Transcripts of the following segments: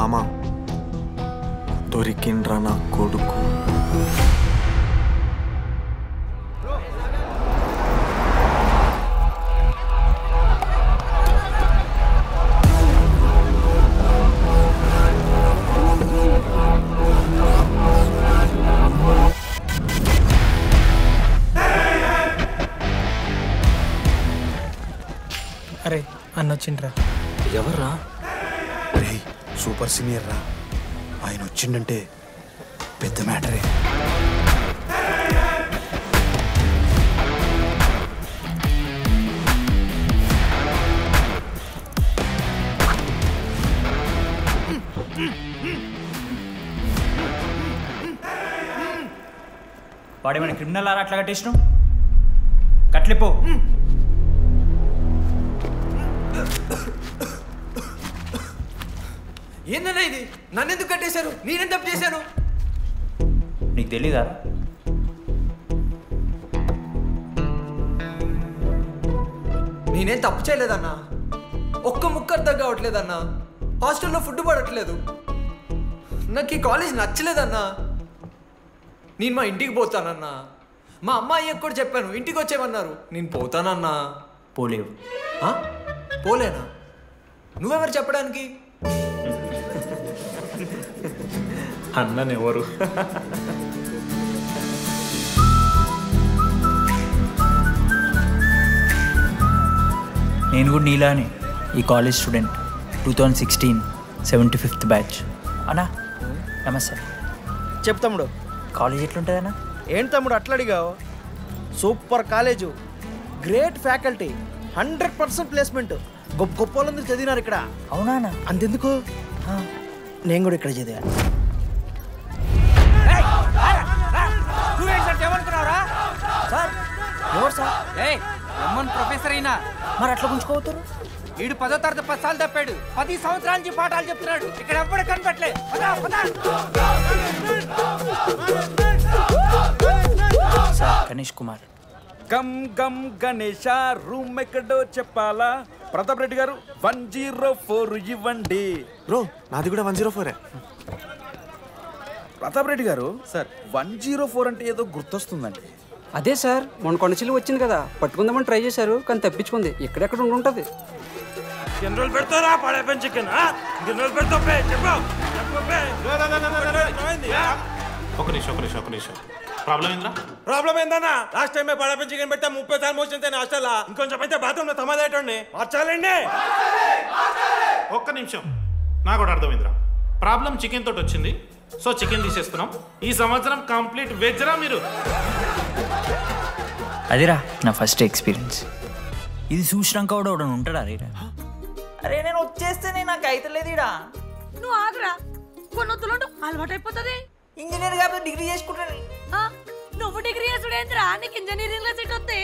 మామ దొరికిండ్రా నా కొడుకు. అరే అన్న వచ్చిండ్రా. ఎవర్రా? రే సూపర్ సీనియర్ రా, ఆయన వచ్చిండంటే పెద్ద మ్యాటరే. వాడేమైనా క్రిమినల్ ఆరా అట్లా కట్టేసినావు? కట్లిపో. ఏందన్నా ఇది? నన్నెందుకు కట్టేశారు? నేనేం తప్పు చేశాను? నీకు తెలీదా? నేనేం తప్పు చేయలేదన్నా. ఒక్క ముక్క అర్థం కావట్లేదన్నా. హాస్టల్లో ఫుడ్ పడట్లేదు. నాకు ఈ కాలేజ్ నచ్చలేదన్నా. నేను మా ఇంటికి పోతానన్నా. మా అమ్మాయికి కూడా చెప్పాను, ఇంటికి వచ్చేమన్నారు. నేను పోతానన్నా. పోలేవు. పోలేనా? నువ్వెవరు చెప్పడానికి? అన్ననెవరు? నేను కూడా నీలానే ఈ కాలేజ్ స్టూడెంట్, 2016 75th బ్యాచ్. అన్నా నమస్తే. చెప్పు తమ్ముడు. కాలేజ్ ఎట్లుంటుందన్నా? ఏంటి తమ్ముడు అట్లా అడిగావు? Super college, great faculty, 100% placement. గొప్ప గొప్ప వాళ్ళందరూ చదివినారు ఇక్కడ. అవునా? అంతెందుకు, నేను కూడా ఇక్కడ చదివాను. సార్ ఎవరు సార్? ప్రొఫెసర్ అయినా మరి అట్లా గుంజుకోవతారు? వీడు 10వ తరగతి 10 సార్లు తప్పాడు. 10 సంవత్సరాల నుంచి పాఠాలు చెప్తున్నాడు. ఇక్కడ ఎవ్వడు కనిపెట్టలే. సార్ గణేష్ కుమార్. గమ్ గమ్ గణేష రూమ్ ఎక్కడో చెప్పాలా? ప్రతాప్ రెడ్డి గారు 104 ఇవ్వండి. బ్రో నాది కూడా 104. ప్రతాప్ రెడ్డి గారు సార్ 104 అంటే ఏదో గుర్తొస్తుందండి. అదే సార్, మొన్న కొండచిల్లు వచ్చింది కదా, పట్టుకుందామని ట్రై చేశారు కానీ తప్పించుకుంది. ఎక్కడెక్కడ ఉంటుంటుంది. జనరల్ పెడతారా పాడే పెన్ చికెన్? జనరల్ పెడతా ఒక నిమిషం ప్రాబ్లం ఏంద్రా? ప్రాబ్లం ఏందన్నా? లాస్ట్ టైం పాడే పెన్ చికెన్ పెడితే 30 సార్లు మోషన్ హాస్టల్. ఇంకొంచెం అయితే బాత్రూమ్ లో తమాదేటండి. మార్చాలండి. ఒక్క నిమిషం, నాకు కూడా అర్థమైందిరా. ప్రాబ్లం చికెన్ తోటి వచ్చింది, సో చికెన్ తీసేస్తున్నాం. ఈ సంవత్సరం కంప్లీట్ వెజ్ రా మీరు. అదిరా నా ఫస్ట్ ఎక్స్పీరియన్స్. ఇది చూసినాక కూడా ఒకడు ఉంటాడా? అరే నేను వచ్చేస్తేనే నాకు అయితలేదు ఇడా. నువ్వు ఆగరా, కొన్నొత్తులు అలవాటు అయిపోతుంది. ఇంజనీర్ కాబట్టి డిగ్రీ చేసుకుంటాను. నువ్వు డిగ్రీ చేసుడేంద్రా? నీకు ఇంజనీరింగ్ లో సీట్ వస్తే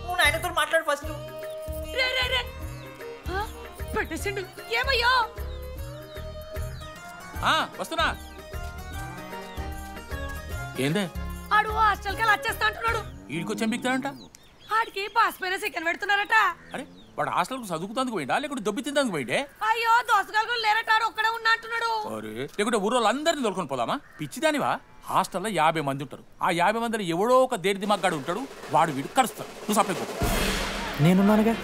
నువ్వు నాయనతో మాట్లాడు ఫస్ట్. రే రే రే పెట్టేసిండు. ఏమయ్యో వస్తున్నా. ఏందే ఆడు హాస్టల్ కి వచ్చేస్తా అంటున్నాడు. వీడికొచ్చి బిక్తాడంట. ఆడికి పాస్ పైన సెకండ్ పెడుతున్నారట. అరే వాడు హాస్టల్ చదువుకుతానికి పోయిండా లేకుంటే దొబ్బి తిందానికి పోయిండే? అయ్యో దోసగాలు లేరట, ఒక్కడే ఉన్నా అంటున్నాడు. అరే లేకుంటే ఊరోళ్ళు అందరినీ తోలుకొని పోదామా? పిచ్చిదానివా? హాస్టల్లో 50 మంది ఉంటారు. ఆ 50 మందిలో ఎవడో ఒక దేడి దిమాగ్గాడు ఉంటాడు. వాడు వీడు కరుస్తాడు. నువ్వు సప్లై పో. నేనున్నానుగా.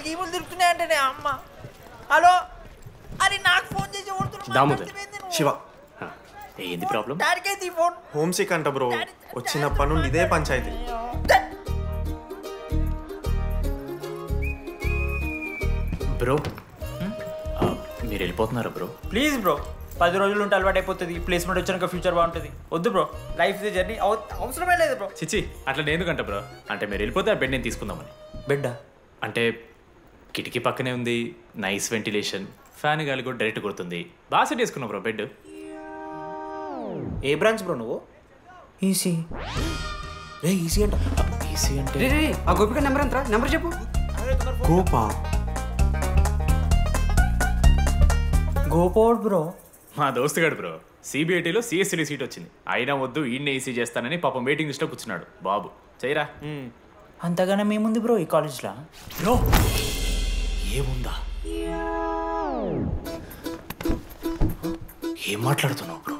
గీములు తిరుగుతున్నాయంటే అమ్మ. హలో, అది నాకు ఫోన్ చేసి శివ ఏంది ప్రాబ్లం? డాడీకైతే ఈ ఫోన్. హోమ్ సిక్ అంట బ్రో, వచ్చినప్పటి నుండి ఇదే పంచాయతీ. బ్రో మీరు వెళ్ళిపోతున్నారా బ్రో? ప్లీజ్ బ్రో, 10 రోజులు ఉంటే అలవాటు అయిపోతుంది. ప్లేస్మెంట్ వచ్చినాక ఫ్యూచర్ బాగుంటుంది. వద్దు బ్రో, లైఫ్ ఇది జర్నీ, అవసరమే లేదు బ్రో. చిచ్చి అట్లా ఎందుకంట బ్రో? అంటే మీరు వెళ్ళిపోతే ఆ బెడ్ నేను తీసుకుందామని. బెడ్డా? అంటే కిటికీ పక్కనే ఉంది, నైస్ వెంటిలేషన్, ఫ్యాన్ గాలి కూడా డైరెక్ట్ కొడుతుంది. బాగా సెట్ చేసుకున్నావు బ్రో బెడ్. ఏ బ్రాంచ్ బ్రో నువ్వు? ఈసీ. ఈసీ అంట. ఈసీ అంటే రే రే ఆ గోపిక నెంబర్ ఎంతరా? నెంబర్ చెప్పు. గోపా గోపోడ్ బ్రో. మా దోస్తుగాడు బ్రో సిబిఐటీలో సిఎస్సీలో సీట్ వచ్చింది. అయినా వద్దు ఈయన్నే ఈసీ చేస్తానని పాపం వెయిటింగ్ లిస్ట్లో కూర్చున్నాడు. బాబు చేయరా. అంతగానే మేముంది బ్రో ఈ కాలేజ్లో. బ్రో ఏముందా? ఏం మాట్లాడుతున్నావు బ్రో?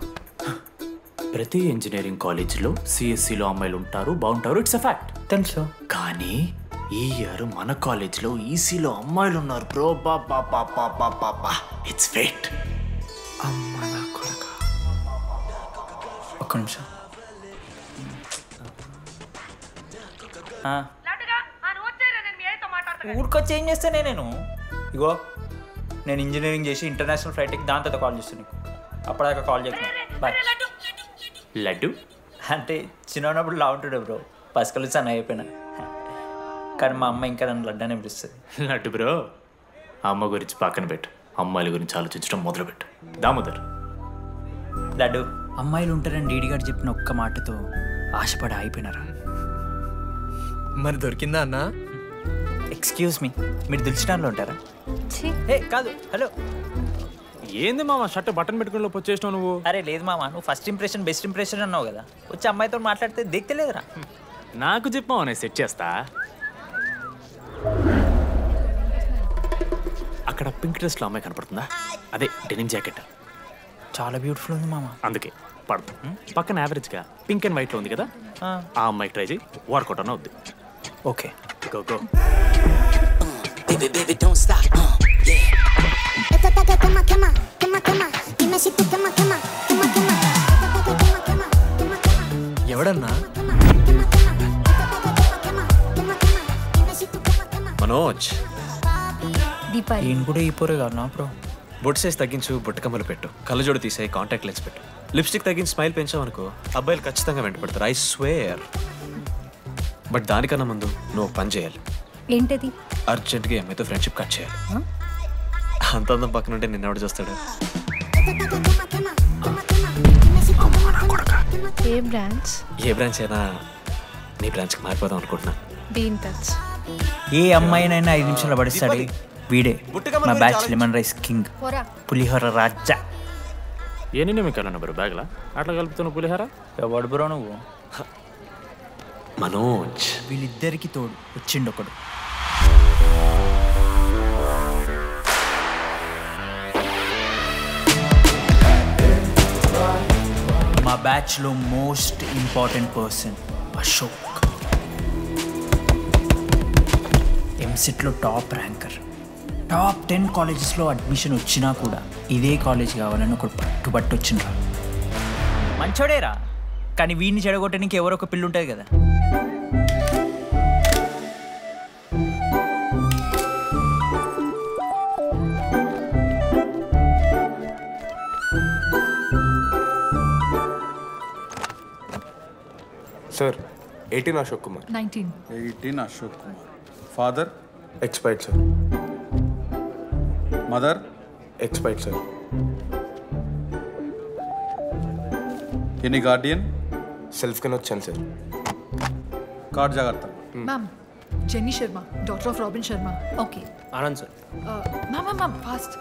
ప్రతి ఇంజనీరింగ్ కాలేజీలో సిఎస్సిలో అమ్మాయిలు ఉంటారు, బాగుంటారు. It's a fact. తెలుసు. కానీ ఈ ఇయర్ మన కాలేజ్లో ఈసీలో అమ్మాయిలు ఉన్నారు బ్రో. Baba it's fate. అమ్మ నా కొడక. ఒక్క నిమిషం. ఊరికొచ్చి ఏం చేస్తానే నేను? ఇగో నేను ఇంజనీరింగ్ చేసి ఇంటర్నేషనల్ ఫ్లైట్కి దాని తర్వాత కాల్ చేస్తాను నీకు. అప్పటిదాకా కాల్ చేయకు. బాయ్. లడ్డు అంటే చిన్నప్పుడు లా ఉంటుండే బ్రో, పసుకలు సన్న అయిపోయినా. కానీ మా అమ్మ ఇంకా నన్ను లడ్డు అనే పిలుస్తుంది. లడ్డు బ్రో అమ్మ గురించి పక్కన పెట్టు, అమ్మాయిల గురించి ఆలోచించడం మొదలుపెట్టు. దామోదర్ లడ్డు, అమ్మాయిలు ఉంటారని డీడీ గారు చెప్పిన ఒక్క మాటతో ఆశపడి అయిపోయినారా? మరి దొరికిందా అన్న? ఎక్స్క్యూజ్ మీ, మీరు దిల్చడంలో ఉంటారా? ఏ కాదు. హలో. ఏంది మామ షర్ట్ బటన్ పెట్టుకుని లోపు వచ్చేసినావు నువ్వు? అరే లేదు మామ, నువ్వు ఫస్ట్ ఇంప్రెషన్ బెస్ట్ ఇంప్రెషన్ అన్నావు కదా, వచ్చి అమ్మాయితో మాట్లాడితే దిక్కలేదురా. నాకు చెప్పావు నేను సెట్ చేస్తా. అక్కడ పింక్ డ్రెస్లో అమ్మాయి కనపడుతుందా? అదే డెనిమ్ జాకెట్. చాలా బ్యూటిఫుల్ ఉంది మామ. అందుకే పడదు. పక్కన యావరేజ్గా పింక్ అండ్ వైట్లో ఉంది కదా, ఆ అమ్మాయికి ట్రై చేయి. వర్కౌట్ అన్న వద్దు. Okay go go. ఎవడన్నా? మనోజ్. ఈయన కూడా ఈ పోరే కాదు నా బ్రో. బొట్టు సైజ్ తగ్గించు, బుట్టకమ్మలు పెట్టు, కళ్ళజోడు తీసాయి, కాంటాక్ట్ లెన్స్ పెట్టు, లిప్స్టిక్ తగ్గించి స్మైల్ పెంచావనుకో అబ్బాయిలు ఖచ్చితంగా వెంటపడతారు. I swear. బట్ దానికన్నా ముందు నువ్వు పని చేయాలి. ఏంటది? అర్జెంట్గా అమ్మాయితో ఫ్రెండ్షిప్ కట్ చేయాలి. అంత అందం పక్కన ఉంటే నిన్నెవడు చూస్తాడు? ఏ బ్రాంచ్? ఏ బ్రాంచ్ అయినా నీ బ్రాంచ్కి మారిపోదాం అనుకుంటున్నా. Be in touch. ఏ అమ్మాయినైనా 5 నిమిషాలు పడిస్తాడు వీడే. మా బ్యాచ్ లెమన్ రైస్ కింగ్, పులిహోర రాజా. ఎన్ని నిమిషాలు బ్రో బ్యాగ్లా అట్లా కలుపుతున్న పులిహోర? ఎవడు బ్రో నువ్వు? మనోజ్. వీళ్ళిద్దరికి తోడు వచ్చిండు ఒకడు. మా బ్యాచ్లో మోస్ట్ ఇంపార్టెంట్ పర్సన్ అశోక్. ఎంసెట్లో టాప్ ర్యాంకర్. టాప్ 10 కాలేజెస్లో అడ్మిషన్ వచ్చినా కూడా ఇదే కాలేజ్ కావాలని ఒకడు పట్టుబట్టు వచ్చిండ్రా. మంచోడేరా, కానీ వీడిని చెడగొట్టడానికి ఎవరో ఒక పిల్లు ఉంటుంది కదా. Sir 18 Ashok Kumar. 18 Ashok Kumar. Father? Expired sir. Mother? Expired sir. Any Guardian? Self కింద వచ్చాను సార్. కార్డ్ జాగ్రత్త. Ma'am, jenny Sharma, daughter of robin Sharma. Okay. Anand sir. Ma'am fast.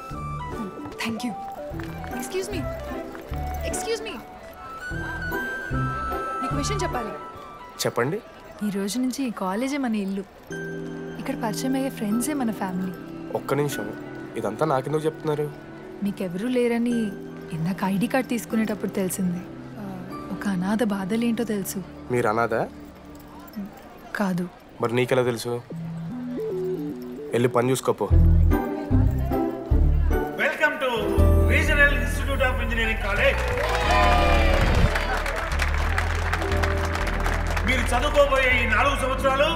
Thank you. Excuse me. నీకు విషయం చెప్పాలి. చెప్పండి. ఈ రోజు నుంచి ఈ కాలేజే మన ఇల్లు. ఇక్కడ పరిచయం అయ్యే ఫ్రెండ్సే మన ఫ్యామిలీ. ఒక్క నిమిషం, ఇదంతా నాకెందుకు చెప్తున్నారు? మీకెవరూ లేరని ఇందాక ఐడి కార్డ్ తీసుకునేటప్పుడు తెలిసింది. ఒక అనాథ బాధలేంటో తెలుసు. మీరు అనాథా? కాదు. మరి నీకెలా తెలుసు? వెళ్ళి పని చూసుకోపో. Welcome to regional institute of engineering college. మీరు చదువుకోబోయే ఈ 4 సంవత్సరాలు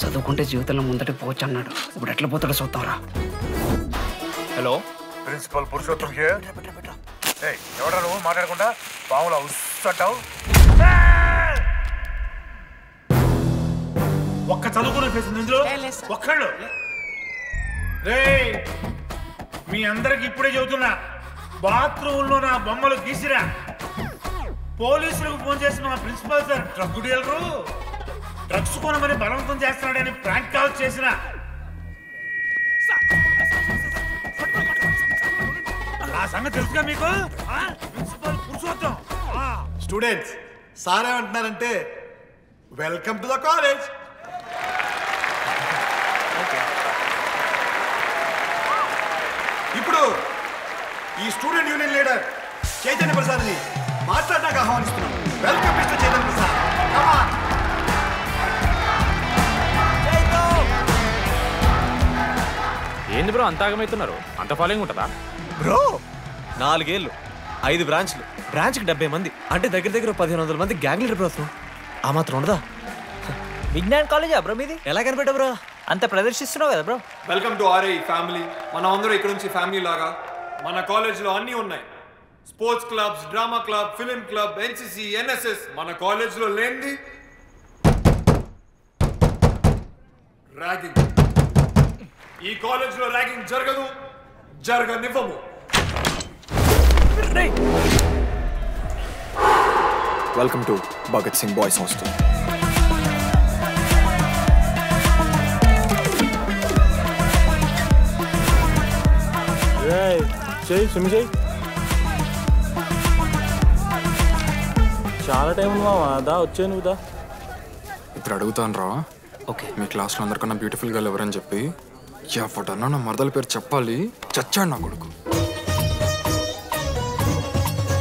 చదువుకుంటే జీవితంలో ముందటికి పోవచ్చు అన్నాడు. ఇప్పుడు ఎట్లా పోతాడో చూద్దాంరా. Hello, principal Purushottam here. ఎవడా నువ్వు మాట్లాడకుండా పాములా ఉస్సంటావు? ఒక్క చదువుకునే ఫేస్ ఇందులో ఒక్కళ్ళు. రే మీ అందరికి ఇప్పుడే చెబుతున్నా, బాత్రూంలో నా బొమ్మలు గీసిరా. పోలీసులకు ఫోన్ చేసిన మా principal sir drug dealer drugs కొనమని బలవంతం చేస్తున్నాడని ప్రాంక్ కాల్ చేసిన. ఆ సంగతి తెలుసుగా మీకు? ప్రిన్సిపల్ పురుషోత్తం. స్టూడెంట్స్, సార్ ఏమంటున్నారంటే వెల్కమ్ టు ద కాలేజ్. ఇప్పుడు ఈ స్టూడెంట్ యూనియన్ లీడర్ చైతన్య ప్రసాద్ని మాట్లాడడానికి ఆహ్వానిస్తున్నాం. Welcome mister Chaitanya Prasad. Come on. ఏంది బ్రో అంత ఆగమవుతున్నారు? అంత ఫాలోయింగ్ ఉంటుందా బ్రో? 4 ఏళ్ళు, 5 బ్రాంచ్లు, బ్రాంచ్కి 70 మంది, అంటే దగ్గర దగ్గర 1500 మంది గ్యాంగ్ లీడర్ బ్రో. ఆ మాత్రం ఉండదా? విజ్ఞాన్ కాలేజా బ్రో మీది? ఎలా కనిపెట్టా బ్రో? అంత ప్రదర్శిస్తున్నావు కదా bro. Welcome to RI family. మనం అందరూ ఇక్కడ నుంచి ఫ్యామిలీ లాగా. మన కాలేజ్లో అన్నీ ఉన్నాయి. Sports clubs, drama club, film club, NCC, NSS. మన కాలేజ్లో లేనిది ర్యాగింగ్. ఈ కాలేజ్లో ర్యాగింగ్ జరగదు, జరగనివ్వము. Welcome to Bhagat Singh boys hostel. చాలా టైం ఉంది మావా. దా వచ్చే నువ్వు దా. ఇప్పుడు అడుగుతాను రా. ఓకే. మీ క్లాస్లో అందరికన్నా బ్యూటిఫుల్ గర్ల్ ఎవరని చెప్పి ఎవడన్నా నా మరదల పేరు చెప్పాలి. చచ్చాడు నా కొడుకు.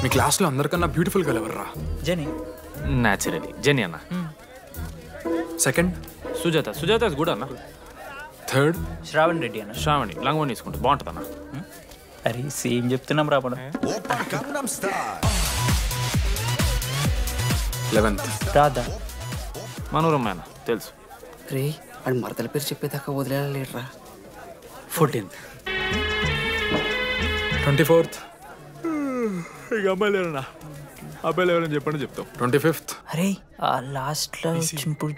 మీ క్లాస్లో అందరికన్నా బ్యూటిఫుల్ గర్ల్ ఎవర్రా? జెనీ. న్యాచురలీ జెనీ అన్న. Second Sujatha. Sujatha is good అన్న. థర్డ్ శ్రావణ్ రెడ్డి అన్న. శ్రావణి లంగోని తీసుకుంటుంది, బాగుంటుంది అన్న. అరే సేమ్ చెప్తున్నాం రా మనం. 11th రాధా. మనోరమ్మ అన్న తెలుసు. రే వాడు మరదల పేరు చెప్పేదాకా వదిలేరా. 14th 24th ఇక అమ్మాయిలు లేరన్నా, అబ్బాయిలు ఎవరని చెప్పండి చెప్తాం. 25th అరే ఆ లాస్ట్లో చింపుడు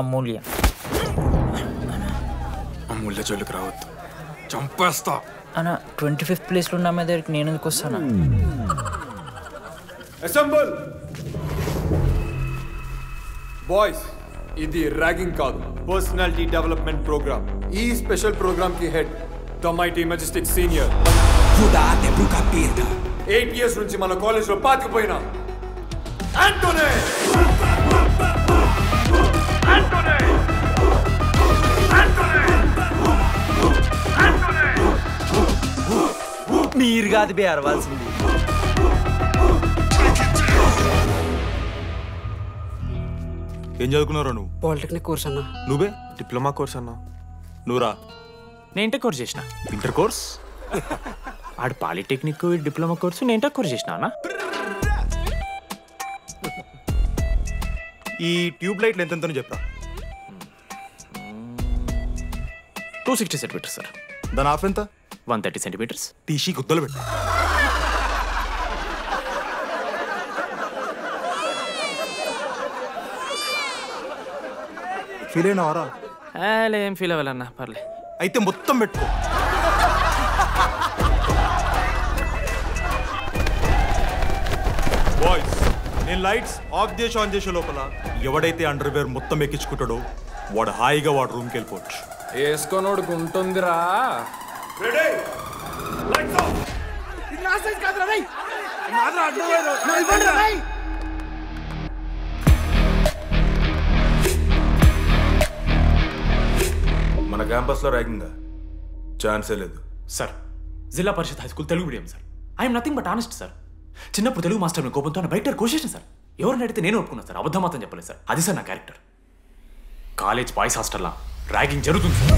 అమూల్య. అమూల్య జోలికి రావద్దు, చంపేస్తా అన్న. 25th ప్లేస్లో ఉన్న అమ్మాయి దగ్గరికి నేను ఎందుకు వస్తాను? Assemble boys. ఇది ర్యాగింగ్ కాదు, పర్సనాలిటీ డెవలప్మెంట్ ప్రోగ్రామ్. ఈ స్పెషల్ ప్రోగ్రామ్ కి head the mighty Majestic senior. 8 years నుంచి మన కాలేజ్ లో పాతిపోయినా ఆంటోనీ. మీరు కాదు బే అరవాల్సింది. ఏం చదువుకున్నారా నువ్వు? పాలిటెక్నిక్ కోర్స్ అన్నా. నువ్వే? డిప్లొమా కోర్స్ అన్నా. నువ్వురా? నేను ఇంటర్ కోర్స్ చేసిన. Inter course? ఆడు పాలిటెక్నిక్, డిప్లొమా కోర్సు, నేను ఇంటర్ కోర్స్ చేసిన అన్న. ఈ ట్యూబ్ లైట్లు ఎంతెంతనో చెప్పరా. 260 సెంటీమీటర్స్ సార్. దాని హాఫ్ ఎంత? 130 సెంటీమీటర్స్. తీసి గుద్దలు పెట్టు. ఫీల్ అయినావారా? ఏం ఫీల్ అవ్వాలన్నా, పర్లే. అయితే మొత్తం పెట్టుకో. బాయ్స్, నేను లైట్స్ ఆఫ్ చేసి ఆన్ చేసే లోపల ఎవడైతే అండర్వేర్ మొత్తం ఎక్కించుకుంటాడో వాడు హాయిగా వాడు రూమ్కి వెళ్ళిపోవచ్చు. వేసుకోనోడుకు ఉంటుందిరా. మన క్యాంపస్లో ర్యాగింగ్ ఛాన్సే లేదు sir. Zilla Parishad high school Telugu medium sir. I'm nothing but honest sir. చిన్నప్పుడు తెలుగు మాస్టర్ కోపంతో నా బయట కోసేసిన సార్. ఎవరిని అడిగితే నేను ఒప్పుకున్నాను సార్. అబద్ధం మాత్రం చెప్పలేదు సార్. అది సార్ నా క్యారెక్టర్. కాలేజ్ బాయ్స్ హాస్టల్లా ర్యాగింగ్ జరుగుతుంది సార్.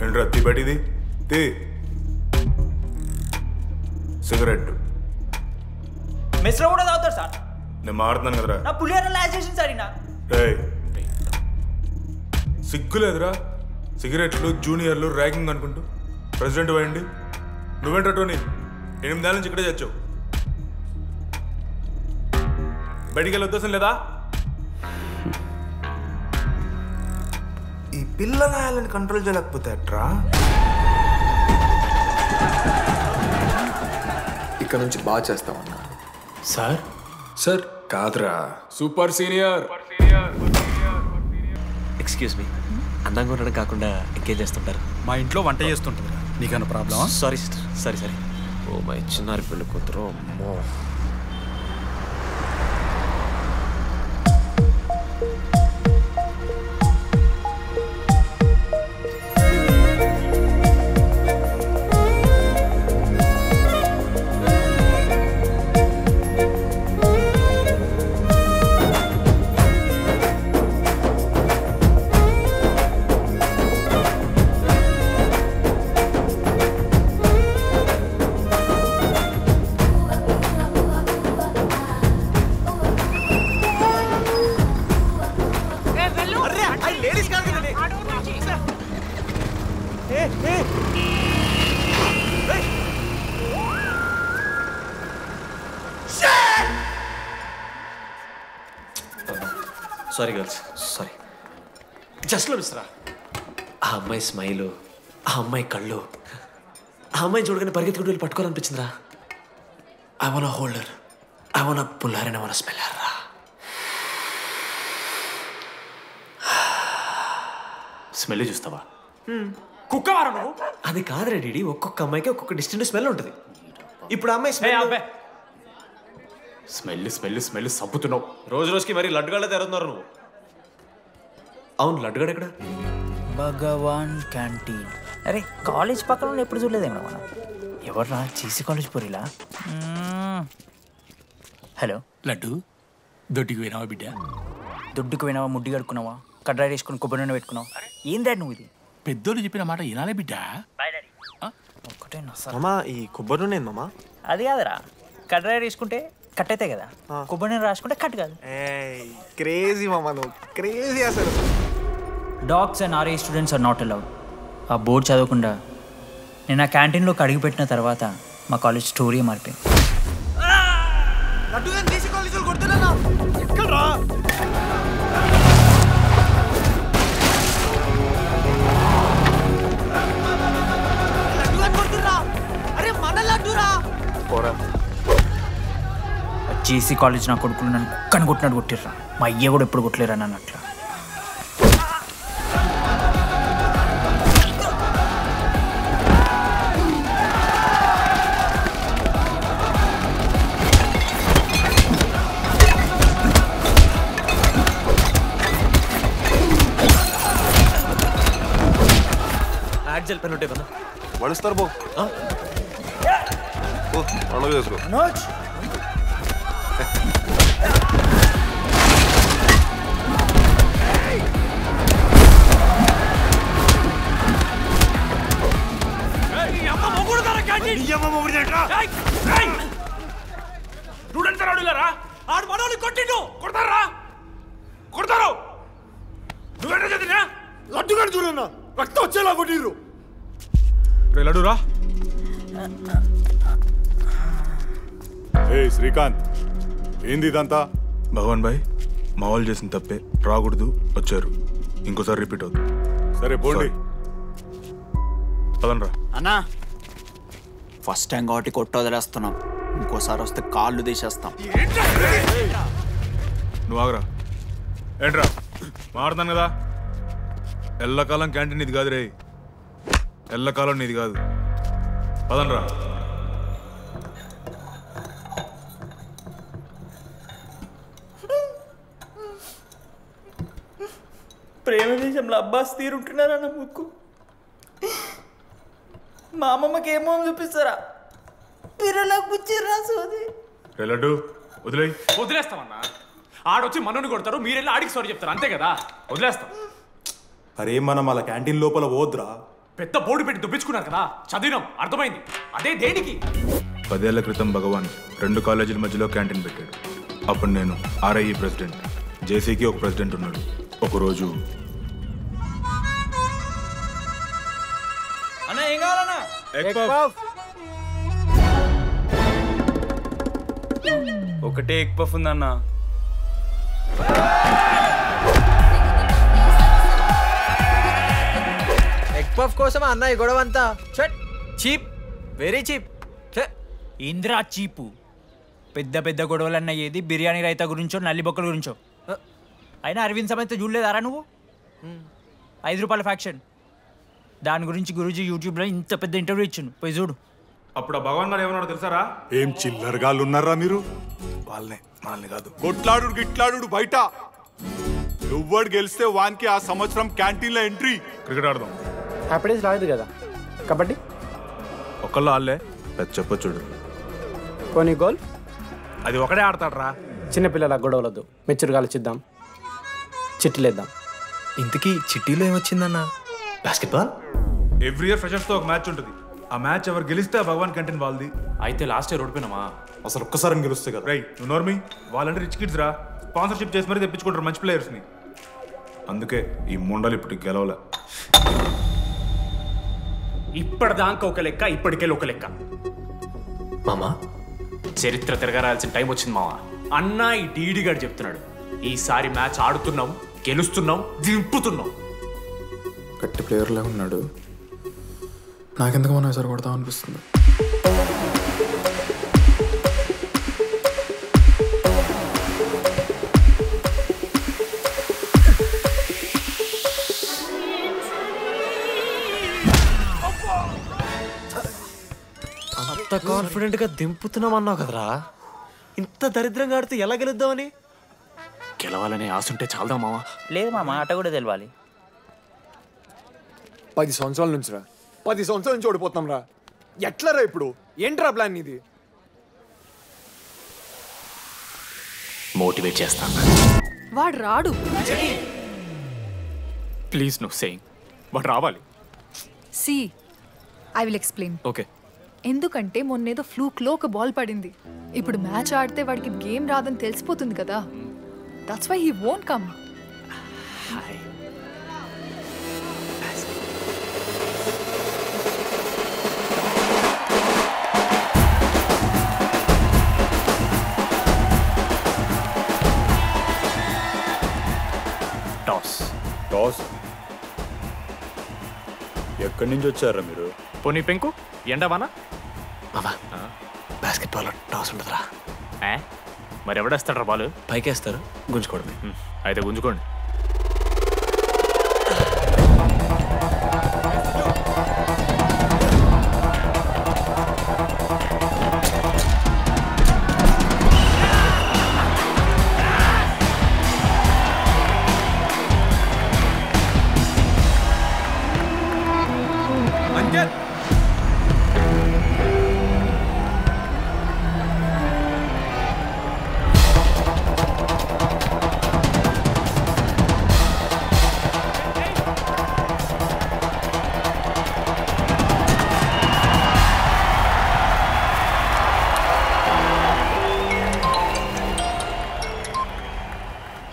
ఏంట్రా తిబడిది తే మెస్లో కూడా తాగుతారు సార్. నేను మారుతున్నాను కదరా. నా పులిహోర లాస్ట్ చేసింది సార్ ఈయన. సిగ్గులేదురా, సిగరెట్లు జూనియర్లు ర్యాగింగ్ అనుకుంటూ ప్రెసిడెంట్ అయ్యండి. నువ్వేంటో టోనీ 8 ఏళ్ళ నుంచి ఇక్కడే చచ్చావు. బయటికి వెళ్ళే ఉద్దేశం లేదా? ఈ పిల్లలని కంట్రోల్ చేయలేకపోతే అట్రా. ఇక్కడ నుంచి బాగా చేస్తామన్నా. సార్ సార్ కాదురా, సూపర్ సీనియర్. ఎక్స్క్యూజ్ మీ, అందంగా ఉండడం కాకుండా ఇంకేం చేస్తుంటారు? మా ఇంట్లో వంట చేస్తుంటారు. నీకన్నా ప్రాబ్లమా? Sorry sister, sorry. Oh my చిన్నారి పెళ్ళి కూతురు, అమ్మో. Sorry girls, sorry. జస్ట్లో మిస్రా, ఆ అమ్మాయి స్మైలు, ఆ అమ్మాయి కళ్ళు, ఆ అమ్మాయి చూడగానే పరిగెత్తుకుంటూ వెళ్ళి పట్టుకోవాలనిపించిందిరా. I want holder, I want puller and I want smeller రా. స్మెల్ చూస్తావా? కుక్కవారా నువ్వు? అది కాదురా డీడీ, ఒక్కొక్క అమ్మాయికి ఒక్కొక్క డిస్టెంట్ స్మెల్ ఉంటుంది. ఇప్పుడు అమ్మాయి స్మెల్ సబ్బుతున్నావు. రోజుకి మరి లడ్డుగాళ్ళ తెరుతున్నారు నువ్వు. అవును, లడ్డుగాడు ఎక్కడ? భగవాన్ క్యాంటీన్. అరే కాలేజ్ పక్కన ఎప్పుడు చూడలేదేమో మనం. ఎవర్రా చీసీ కాలేజ్ పోరిలా? హలో లడ్డు, దొడ్డికి పోయినావా బిడ్డ? దొడ్డుకు పోయినావా, ముడ్డి కడుక్కున్నావా, కడ్రాయి వేసుకుని కొబ్బరి నూనె పెట్టుకున్నావు? ఏం డాడ్ నువ్వు ఇది? పెద్దోళ్ళు చెప్పిన మాట వినాలే బిడ్డ. మామా ఈ కొబ్బరి నూనె మామా? అది కాదురా, కడ్రాయి వేసుకుంటే కట్ అవుతాయి కదా, కొబ్బరి నూనె రాసుకుంటే కట్ కాదు. క్రేజీ మామా, నువ్వు క్రేజీ అసలు. Dogs and RA students are not allowed. ఆ బోర్డు చదవకుండా నేను ఆ క్యాంటీన్లోకి అడుగుపెట్టిన తర్వాత మా కాలేజ్ స్టోరీ మారిపోయింది. జేసీ కాలేజ్ నా కొడుకులు నన్ను కుక్కని కొట్టినట్టు కొట్టిర్రా. మా అయ్య కూడా ఎప్పుడు కొట్టలేరా నన్ను అట్లా. యాక్జల్ పెన్ ఉంటే కదా వడుస్తారు బో. పండుగ చేసుకో. ఆడు మనోళ్ళు కొట్టిండు, కొడతారా? కొడతారు. నువ్వేంటో చదివినా లడ్డుగాడు చూడన్నా, రక్తం వచ్చేలా కొట్టిర్రు. లడ్డురా. ఏ శ్రీకాంత్, ఏంది ఇదంతా? భగవాన్ భాయ్, మా వాళ్ళు చేసిన తప్పే, రాకూడదు, వచ్చారు, ఇంకోసారి రిపీట్ అవుతుంది. సరే పోండి. పదనరా. అన్నా ఫస్ట్ టైం కాబట్టి కొట్ట వదిలేస్తున్నాం, ఇంకోసారి వస్తే కాళ్ళు తీసేస్తాం. నువ్వు ఆగరా. ఏంట్రా మారుతాను కదా. ఎల్లకాలం క్యాంటీన్ ఇది కాదు రే, ఎల్లకాలం నీది కాదు. పదనరా. ప్రేమ దేశంలో అబ్బాస్ తీరుంటున్నారా నా ముక్కు? మా అమ్మమ్మకి ఏమో చూపిస్తారా? పిల్లలకు పుచ్చిర్రా సోది. లడ్డు వదిలేయి. వదిలేస్తామన్నా. ఆడొచ్చి మనోని కొడతారు, మీరెళ్ళి ఆడికి సారీ చెప్తారు, అంతే కదా. వదిలేస్తాం. అరే మనం అలా క్యాంటీన్ లోపల పోద్రా. పెద్ద బోర్డు పెట్టి దుబ్బించుకున్నారు కదా, చదివినాం, అర్థమైంది. అదే దేనికి? 10 ఏళ్ల క్రితం భగవాన్ 2 కాలేజీల మధ్యలో క్యాంటీన్ పెట్టాడు. అప్పుడు నేను ఆర్ఐఈ ప్రెసిడెంట్, జేసీకి ఒక ప్రెసిడెంట్ ఉన్నాడు. ఒకరోజు అన్న ఏం కావాలన్నా? ఒకటే ఎగ్ పఫ్ ఉందన్న. ఎగ్ పఫ్ కోసం అన్న ఈ గొడవ అంతా చీప్, వెరీ చీప్. ఇంద్రా చీపు. పెద్ద పెద్ద గొడవలు అన్నయ్యేది బిర్యానీ రైతా గురించో నల్లి బొక్కల గురించో. అయినా అరవింద్ సమేత చూడలేదారా నువ్వు? 5 రూపాయల ఫ్యాక్షన్ దాని గురించి గురూజీ యూట్యూబ్లో ఇంత పెద్ద ఇంటర్వ్యూ ఇచ్చిండు, పోయి చూడు. అప్పుడు ఆ భగవాన్ గారు ఏమన్నాడు తెలుసారా? ఏం చిల్లరగాళ్ళు ఉన్నారా మీరు? వాళ్ళనే, మనల్ని కాదు. కొట్లాడు గిట్లాడు బయట. ఎవ్వడు గెలిస్తే వానికి ఆ సంవత్సరం క్యాంటీన్లో ఎంట్రీ. క్రికెట్ ఆడదాం. హ్యాపీ డేస్ రాలేదు కదా. కబడ్డీ ఒకళ్ళు ఆడలే, పెద్ద చెప్పొచ్చుడు. పోనీ గోల్ అది ఒకడే ఆడతాడ్రా. చిన్నపిల్లల గొడవలొద్దు, మెచ్యూర్గా ఆలోచిద్దాం, చిట్టిలేద్దాం. ఇంతకీ చిట్టీలో ఏమొచ్చిందన్న? బాస్కెట్బాల్. ఎవ్రీ ఇయర్ ఫ్రెషర్స్తో ఒక మ్యాచ్ ఉంటుంది. ఆ మ్యాచ్ ఎవరు గెలిస్తే ఆ భగవాన్ క్యాంటీన్ వాళ్ళది. అయితే లాస్ట్ ఇయర్ ఓడిపోయినామా? అసలు ఒక్కసారి గెలుస్తే కదా. రై నువ్వు నోర్మి. వాళ్ళంటే రిచ్ కిడ్స్ రా, స్పాన్సర్షిప్ చేసి మరీ తెప్పించుకుంటారు మంచి ప్లేయర్స్ని. అందుకే ఈ ముండలు ఇప్పుడు గెలవలే. ఇప్పటిదాకా ఒక లెక్క, ఇప్పటికెళ్ళి ఒక లెక్క. మామా చరిత్ర తిరగరాల్సిన టైం వచ్చింది మావా. అన్నా ఈ టీడీ గారు చెప్తున్నాడు, ఈసారి మ్యాచ్ ఆడుతున్నాం, గెలుస్తున్నాం, దింపుతున్నాం. గట్టి ప్లేయర్లే ఉన్నాడు. నాకెందుకు మనం ఈసారి కొడతాం అనిపిస్తుంది. అంత కాన్ఫిడెంట్ గా దింపుతున్నాం అన్నావు కదరా. ఇంత దరిద్రంగా ఆడితే ఎలా గెలుద్దామని? గెలవాలనే ఆశ ఉంటే చాలదా మావా? లేదు మామ, ఆట కూడా తెలవాలి. 10 సంవత్సరాల నుంచి రా, 10 సంవత్సరాల నుంచి ఓడిపోతాం రా. ఎట్లా రా ఇప్పుడు? ఏంట్రా ప్లాన్ ఇది? మోటివేట్ చేస్తాను. వాడు రాడు. Please no saying. వాడు రావాలి. See I will explain. Okay. ఎందుకంటే మొన్నేదో ఫ్లూక్లో ఒక బాల్ పడింది. ఇప్పుడు మ్యాచ్ ఆడితే వాడికి గేమ్ రాదని తెలిసిపోతుంది కదా. That's why he won't come. Toss. Toss? ఎక్కడి నుంచి వచ్చారా మీరు? పోనీ పెంకు ఎండవానా? మామా బాస్కెట్బాల్ టాస్ ఉండదురా. మరి ఎవడేస్తాడ్రా బాల్? పైకేస్తారు, గుంజుకోవడమే. అయితే గుంజుకోండి.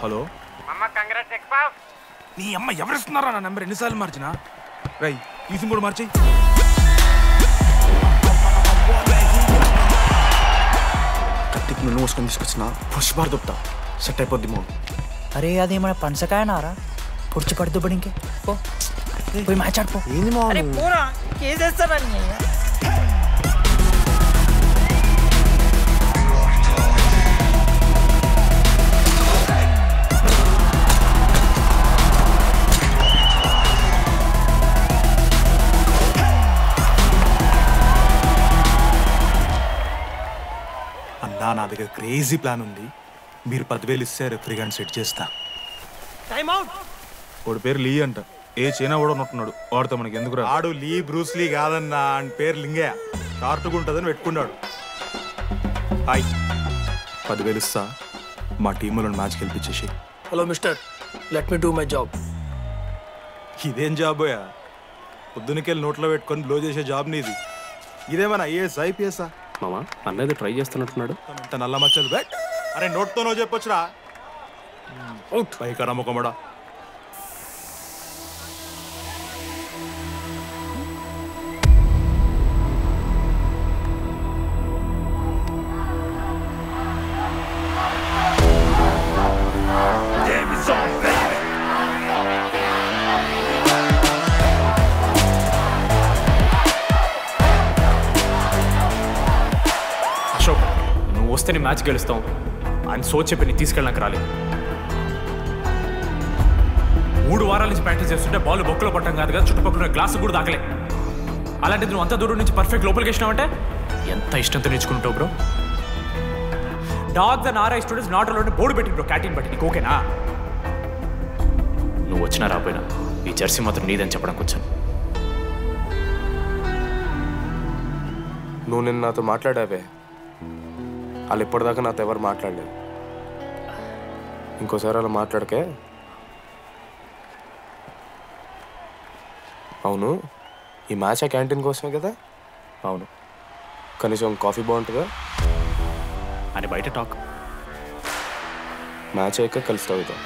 హలో నీ అమ్మ ఎవరిస్తున్నారా నా నెంబర్? ఎన్నిసార్లు మార్చినా? రై ఈ సిమ్ కూడా మార్చి. కత్తికి నూనె మోసుకొని తీసుకొచ్చిన పుష్పార్ దుప్తా సెట్ అయిపోద్ది మో. అరే అది మన పనసకాయ నారా, పొడిచి పడుతూ పడి ఇంకే పోయి మ్యాచ్ ఆడిపో. ఏంది మా కేసేస్తానని. అన్నా నా దగ్గర క్రేజీ ప్లాన్ ఉంది. మీరు 10,000 ఇస్తే రెఫ్రీ గారిని సెట్ చేస్తా. వాడి పేరు లీ అంట. ఏ చైనా కూడా ఉన్నట్టున్నాడు. వాడితో మనకి ఎందుకు రా? ఆడు లీ బ్రూస్ లీ కాదన్నా, అని పేరు లింగయ్య. షార్ట్గా ఉంటుందని పెట్టుకున్నాడు. హాయ్, 10,000 ఇస్తా, మా టీంలో మ్యాచ్ గెలిపించేసి. Hello mister, let me do my job. ఇదేం జాబోయా? పొద్దునకెళ్ళి నోట్లో పెట్టుకొని బ్లో చేసే జాబ్ నీది. ఇదేమన్నా ఐఏఎస్ ఐపీఎస్ఆ? మామా అన్నది ట్రై చేస్తున్నట్టున్నాడు. ఇంత నల్ల మచ్చలు బెట్. అరే నోట్తోనో చెప్పొచ్చురా. పైకరా ముఖమడా. అశోక్, నువ్వు వస్తే నీ మ్యాచ్ గెలుస్తాం అని సోచ్ చెప్పి నీ తీసుకెళ్ళడానికి రాలేదు. 3 వారాల నుంచి ప్రాక్టీస్ చేస్తుంటే బాల్ బొక్కలో పట్టడం కాదు కదా, చుట్టుపక్కల గ్లాసు కూడా తాగలే. అలాంటిది నువ్వు అంత దూరం నుంచి పర్ఫెక్ట్ లోపలికి వేసినావంటే ఎంత ఇష్టంతో నేర్చుకుంటావు bro. Dogs and RI students not allowed board పెట్టి బ్రో, క్యాటీన్ బట్టి. నీకు ఓకేనా? నువ్వు వచ్చినా రాపోయినా ఈ జెర్సీ మాత్రం నీదని చెప్పడానికి వచ్చాను. నువ్వు నిన్న నాతో మాట్లాడావే, వాళ్ళు ఇప్పటిదాకా నాతో ఎవరు మాట్లాడలేదు. ఇంకోసారి అలా మాట్లాడకే. అవును, ఈ మ్యాచ్ ఆ క్యాంటీన్ కోసమే కదా? అవును. కనీసం కాఫీ బాగుంటుందా అని బయట టాక్. మ్యాచ్ అయ్యాక కలిసి తాగుతాం.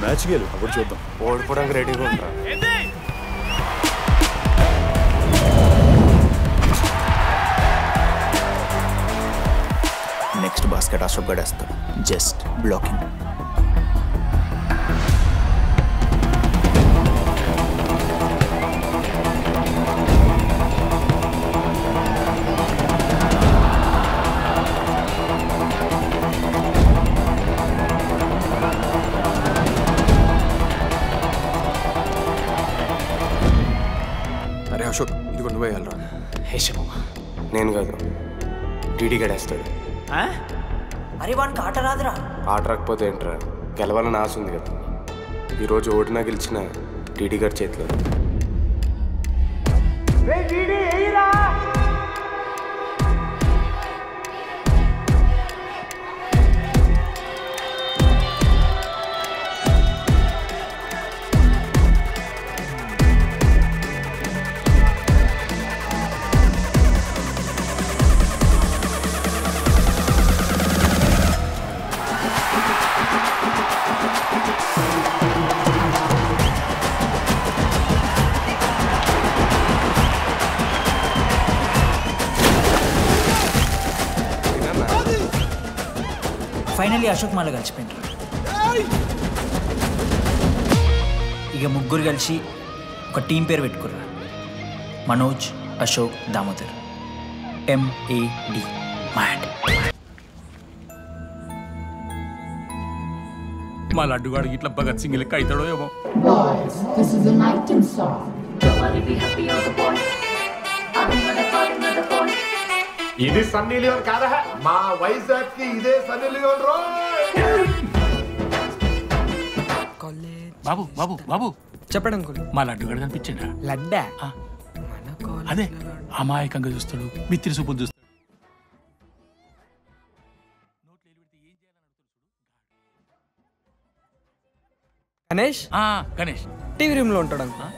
మ్యాచ్ గెలు, అప్పుడు చూద్దాం. ఓడిపోవడానికి రెడీగా ఉంటా. నెక్స్ట్ బాస్కెట్ అశోక్ గడేస్తాడు. Just blocking. అరే అశోక్, ఇదిగో నువ్వే వెళ్ళరా. నేను కాదు, డీడీ గడేస్తాడు. అరే వానికి ఆట రాదురా. ఆట రాకపోతే ఏంట్రా, గెలవాలని ఆశ ఉంది కదా. ఈరోజు ఓడినా గెలిచిన డీడీ గారి చేతిలో. ఫైనల్లీ అశోక్ మాల కలిసిపోయింది. ఇక ముగ్గురు కలిసి ఒక టీం పేరు పెట్టుకుర్రా. మనోజ్, అశోక్, దామోదర్. MAD. మ్యాడ్. మా లడ్డుగాడికి ఇట్లా భగత్ సింగ్ లెక్క అవుతాడో ఏమో. ఇది సన్నీ లియోన్ కాదా? మా వైజాగ్ కి ఇదే సన్నీ లియోన్ రో. బాబు బాబు బాబు చెప్పండి అంకుల్. మా లడ్డుగాడు కనిపించిండా? లడ్డా? అదే అమాయకంగా చూస్తాడు, మిత్రి చూపులు చూస్తాడు. గణేష్? గణేష్ టీవీ రూమ్ లో ఉంటాడు అంకుల్.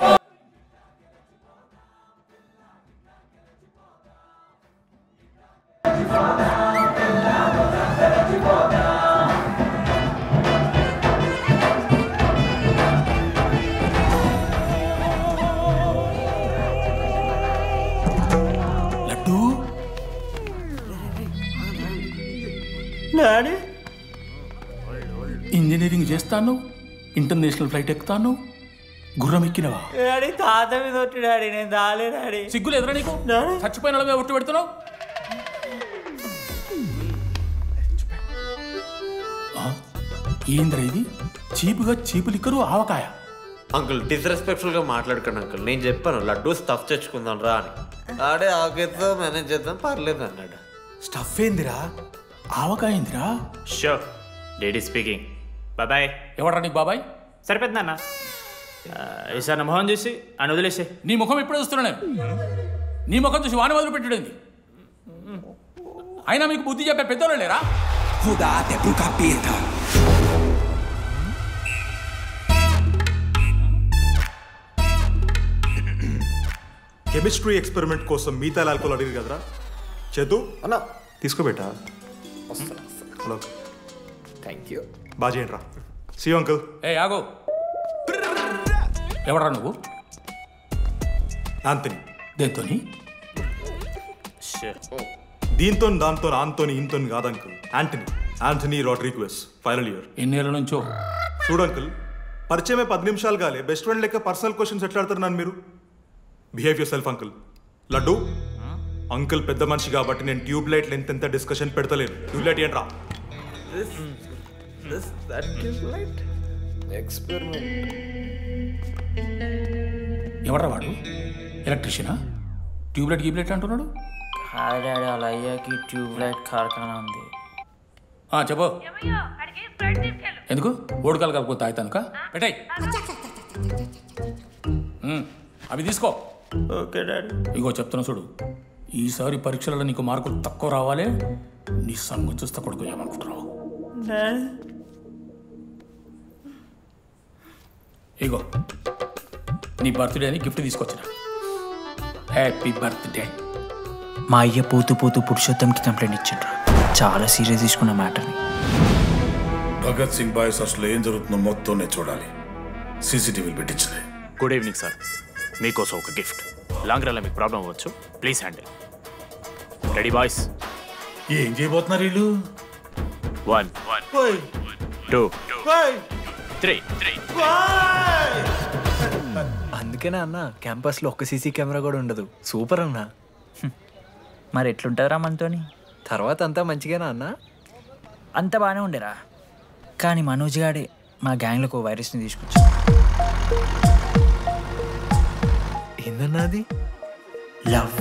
లడ్డు డాడీ ఇంజనీరింగ్ చేస్తాను, ఇంటర్నేషనల్ ఫ్లైట్ ఎక్కుతాను, గుర్రం ఎక్కినవా? డాడీ తాత మీద ఒట్టు డాడీ, నేను దాలే డాడీ. సిగ్గులు ఎదురా నీకు? చచ్చిపోయిన వాళ్ళ మీద ఒట్టు పెడుతున్నావు. ఏంద్రా ఇది? చీపుగా చీపు లిక్కరు ఆవకాయ. అంకుల్ డిస్రెస్పెక్ట్ఫుల్ గా మాట్లాడకండి అంకుల్. నేను చెప్పాను లడ్డూ స్టఫ్ తెచ్చుకుందాం రా అని. ఆడే ఆకేతో మేనేజ్ చేద్దాం పర్లేదు అన్నాడు. స్టఫ్ ఏందిరా? ఆవకాయ ఏందిరా? Show daddy speaking. బాబాయ్. ఎవరా నీకు బాబాయ్? సరిపోతుంది అన్న. ఈసారి నా మొహం చూసి అని వదిలేసే. నీ ముఖం ఎప్పుడే చూస్తున్నా నేను. నీ ముఖం చూసి వాని వదిలి పెట్టడండి. అయినా మీకు బుద్ధి చెప్పే పెద్దోళ్ళు లేరా? కెమిస్ట్రీ ఎక్స్పెరిమెంట్ కోసం మీథైల్ ఆల్కహాల్ అడిగారు కదరా చేతు అన్న తీసుకోబెట్టా. Hello thank you. బాగా చేయండి రా. See uncle. ఏ ఆగో, ఎవడరా నువ్వు? ఆంథనీ. దేంతోని? దీంతో దాంతో ఆంతోని ఇంతో కాదు uncle. Anthony Rodrigues, final year. ఎన్నేళ్ళ నుంచో? చూడు అంకుల్, పరిచయమే 10 నిమిషాలు కాలే బెస్ట్ ఫ్రెండ్ లెక్క పర్సనల్ క్వశ్చన్స్ ఎట్లా ఆడతారు నన్ను మీరు? Behave yourself uncle. లడ్డు అంకుల్ పెద్ద మనిషి కాబట్టి నేను ట్యూబ్ లైట్ లెంత్ ఎంత డిస్కషన్ పెడతలేను. ట్యూబ్ లైట్ ఏంట్రా? ఎవడ్రా వాడు? ఎలక్ట్రీషియనా? ట్యూబ్లైట్ గీబ్లైట్ అంటున్నాడు. డాడీ అలా అయ్యాకి ట్యూబ్లైట్ కార్ఖానా ఉంది. చెప్పు. ఎందుకు? ఓడికాలు కలుపుకో తాగుతానుక పెట్టాయి. అవి తీసుకో. Okay daddy. ఇగో చెప్తున్నా చూడు, ఈసారి పరీక్షలలో నీకు మార్కులు తక్కువ రావాలి. నీ సంగతి చూస్తే కొడుకు ఏమనుకుంటున్నావు? ఇగో నీ బర్త్డే అని గిఫ్ట్ తీసుకొచ్చిన. Happy birthday. మా అయ్య పోతూ పోతూ పురుషోత్తంకి కంప్లైంట్ ఇచ్చిండ్రు. చాలా సీరియస్ తీసుకున్న మ్యాటర్ని. భగత్ సింగ్ బాయ్స్ అసలు ఏం జరుగుతుందో మొత్తం నేను చూడాలి. సీసీటీవీలు పెట్టించింది. Good evening sir. మీకోసం ఒక గిఫ్ట్. లాంగ్ రన్లో మీకు ప్రాబ్లం అవ్వచ్చు, ప్లీజ్ హ్యాండిల్. Ready boys? ఏం చేయబోతున్నారు వీళ్ళు? 1 2 3. అందుకేనా అన్న క్యాంపస్లో ఒక్క సీసీ కెమెరా కూడా ఉండదు. సూపర్ అన్న. మరి ఎట్లుంటారా మనతోని? తర్వాత అంతా మంచిగానా అన్న? అంత బాగానే ఉండేరా, కానీ మనోజ్ గాడే మా గ్యాంగ్లోకి వైరస్ని తీసుకొచ్చి. ఏందన్నా అది? లవ్.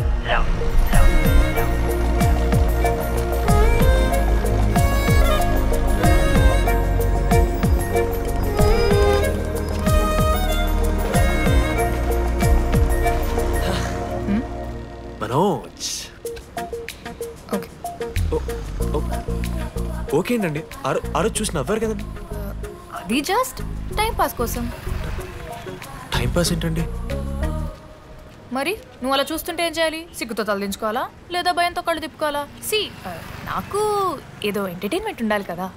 మనోజ్ ఓకే అండి. ఆ రోజు చూసి నవ్వారు కదండి. అది జస్ట్ టైం పాస్ కోసం. టైం పాస్ ఏంటండి? మరి నువ్వు అలా చూస్తుంటే ఏం చేయాలి? సిగ్గుతో తలదించుకోవాలా లేదా భయంతో కళ్ళు తిప్పుకోవాలా? సి నాకు ఏదో ఎంటర్టైన్మెంట్ ఉండాలి కదా.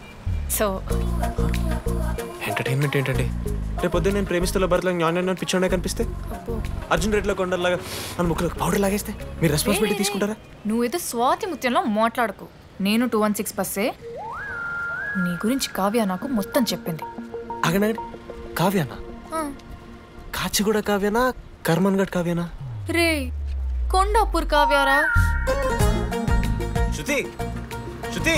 సో ఎంటర్టైన్మెంట్ ఏంటండి? రేపు పొద్దున్న నేను ప్రేమిస్తున్న భర్తలో జ్ఞానం పిచ్చోడే కనిపిస్తే, అర్జున్ రెడ్డిలో కొండలాగా మన ముక్కులో పౌడర్ లాగేస్తే మీరు రెస్పాన్సిబిలిటీ తీసుకుంటారా? నువ్వేదో స్వాతి ముత్యంలో మాట్లాడకు. నేను 216 బస్సే. నీ గురించి కావ్య నాకు మొత్తం చెప్పింది. అగనాడు కావ్యానా? కాచిగూడ కావ్యానా? కర్మన్ గడ్ కావ్యానా? రే కొండాపూర్ కావ్యారా? శృతి శృతి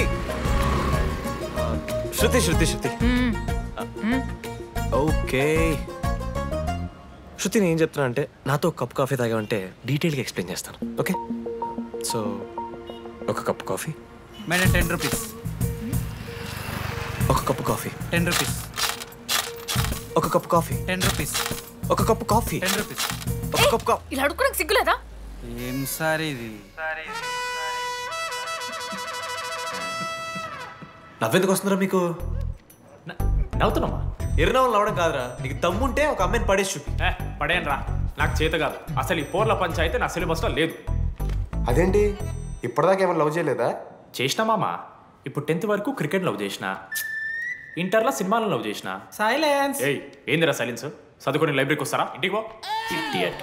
శృతి శృతి శృతి ఓకే. శృతి నేను ఏం చెప్తున్నా అంటే, నాతో ఒక కప్ కాఫీ తాగామంటే డీటెయిల్గా ఎక్స్ప్లెయిన్ చేస్తాను. ఓకే? సో ఒక కప్ కాఫీ. Madam 10 rupees. ఒక కప్పు కాఫీ 10 రూపీస్. ఒక కప్పు కాఫీ 10 రూపీస్. ఒక కప్పు కాఫీ 10 రూపీస్. ఒక కప్పు కాఫీ. ఇలా అడుక్కోడానికి సిగ్గులేదా? ఏం సార్ ఇది? నవ్వెందుకు వస్తున్నారా మీకు? నవ్వుతున్నామా? ఎర్రనవ్వులు నవ్వడం కాదురా, నీకు దమ్ముంటే ఒక అమ్మాయిని పడేసి చూపి. పడేయను రా, నాకు చేత కాదు. అసలు ఈ పోర్ల పంచాయితీ నా సిలబస్లో లేదు. అదేంటి ఇప్పటిదాకా ఏమైనా లవ్ చేయలేదా? చేసినా మామా. ఇప్పుడు 10th వరకు క్రికెట్ లవ్ చేసిన, ఇంటర్లో సినిమాలను లవ్ చేసిన. సైలెన్స్. ఏయ్ ఏందిరా సైలెన్స్? చదువుకొని లైబ్రరీకి వస్తారా? ఇంటికి పో. ఇడియట్.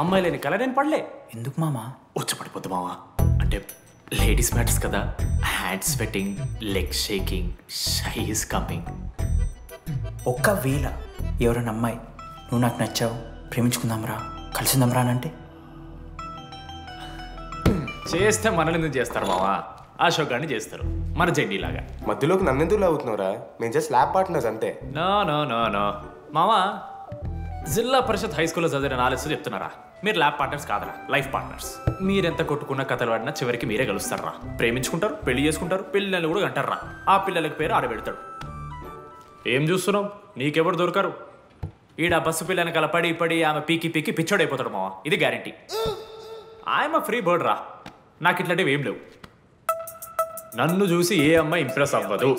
అమ్మాయి లేని కల నేను పడలే. ఎందుకు మామా? వచ్చపడిపోద్దు మామా. అంటే లేడీస్ మ్యాటర్స్ కదా. Hand sweating, leg shaking, shy is coming. ఒక్కవేళ ఎవరైనా అమ్మాయి నువ్వు నాకు నచ్చావు, ప్రేమించుకుందాంరా, కలిసిందాంరా అని అంటే చేస్తే మనల్ని ఎందుకు చేస్తారు మావా? అశోక్ గారిని చేస్తారు, మన జెండీలాగా. మధ్యలోకి నన్నెందుకు అవుతున్నావురా? మేము జస్ట్ ల్యాబ్ పార్ట్నర్స్ అంతే. నో నో నో నో మావా. జిల్లా పరిషత్ హై స్కూల్లో చదివిన నాలెడ్జ్ చెప్తున్నారా? మీరు ల్యాబ్ పార్ట్నర్స్ కాదరా, లైఫ్ పార్ట్నర్స్. మీరెంత కొట్టుకున్న కథలు ఆడినా చివరికి మీరే కలుస్తారా. ప్రేమించుకుంటారు, పెళ్లి చేసుకుంటారు, పిల్లలు కూడా అంటారా. ఆ పిల్లలకి పేరు ఆడబెడతాడు. ఏం చూస్తున్నావు? నీకెవరు దొరకరు. ఈడ బస్సు పిల్లని కలపడి పడి ఆమె పీకి పీకి పిచ్చోడైపోతాడు మావా. ఇది గ్యారంటీ. ఐఎమ్ ఫ్రీ బర్డ్ రా. నాకు ఇట్లాంటివి ఏం లేవు. నన్ను చూసి ఏ అమ్మాయి ఇంప్రెస్ అవ్వదు,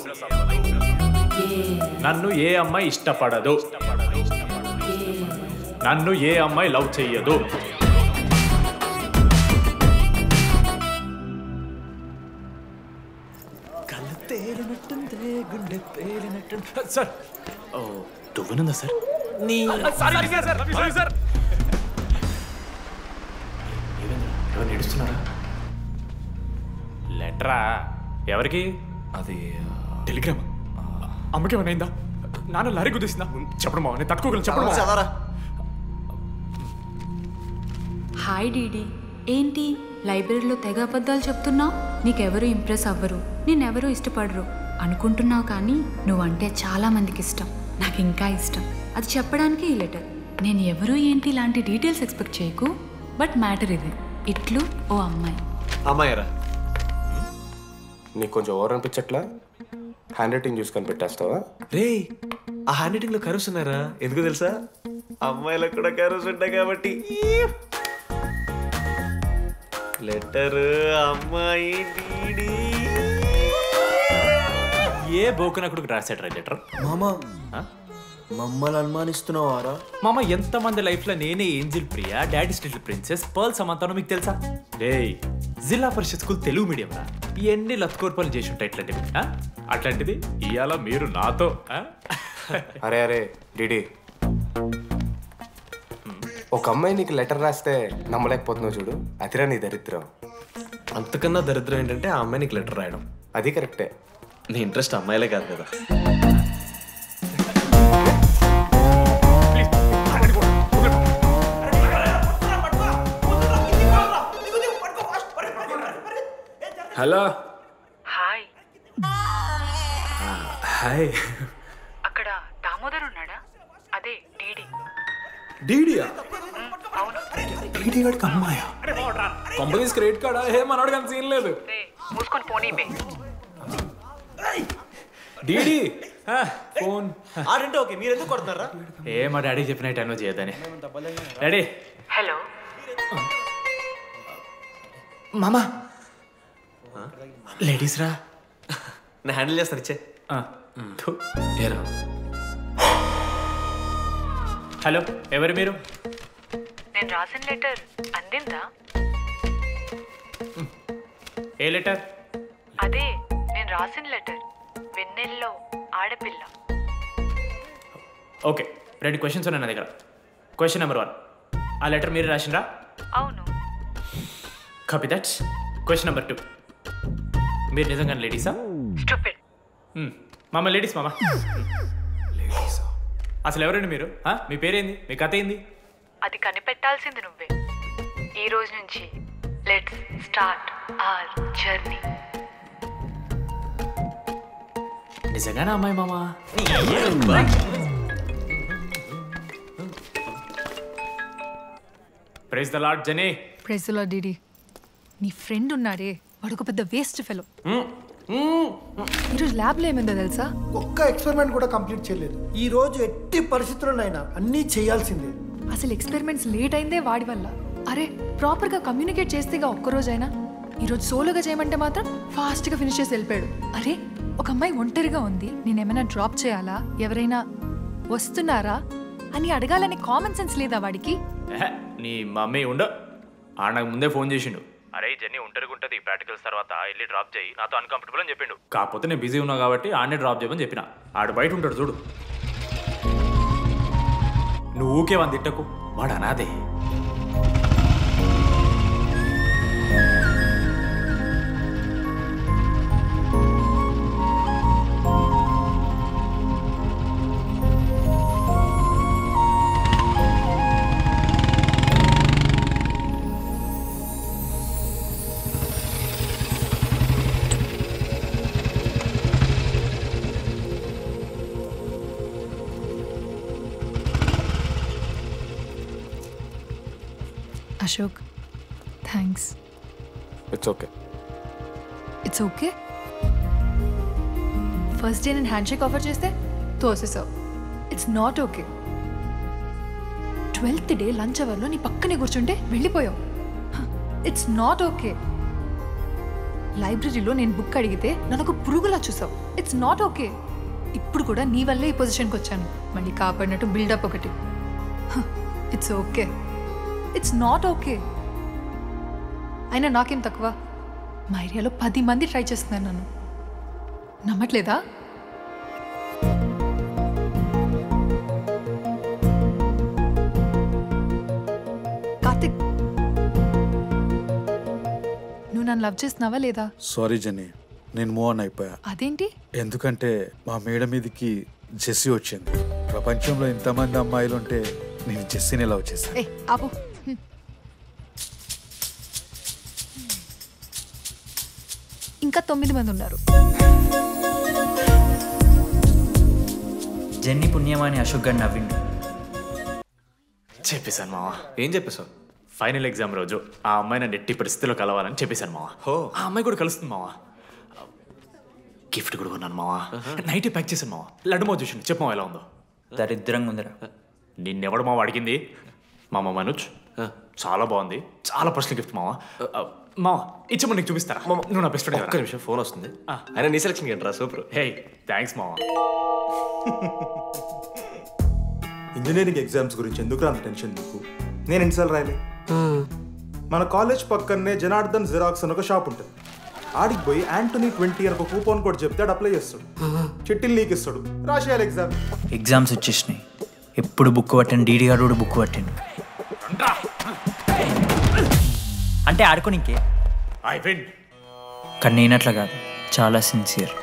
నన్ను ఏ అమ్మాయి ఇష్టపడదు, నన్ను ఏ అమ్మాయి లవ్ చెయ్యదు. కళ్ళు తేలినట్టుంది, గుండె పేలినట్టుంది. సార్, ఓ తువ్వనుందా సార్? సార్ ఎవరు నడుస్తున్నారా? లెటరా? ఎవరికి? అది టెలిగ్రామా? అమ్మకి ఏమైనా నాన్న లారీ కుదిసిందా? చెప్పడం నేను తట్టుకోగలను. చెప్పడం చదవరా. హాయ్ డీడీ, ఏంటి లైబ్రరీలో తెగ అబద్ధాలు చెప్తున్నావు? నీకెవరు ఇంప్రెస్ అవ్వరు, నేనెవరూ ఇష్టపడరు అనుకుంటున్నావు, కానీ నువ్వంటే చాలా మందికి ఇష్టం, నాకు ఇంకా ఇష్టం. అది చెప్పడానికి ఈ లెటర్. నేను ఎవరు ఏంటి ఇలాంటి డీటెయిల్స్ ఎక్స్పెక్ట్ చేయకు, బట్ మ్యాటర్ ఇది. ఇట్లు ఓ అమ్మాయి. అమ్మాయిరా, నీకు కొంచెం ఓవర్ అనిపించట్లా? హ్యాండ్ రైటింగ్ చూసి కనిపెట్టేస్తావా? రే, ఆ హ్యాండ్ రైటింగ్ లో కర్వ్స్ ఉన్నారా? ఎందుకు తెలుసా? అమ్మాయిలకు కూడా కర్వ్స్ ఉంటాయి కాబట్టి. లెటర్ అమ్మాయి ఏ బోకనకుడికి రాశాడు లెటర్? మామా మమ్మల్ని అనుమానిస్తున్నావారా? మామ, ఎంతమంది లైఫ్ లో నేనే angel Priya, daddy still princess, pearl సమంతానో మీకు తెలుసా? డే, జిల్లా పరిషత్ స్కూల్ తెలుగు మీడియం రా. ఎన్ని లత్కోర్పాలు చేసి ఉంటాయి ఇట్లాంటివి. అట్లాంటిది ఇవాళ మీరు నాతో. అరే అరే డిడి, ఒక అమ్మాయి నీకు లెటర్ రాస్తే నమ్మలేకపోతున్నావు చూడు, అదిరా నీ దరిద్రం. అంతకన్నా దరిద్రం ఏంటంటే ఆ అమ్మాయి నీకు లెటర్ రాయడం. అది కరెక్టే. నీ ఇంట్రెస్ట్ అమ్మాయిలే కాదు కదా. హలో. హాయ్. హాయ్. అక్కడ దామోదర్ ఉన్నాడా? అదే డీడీ. డీడీయా? అవును. డీడీ గడికి అమ్మాయా? Companies credit కార్డా? ఏ మనోడు కానీ సీన్ లేదు. మూసుకొని పోనీ బే. డీడీ ఫోన్ ఆడంటే ఓకే, మీరు ఎందుకు కొడుతున్నారా? ఏ మా డాడీ చెప్పిన టైంలో చేయొద్దని. డాడీ. హలో మామా, లేడీస్ రా. నేను హ్యాండిల్ చేస్తాను, ఇచ్చే. ఏరా. హలో, ఎవరు మీరు? నేను రాసిన లెటర్ అందిందా? ఏ లెటర్? అదే నేను రాసిన లెటర్, వెన్నెల్లో ఆడపిల్ల. ఓకే, 2 క్వశ్చన్స్ ఉన్నాయి నా దగ్గర. క్వశ్చన్ నెంబర్ 1, ఆ లెటర్ మీరు రాసిండ్రా? అవును. Copy that. క్వశ్చన్ నెంబర్ 2, మీరు నిజంగా లేడీసా? స్టూపిడ్. మామ లేడీస్ మామ. అసలు ఎవరండి మీరు? మీ పేరేంది? మీ కథ ఏంది? అది కనిపెట్టాల్సింది నువ్వే. ఈ రోజు నుంచి లెట్స్ స్టార్ట్ అవర్ జర్నీ. నిజంగానే అమ్మాయి మామ? Praise the lord Jenny. Praise the lord DD. నీ ఫ్రెండ్ ఉన్నాడే, వాడు ఒక పెద్ద వేస్ట్ ఫెలో. ఈరోజు ల్యాబ్లో ఏమైందో తెలుసా? ఒక్క ఎక్స్పెరిమెంట్ కూడా కంప్లీట్ చేయలేదు. ఈ రోజు ఎట్టి పరిస్థితుల్లోనైనా అన్నీ చేయాల్సిందే. అసలు ఎక్స్పెరిమెంట్స్ లేట్ అయిందే వాడి వల్ల. అరే, ప్రాపర్గా కమ్యూనికేట్ చేస్తేగా ఒక్కరోజైనా. ఈరోజు సోలోగా చేయమంటే మాత్రం ఫాస్ట్గా ఫినిష్ చేసి వెళ్ళిపోయాడు. అరే, ఒక అమ్మాయి ఒంటరిగా ఉంది, నేనేమైనా డ్రాప్ చేయాలా, ఎవరైనా వస్తున్నారా అని అడగాలని కామన్ సెన్స్ లేదా వాడికి? నీ మమ్మీ ఉండ నాకు ముందే ఫోన్ చేసిండు. అరే జెన్నీ ఒంటరిగా ఉంటుంది, ప్రాక్టికల్స్ తర్వాత వెళ్ళి డ్రాప్ చేయి, నాతో అన్కంఫర్టబుల్ అని చెప్పిండు. కాకపోతే నేను బిజీ ఉన్నా కాబట్టి ఆడనే డ్రాప్ చేయమని చెప్పిన. ఆడు బయట ఉంటాడు చూడు. నువ్వు ఊకే వంద తిట్టకు, వాడు అనాదే. Ashok thanks. It's okay. It's okay. First day నేను హ్యాండ్ షేక్ ఆఫర్ చేస్తే తోసేసావు. It's not okay. 12th day lunch అవర్లో నీ పక్కనే కూర్చుంటే వెళ్ళిపోయావు. It's not okay. లైబ్రరీలో నేను బుక్ అడిగితే నన్ను ఒక పురుగులా చూసావు. It's not okay. ఇప్పుడు కూడా నీ వల్లే ఈ పొజిషన్కి వచ్చాను. మళ్ళీ కాపాడినట్టు బిల్డప్ ఒకటి. It's okay. It's not okay. అయినా నాకేం తక్కువ? మా ఏరియాలో 10 మంది ట్రై చేస్తున్నారు నన్ను. నమ్మట్లేదా? కార్తిక్, నువ్వు నన్ను లవ్ చేస్తున్నావా లేదా? సారీ జెన్నీ, నేను మూవ్ ఆన్ అయిపోయా. అదేంటి? ఎందుకంటే మా మేడ మీదకి జెస్సీ వచ్చింది. ప్రపంచంలో ఇంతమంది అమ్మాయిలు ఉంటే నేను జెస్సీని లవ్ చేశాను. ఏ ఆపు. ఇంకా 9 మంది ఉన్నారు. జెన్నీ పుణ్యమాని అశోక్ గారు నవ్విండు. చెప్పేశాను మావా. ఏం చెప్పేశావు? ఫైనల్ ఎగ్జామ్ రోజు ఆ అమ్మాయి నన్ను ఎట్టి పరిస్థితిలో కలవాలని చెప్పేశాను మావా. ఆ అమ్మాయి కూడా కలుస్తుంది మావా. గిఫ్ట్ కూడా కొన్నాను మావా. నైట్ ప్యాక్ చేశాను మావా. లడ్డు మావ చూసిండు. చెప్పు మావా ఎలా ఉందో. దరిద్రంగా ఉందిరా. నిన్నెవడు మావ అడిగింది? మామ మనోజ్. చాలా బాగుంది. చాలా పర్సనల్ గిఫ్ట్ మావా. మావా ఇచ్చమని నీకు చూపిస్తారా? నువ్వు నా బెస్ట్ ఫ్రెండ్. ఒక్క నిమిషం, ఫోన్ వస్తుంది. అయినా నీ సెలక్షన్ ఏంట్రా? సూపర్. హే థ్యాంక్స్ మావా. ఇంజనీరింగ్ ఎగ్జామ్స్ గురించి ఎందుకు అంత టెన్షన్ నీకు? నేను ఎన్నిసార్లు రాయలే. మన కాలేజ్ పక్కనే జనార్దన్ జిరాక్స్ అని ఒక షాప్ ఉంటుంది. ఆడికి పోయి యాంటోనీ 20 అని ఒక కూపన్ కోడ్ చెప్తే ఆడు అప్లై చేస్తాడు. చిట్టిల్ నీకు ఇస్తాడు, రాసేయాలి ఎగ్జామ్. ఎగ్జామ్స్ వచ్చేసినాయి. ఎప్పుడు బుక్ పట్టాను. డీడీ గారు కూడా బుక్ పట్టాను. అంటే ఆడుకోనికే. కానీ నేనట్లా కాదు, చాలా సిన్సియర్.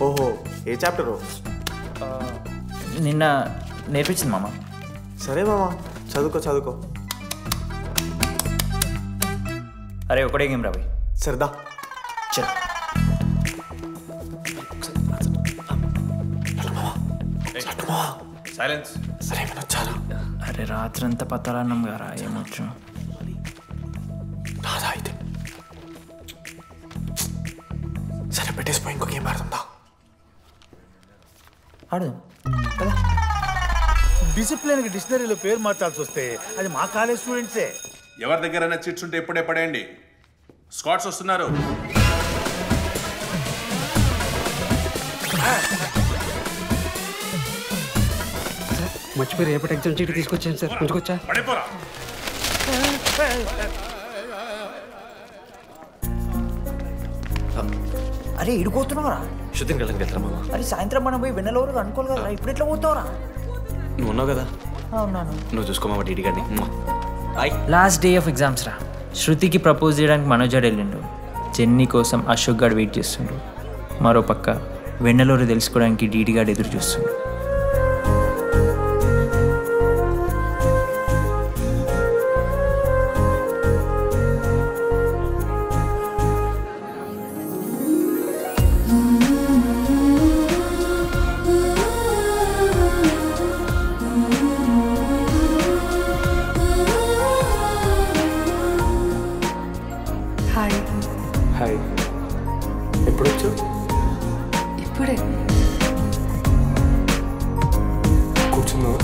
ఓహో, ఏ చాప్టరు? నిన్న నేర్పించింది మామ. సరే మామ, చదువుకో చదువుకో. అరే ఒకటే గేమ్ రాబోయ్. సరదా చల్. సైలెన్స్. సరే చాలు. అరే రాత్రంతా పతరాన్నం గారా ఏమొచ్చు. నాదా అయితే సరే పెట్టేసిపోయి ఇంకో గేమ్ ఆడుతుందా? ఆడు. డిసిప్లిన్కి డిక్షనరీలో పేరు మార్చాల్సి వస్తే అది మా కాలేజ్ స్టూడెంట్సే. ఎవరి దగ్గరైనా చిట్స్ ఉంటే ఇప్పుడే పడేయండి. స్కాట్స్ వస్తున్నారు. మర్చిపోయి రేపటి ఎగ్జామ్ చీటీ తీసుకొచ్చాను సార్. కొంచెం పడిపోరా. అరే ఇడిపోతున్నావురా. శుద్ధిని వెళ్ళకి వెళ్తారా మామ? అరే సాయంత్రం మనం పోయి వెన్నెలవరకు అనుకోవాలి కదా. ఇప్పుడు ఎట్లా పోతావురా? నువ్వు ఉన్నావు కదా. అవునాను. నువ్వు చూసుకోమా డీడీ గారిని. లాస్ట్ డే ఆఫ్ ఎగ్జామ్స్ రా. శృతికి ప్రపోజ్ చేయడానికి మనోజాడు వెళ్ళిండు. జెన్నీ కోసం అశోక్ గారు వెయిట్ చేస్తుండు. మరో పక్క వెన్నెలూరు తెలుసుకోవడానికి డీడీ గారు ఎదురు చూస్తుండు. హాయ్. హాయ్. ఎప్పుడు వచ్చావు? ఇప్పుడే. కూర్చున్నావా?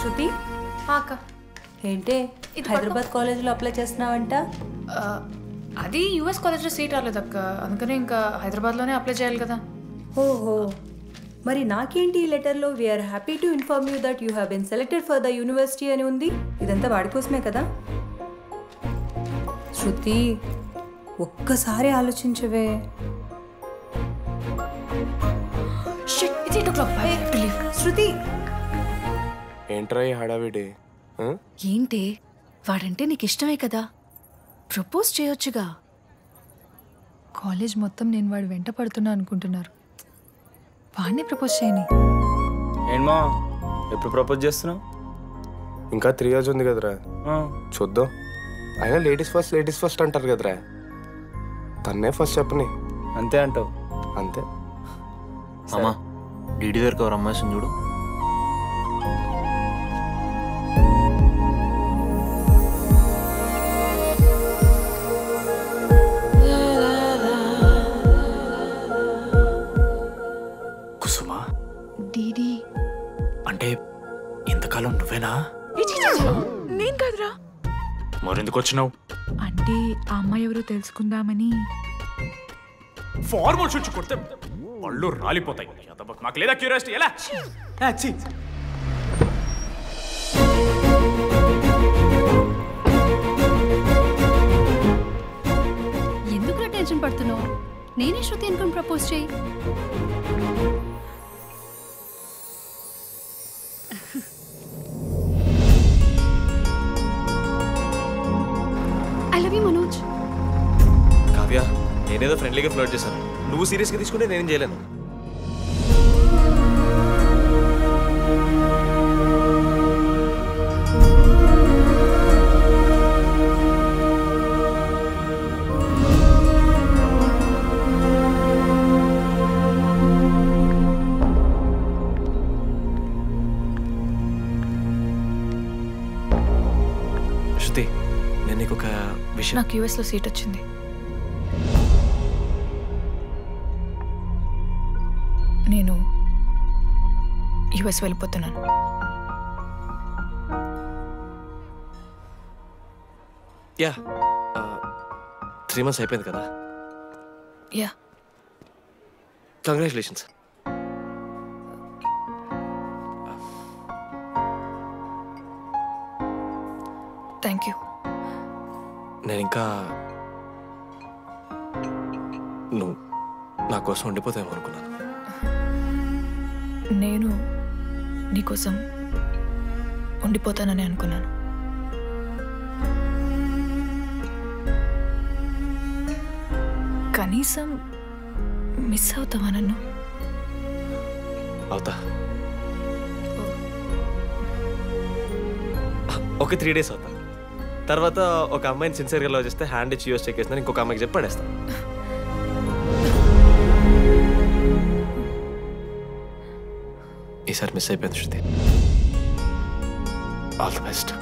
శృతి అక్క ఏంటే హైదరాబాద్ కాలేజ్లో అప్లై చేస్తున్నావంట? అది యూఎస్ కాలేజ్లో సీట్ రాలేదు అక్క. అందుకనే ఇంకా హైదరాబాద్లోనే అప్లై చేయాలి కదా. ఓహో, మరి నాకేంటి ఈ లెటర్లో we are happy to inform you that you have been selected for the university అని ఉంది. ఇదంతా వాడి కోసమే కదా? శృతి ఒక్కసారి ఆలోచించవే. శృతి ఏంట్రా ఈ హడావిడి? ఏంటి వాడంటే నీకు ఇష్టమే కదా, ప్రపోజ్ చేయొచ్చుగా. కాలేజ్ మొత్తం నేను వాడు వెంట పడుతున్నా అనుకుంటున్నారు. వాడిని ప్రపోజ్ చేయని. ఏంటమ్మా ఎప్పుడు ప్రపోజ్ చేస్తున్నావు? ఇంకా 3 years ఉంది కదరా, చూద్దాం. అయినా లేడీస్ ఫస్ట్ అంటారు కదరా, తన్నే ఫస్ట్ చెప్పని. అంతే అంటావు? అంతే. అమ్మా డీడీ దగ్గరికి ఎవరు అమ్మాయి చూడు. కుసుమా డీడీ అంటే ఇంతకాలం నువ్వేనా? నేను కాదురా. మరెందుకు వచ్చినావు? అంటే ఆ అమ్మాయి ఎవరో తెలుసుకుందామని. ఫార్మల్ షూట్ కొడితే పళ్ళు రాలిపోతాయి. మాకు లేదా క్యూరియాసిటీ? ఎలా ఎందుకు టెన్షన్ పడుతున్నావు? నేనే శృతి అనుకుని ప్రపోజ్ చేయి. I love you Manoj. Kavya నేనేదో ఫ్రెండ్లీగా ఫ్లర్ట్ చేశాను, నువ్వు సీరియస్గా తీసుకుంటే నేనేం చేయలేను. శృతి నేను నీకు ఒక విషయం. నాకు యూఎస్లో సీట్ వచ్చింది. నేను యుఎస్ వెళ్ళిపోతున్నాను. యా 3 months అయిపోయింది కదా. Yeah congratulations. Thank you. నేను ఇంకా నువ్వు నా కోసం ఉండిపోతాయేమో అనుకున్నాను. నేను నీకోసం ఉండిపోతానని అనుకున్నాను. కనీసం మిస్ అవుతావా నన్ను? అవుతా. ఒక 3 days అవుతా. తర్వాత ఒక అమ్మాయిని సిన్సియర్గా లవ్ చేస్తే హ్యాండ్ ఇచ్చి యూస్ చెక్ చేసిన ఇంకొక అమ్మాయికి చెప్పి పడేస్తాను. ఈసారి మిస్ అయిపోయింది Shruti. All the best.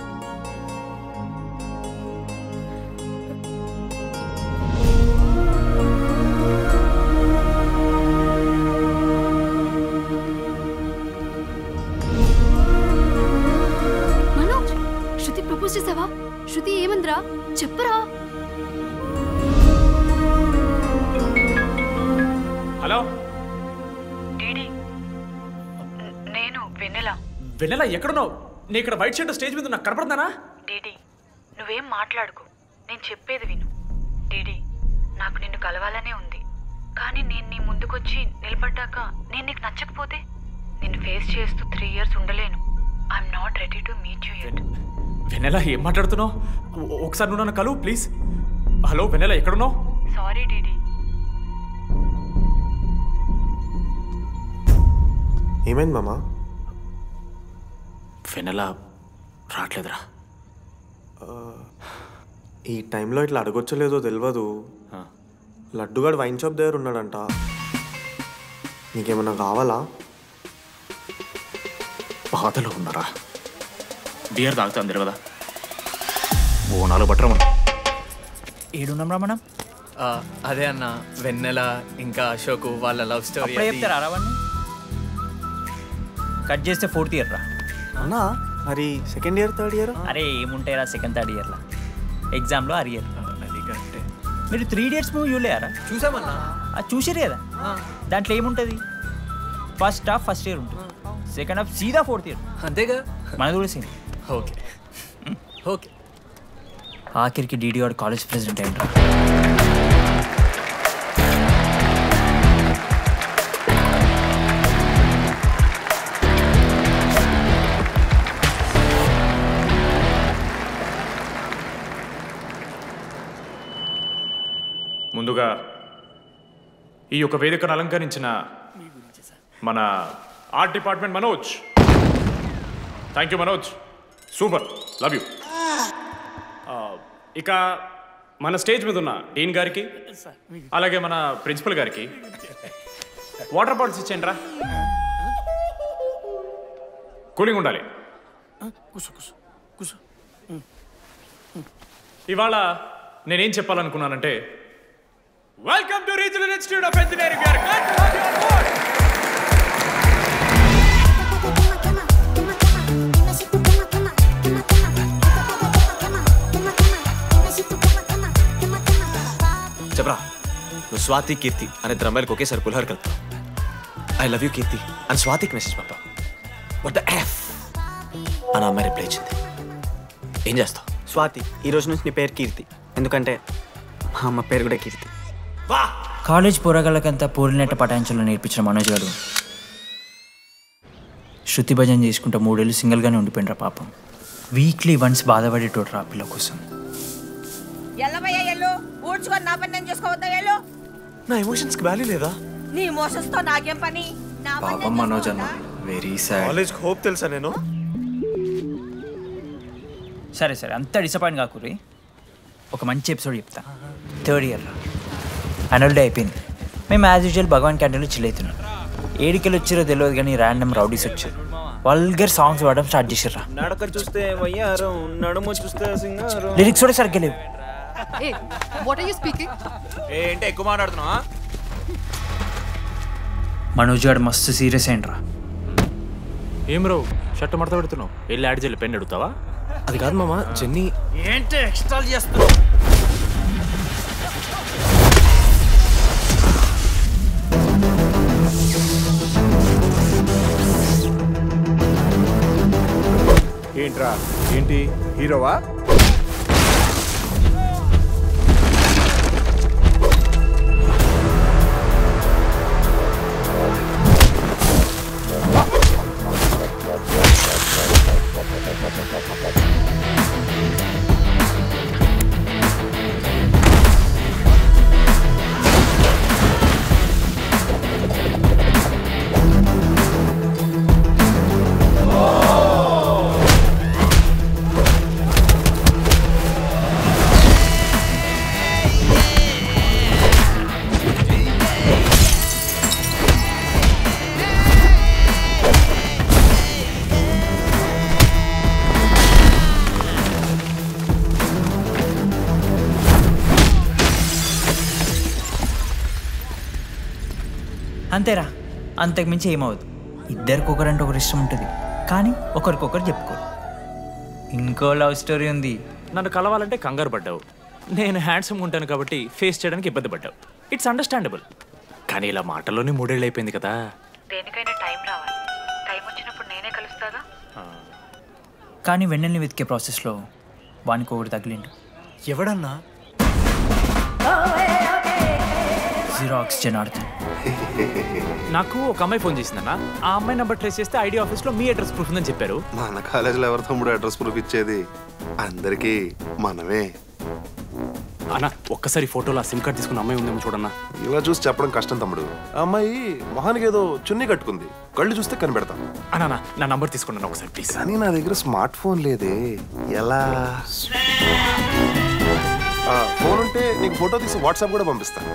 Manoj, Shruti propose చేసావా? శృతి ఏమందిరా చెప్పరా? హలో డీడీ, నేను వెన్నెలా. వెన్నెలా ఎక్కడున్నావు? నీ ఇక్కడ వైట్ షర్ట్ స్టేజ్ మీద నాకు కనపడుతున్నానా? డీడీ, నువ్వేం మాట్లాడుకో, నేను చెప్పేది విను. డీడీ, నాకు నిన్ను కలవాలనే ఉంది, కానీ నేను నీ ముందుకొచ్చి నిలబడ్డాక నేను నీకు నచ్చకపోతే నిన్ను ఫేస్ చేస్తూ 3 years ఉండలేను. I'm not ready to meet you yet. వెన్నెలా ఏం మాట్లాడుతున్నావు? ఒకసారి నువ్వు నన్ను కలువు ప్లీజ్. హలో వెన్నెలా ఎక్కడున్నావు? Sorry DD. ఏమైంది మామా? వెన్నెలా రావట్లేదురా. ఈ టైంలో ఇట్లా అడగొచ్చలేదో తెలియదు. లడ్డుగాడు వైన్ షాప్ దగ్గర ఉన్నాడంట. నీకేమన్నా కావాలా? బాధలో ఉన్నారా? బియర్ తాగుతాం కదా. ఓ 4 బట్టర్ మనం ఏడున్నాం మనం. అదే అన్న, వెన్నెల ఇంకా అశోక్ వాళ్ళ లవ్ స్టోరీ అప్పుడే చెప్తారా రావణ్ణి? కట్ చేస్తే 4th year రా అన్నా. మరి 2nd year 3rd year? అరే ఏముంటాయిరా 2nd 3rd yearలో ఎగ్జామ్లో అరియర్. మీరు 3 Idiots మూవీ చూడలేరా? చూసామన్నా. అది చూసారు కదా. దాంట్లో ఏముంటుంది? ఫస్ట్ హాఫ్ ఫస్ట్ ఇయర్ ఉంటుంది, సెకండ్ హాఫ్ సీదా 4th year. అంతేగా మన కూడా సేమ్. Okay okay. ఆఖరికి డీడీ వాడు కాలేజ్ ప్రెసిడెంట్ అయ్యిండ్రా. ముందుగా ఈ యొక్క వేదికను అలంకరించిన మన art department Manoj, thank you Manoj, super, love you. ఇక మన స్టేజ్ మీద ఉన్న డీన్ గారికి అలాగే మన ప్రిన్సిపల్ గారికి వాటర్ బాటిల్స్ ఇచ్చేయండి రా. కూలింగ్ ఉండాలి. ఇవాళ నేనేం చెప్పాలనుకున్నానంటే welcome to regional institute of engineering. చెప్పరా, నువ్వు స్వాతి కీర్తి అనే ఇద్దరు అమ్మాయిలకు ఒకేసారి పులిహోర కలుపుతావు. ఐ లవ్ యూ కీర్తి అని స్వాతికి మెసేజ్ పంపావు. వాట్ ద ఎఫ్ అని అమ్మాయి రిప్లై ఇచ్చింది. ఏం చేస్తావు? స్వాతి, ఈ రోజు నుంచి నీ పేరు కీర్తి, ఎందుకంటే మా అమ్మ పేరు కూడా కీర్తి. కాలేజ్ పోరగాళ్ళకంతా పూరినట్టు పటాయించలో నేర్పించిన మనోజ్ గారు శృతి భజన చేసుకుంటూ 3 ఏళ్ళు సింగిల్గానే ఉండిపోయినరా పాపం. వీక్లీ వన్స్ బాధపడేటోడు రా పిల్ల కోసం. నా ఎమోషన్స్ కి వాల్యూ లేదా? నీ ఎమోషన్స్ తో నాకేం పని? పాపం మనోజ్ అన్న, వెరీ సాడ్. కాలేజ్ హోప్ తెలుసా నేను? సరే సరే, అంతా డిసప్పాయింట్ కాకూరి. ఒక మంచి ఎపిసోడ్ చెప్తా. 3rd ఇయర్ యాన్యువల్ డే అయిపోయింది. మేము యాజ్ యూజువల్ భగవాన్ క్యాంటీన్లో చిల్ అవుతున్నాం. ఏడికెళ్ళి వచ్చారో తెలియదు కానీ ర్యాండమ్ రౌడీస్ వచ్చారు. వల్గర్ సాంగ్స్ పాడడం స్టార్ట్ చేసారా. నడక చూస్తే వయ్యారం, నడుము చూస్తే సింగారం. లిరిక్స్ కూడా సరిగ్గా లేవు. ఏంటి ఎక్కువ మాట్లాడుతున్నావా? మనోజ్ గారు మస్తు సీరియస్ అయిండ్రా. ఏం రావు షర్ట్ మడత పెడుతున్నావు? వెళ్ళి యాడ్ చేయాలి, పెన్ అడుగుతావా? అది కాదు మామ, జెన్నీ. ఏంటి ఎక్స్ట్రా చేస్తున్నావు? ఏంట్రా, ఏంటి హీరోవా? అంతేరా, అంతకుమించి ఏమవుతుంది. ఇద్దరికొకరంటే ఒకరు ఇష్టం ఉంటుంది, కానీ ఒకరికొకరు చెప్పుకోరు. ఇంకో లవ్ స్టోరీ ఉంది. నన్ను కలవాలంటే కంగారు పడ్డావు. నేను హ్యాండ్సమ్ ఉంటాను కాబట్టి ఫేస్ చేయడానికి ఇబ్బంది పడ్డావు. It's understandable. కానీ ఇలా మాటల్లోనే 3 ఏళ్ళు అయిపోయింది కదా. దేనికైనా టైం రావాలి. టైం వచ్చినప్పుడు నేనే కలుస్తాగా. కానీ వెన్నెల్ని వెతికే ప్రాసెస్లో వానికి ఒకటి తగిలిండు. ఎవడన్నా? జిరాక్స్ జనార్దన్. నాకు ఒక అమ్మాయి ఫోన్ చేసిందన్న. ఆ అమ్మాయి నెంబర్ ట్రేస్ చేస్తే ఐడి ఆఫీస్లో మీ అడ్రస్ ప్రూఫ్ ఉందని చెప్పారు. మన కాలేజీలో ఎవరి తమ్ముడు అడ్రస్ ప్రూఫ్ ఇచ్చేది? అందరికీ మనమే. అన్న ఒక్కసారి ఫోటోలో ఆ సిమ్ కార్డ్ తీసుకున్న అమ్మాయి ఉందేమో చూడన్నా. ఇలా చూసి చెప్పడం కష్టం తమ్ముడు. ఆ అమ్మాయి మొహానికి ఏదో చున్నీ కట్టుకుంది, కళ్ళు చూస్తే కనిపెడతాం. అన్నా నా నంబర్ తీసుకున్నాను ఒకసారి ప్లీజ్. కానీ నా దగ్గర స్మార్ట్ ఫోన్ లేదే, ఎలా? ఫోన్ ఉంటే నీకు ఫోటో తీసి వాట్సాప్ కూడా పంపిస్తాను.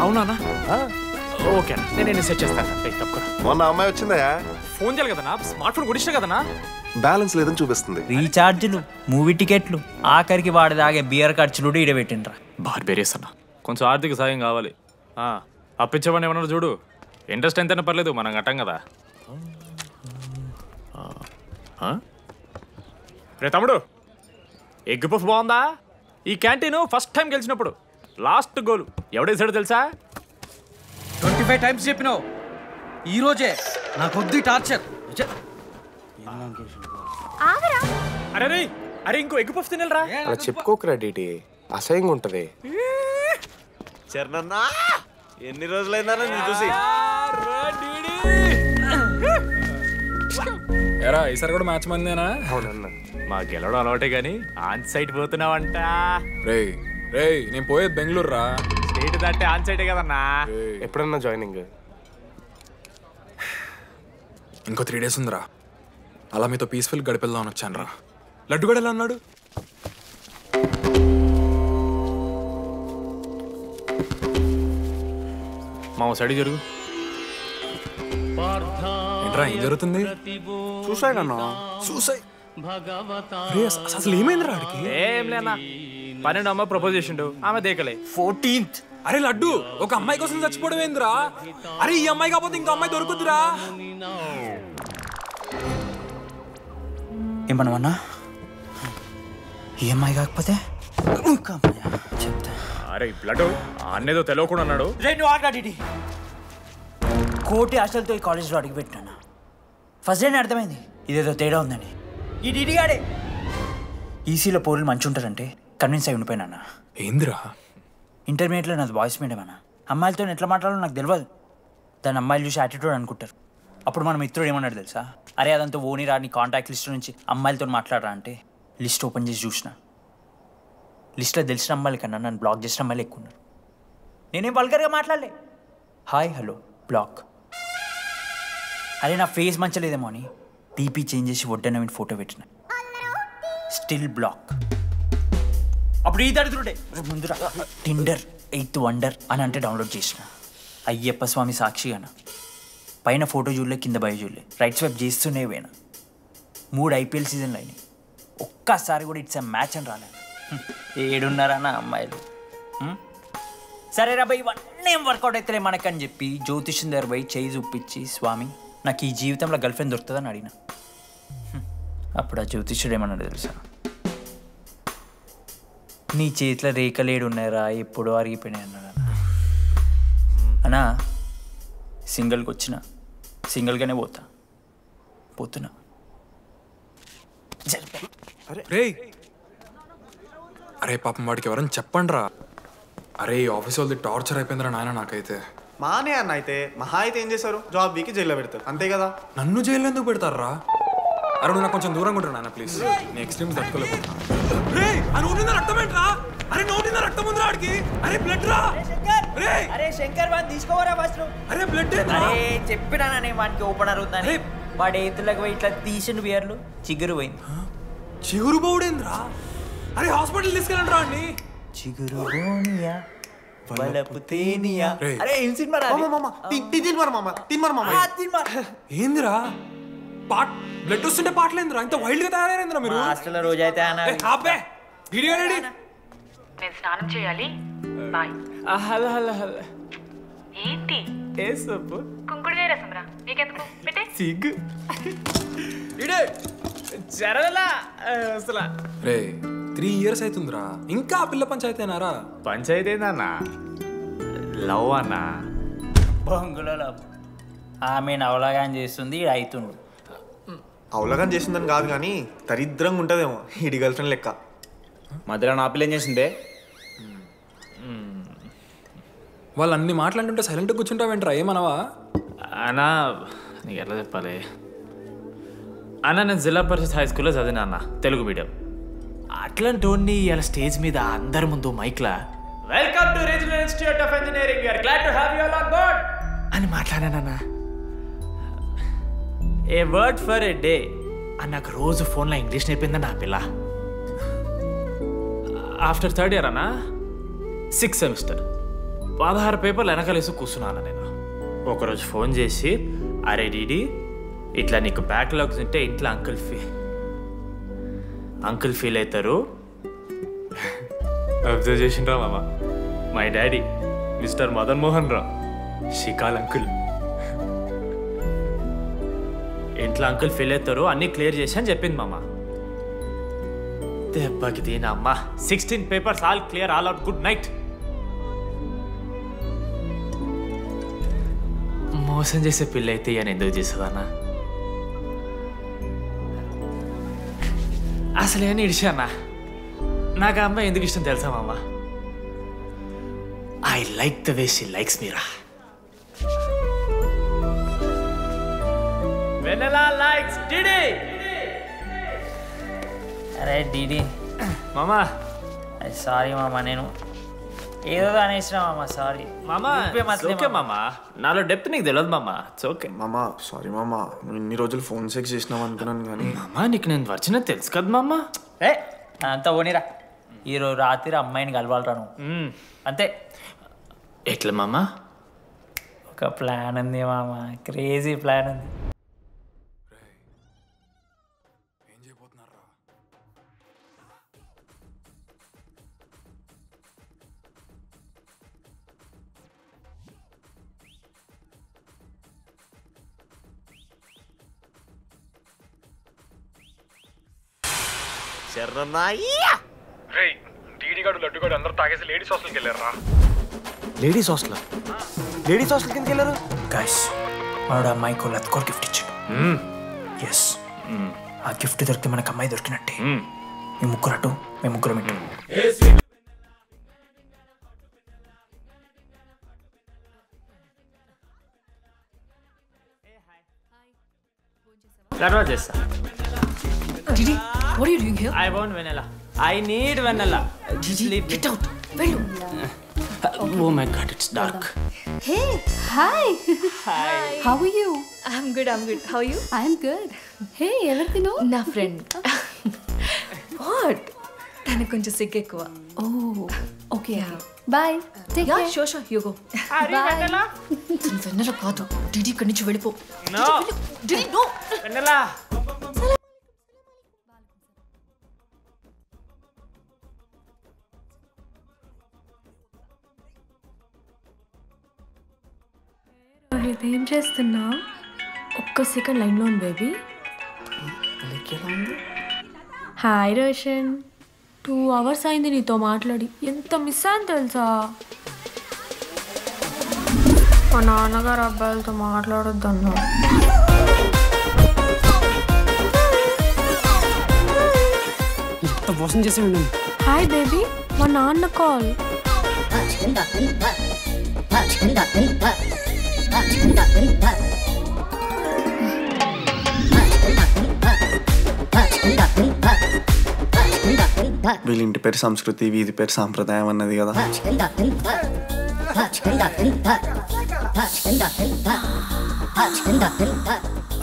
అవునా? ఓకే అన్న, నేను సెట్ చేస్తాను. తప్పకుండా. మొన్న అమ్మాయి వచ్చిందా? ఫోన్ చేయాలి కదన్నా, స్మార్ట్ ఫోన్ కొనిష్టం కదన్నా. బ్యాలెన్స్ లేదని చూపిస్తుంది. రీఛార్జ్లు, మూవీ టికెట్లు, ఆఖరికి వాడి దాగే బియర్ ఖర్చులు కూడా ఈడబెట్టిండ్రా. బార్బేరియస్ అన్న, కొంచెం ఆర్థిక సాయం కావాలి. అప్పించమని ఏమన్నా చూడు. ఇంట్రెస్ట్ ఎంతైనా పర్లేదు, మనం కట్టాం కదా. రే తమ్ముడు, ఎగ్ పఫ్ బాగుందా? ఈ క్యాంటీన్ ఫస్ట్ టైం గెలిచినప్పుడు లాస్ట్ గోల్ ఎవడేసాడో తెలుసా? 25 టైమ్స్ చెప్పినావు. ఈ రోజే నాకు వద్దు టార్చర్. అరే అరే ఇంకో ఎగ్ పఫ్ తినరా. అలా చెప్పుకోకరా డీటీ, అసహ్యంగా ఉంటది. చరణన్నా, ఎన్ని రోజులైందా నేను చూసి? ఎరా ఈసారి కూడా మ్యాచ్ మందేనా? అవునన్నా, మా గెలవడం అలవాటే గానీ ఆన్ సైట్ పోతున్నావంట. రే నేను పోయేది బెంగళూరు రా. స్టేట్ దాటే ఆన్ సైటే కదన్నా. ఎప్పుడన్నా జాయినింగ్? ఇంకో 3 days ఉందిరా. అలా మీతో పీస్ఫుల్ గడిపెళ్దామని వచ్చాను రా. లడ్డు కూడా ఎలా అన్నాడు? మా సైడ్ జరుగు. ఏంట్రా ఏం జరుగుతుంది? సూసైడ్ అన్నా. సూసైడ్ అసలు ఏమైందిరా ఆడికి? ఏం లేనా 12 అమ్మాయి ప్రపోజ్ చేసిండు, ఆమె దేకలే. 14th. అరే లడ్డు, ఒక అమ్మాయి కోసం చచ్చిపోవడం ఏందిరా? అరే ఈ అమ్మాయి కాకపోతే ఇంకో అమ్మాయి దొరుకుతురా? ఏమన్నా ఈ అమ్మాయి కాకపోతే చెప్తా. అరే లడ్డు అన్నేదో తెలియకుండా అన్నాడు. రెండు ఆగాడి కోటి ఆశలతో ఈ కాలేజ్లో అడిగిపెట్టాను. ఫస్ట్ డే అర్థమైంది ఇదేదో తేడా ఉందని. ఈ డిడిగాడే ఈసీలో పోరులు మంచి ఉంటారంటే కన్విన్స్ అయి ఉండిపోయినా. ఏందిరా? ఇంటర్మీడియట్లో నాది బాయ్స్ మీడియం అన్న. అమ్మాయిలతో ఎట్లా మాట్లాడాలో నాకు తెలియదు. దాని అమ్మాయిలు చూసి యాటిట్యూడ్ అనుకుంటారు. అప్పుడు మన మిత్రుడు ఏమన్నాడు తెలుసా? అరే అదంతా ఓని రాని కాంటాక్ట్ లిస్ట్ నుంచి అమ్మాయిలతో మాట్లాడరా అంటే లిస్ట్ ఓపెన్ చేసి చూసిన. లిస్ట్లో తెలిసిన అమ్మాయిల కన్నా నన్ను బ్లాక్ చేసిన అమ్మాయిలు ఎక్కువ ఉన్నారు. నేనేం వల్గర్గా మాట్లాడలే. Hi hello block. అరే నా ఫేస్ మంచలేదేమో అని డీపీ చేంజ్ చేసి వడ్డన ఫోటో పెట్టిన. Still block. అప్పుడు ఈ దరిద్రుడే ముందురా టిండర్ 8th వండర్ అని అంటే డౌన్లోడ్ చేసిన. అయ్యప్ప స్వామి సాక్షిగాన పైన ఫోటో చూడలే, కింద బయ చూడలే, రైట్ స్వైప్ చేస్తూనే పోయినా. 3 IPL సీజన్లు అయినాయి, ఒక్కసారి కూడా ఇట్స్ మ్యాచ్ అని రాలేదు. 7:30 అమ్మాయిలు. సరే రాబాయ్ ఇవన్నీ ఏం వర్కౌట్ అవుతలే మనకని చెప్పి జ్యోతిష్యం దగ్గర పోయి చేయి చూపించి, స్వామి నాకు ఈ జీవితంలో గర్ల్ ఫ్రెండ్ దొరుకుతుందని అడిగిన. అప్పుడు ఆ జ్యోతిష్యుడు ఏమన్నాడు తెలుసా? నీ చేతిలో రేఖలేడు ఉన్నాయరా, ఎప్పుడో అరిగిపోయినాయి అన్నాడు. అన్నా సింగిల్కి వచ్చిన సింగిల్గానే పోతున్నా. అరే పాపం వాడికి ఎవరైనా చెప్పండి రా. అరే ఈ ఆఫీస్ వాళ్ళది టార్చర్ అయిపోయిందిరా నాయన నాకైతే. మానే అన్న అయితే మహా అయితే ఏం చేశారు? జాబ్ వీకి జైల్లో పెడతారు అంతే కదా. నన్ను జైల్లో ఎందుకు పెడతారా? అరే నువ్వు నాకు కొంచెం దూరంగా ఉంటాను నాన్న ప్లీజ్. నేను ఎక్స్ట్రీమ్స్ తట్టుకోలేకపోతున్నా. అరే నోటిందా రక్తం ఉందిరా ఆడికి. అరే బ్లడ్ రా. అరే శంకర్ వాడిని తీసుకోవరా ఫస్ట్. అరే బ్లడ్. అరే చెప్పినా నేను వాడికి ఓపెనర్ ఉందని. వాడి ఎత్తులకు పోయి ఇట్లా తీసిన బియర్లు చిగురు పోయింది. చిగురు పోవడేంద్రా? అరే హాస్పిటల్ తీసుకెళ్ళండి రా అండి. చిగురు బోనియా వలపు తేనియా. అరే ఏం సినిమా రా? ఏందిరా బ్లడ్ వస్తుంటే పాటలేందిరా? ఇంత వైల్డ్ గా తయారైందిరా మీరు. హాస్టల్లో రోజైతే నేను స్నానం చేయాలి. బాయ్. Hello hello hello. ఏంటి? ఏ సబ్బు? కుంకుడుకాయ రసం రా. నీకెందుకు? పెట్టే. సిగ్గు. జరగలా అసలు. రే 3 years అవుతుందిరా, ఇంకా పిల్ల పంచాయతీనారా? పంచాయతీ ఏందన్నా? లవ్ అన్నా. బొంగులో లవ్. ఆమె అవలాగాని చేస్తుంది, అవుతుండు. అవలగాని చేసిందని కాదు కానీ దరిద్రంగా ఉంటుందేమో ఈడి గర్ల్ ఫ్రెండ్ లెక్క. మధ్యలో నా పిల్ల ఏం చేసిందే? వాళ్ళు అన్ని మాట్లాడుతుంటే సైలెంట్గా కూర్చుంటావేంట్రా? ఏమనవా? అన్నా నీకు ఎట్లా చెప్పాలి అన్న, నేను జిల్లా పరిషత్ హై స్కూల్లో చదివినా అన్న, తెలుగు మీడియం. అట్లాంటి వాడిని ఇలా స్టేజ్ మీద అందరి ముందు మైక్లా welcome to regional institute of engineering, we are glad to have you all on board అని మాట్లాడానన్నా. A word for a day అని నాకు రోజు ఫోన్లో ఇంగ్లీష్ నేర్పిందన్న ఆ పిల్ల. ఆఫ్టర్ 3rd year అన్నా 6th semester 16 పేపర్లు వెనకాలేసి కూర్చున్నాను నేను. ఒకరోజు ఫోన్ చేసి, అరే డీడీ ఇట్లా నీకు బ్యాక్లాగ్స్ ఉంటే ఇంట్లో అంకుల్ ఫీల్ అవుతారు. అబ్జర్వ్ చేసిండ్రా మామ, my daddy mister Madan Mohan రా, షికాల్ అంకుల్. ఇంట్లో అంకుల్ ఫీల్ అవుతారు, అన్నీ క్లియర్ చేసి అని చెప్పింది మామ. దెబ్బకి దీనమ్మ 16 papers all clear, all out, good night. మోసం చేసే పిల్ల అయితే అని ఎందుకు చేసేదన్నా? అసలు ఏమని ఇడిచానా? నాకు ఆ అమ్మాయి ఎందుకు ఇష్టం తెలుసా మామ? I like the way she likes Meera. Vennela likes DD. అరే డిడి మామా, సారీ మామ, నేను ఏదో అనేసిన మామ, సారీ మామా. ఓకే మామా, నాలో డెప్త్ నీకు తెలియదు మామా. ఇట్స్ ఓకే మామా. సారీ మామా, నువ్వు ఇన్ని రోజులు ఫోన్ సెక్స్ చేసినావు అనుకున్నాను కానీ. మామా నీకు నేను వచ్చిన తెలుసు కదా మామా. అంతా ఓనిరా, ఈరోజు రాత్రి అమ్మాయిని కలవాలరా నువ్వు, అంతే. ఎట్లా మామా? ఒక ప్లాన్ ఉంది మామ, క్రేజీ ప్లాన్ ఉంది. డీడీగాడు లడ్డుగాడు అందరూ తాగేసి లేడీస్ హాస్టల్కి వెళ్ళారా? లేడీస్ హాస్టల్ కిందకి వెళ్ళారు. గైస్ వాడు అమ్మాయికి లత్కోర్ గిఫ్ట్ ఇచ్చాడు. ఎస్, ఆ గిఫ్ట్ దొరికితే మనకు అమ్మాయి దొరికినట్టే. మీ ముగ్గురు అటు, మేము ముగ్గురం ఇటు. తర్వాత చేస్తా. Didi, what are you doing here? I want vanilla. I need vanilla. Didi, get out. Vellu. Oh my god, it's dark. Hey, hi. Hi. How are you? I'm good. How are you? I'm good. Hey, everything నా friend. What? తనకు కొంచెం సిగ్గు ఎక్కువ. Oh, okay. Bye. Take care. Sure, you go. Bye. తను వెన్నెల కాదు. Didi ఇక్కడి నుంచి వెళ్ళిపో. No. Didi, no. Vanilla. ఏం చేస్తున్నా? ఒక్క సెకండ్ లైన్లో ఉంది బేబీ. హాయ్ రోషన్, 2 hours అయింది నీతో మాట్లాడి. ఎంత మిస్ అని తెలుసా? మా నాన్నగారు అబ్బాయిలతో మాట్లాడొద్దన్నా. ఎంత మోసం చేసి ఉన్నాను. హాయ్ బేబీ, మా నాన్న కాల్. వీళ్ళ ఇంటి పేరు సంస్కృతి, వీధి పేరు సాంప్రదాయం అన్నది కదా.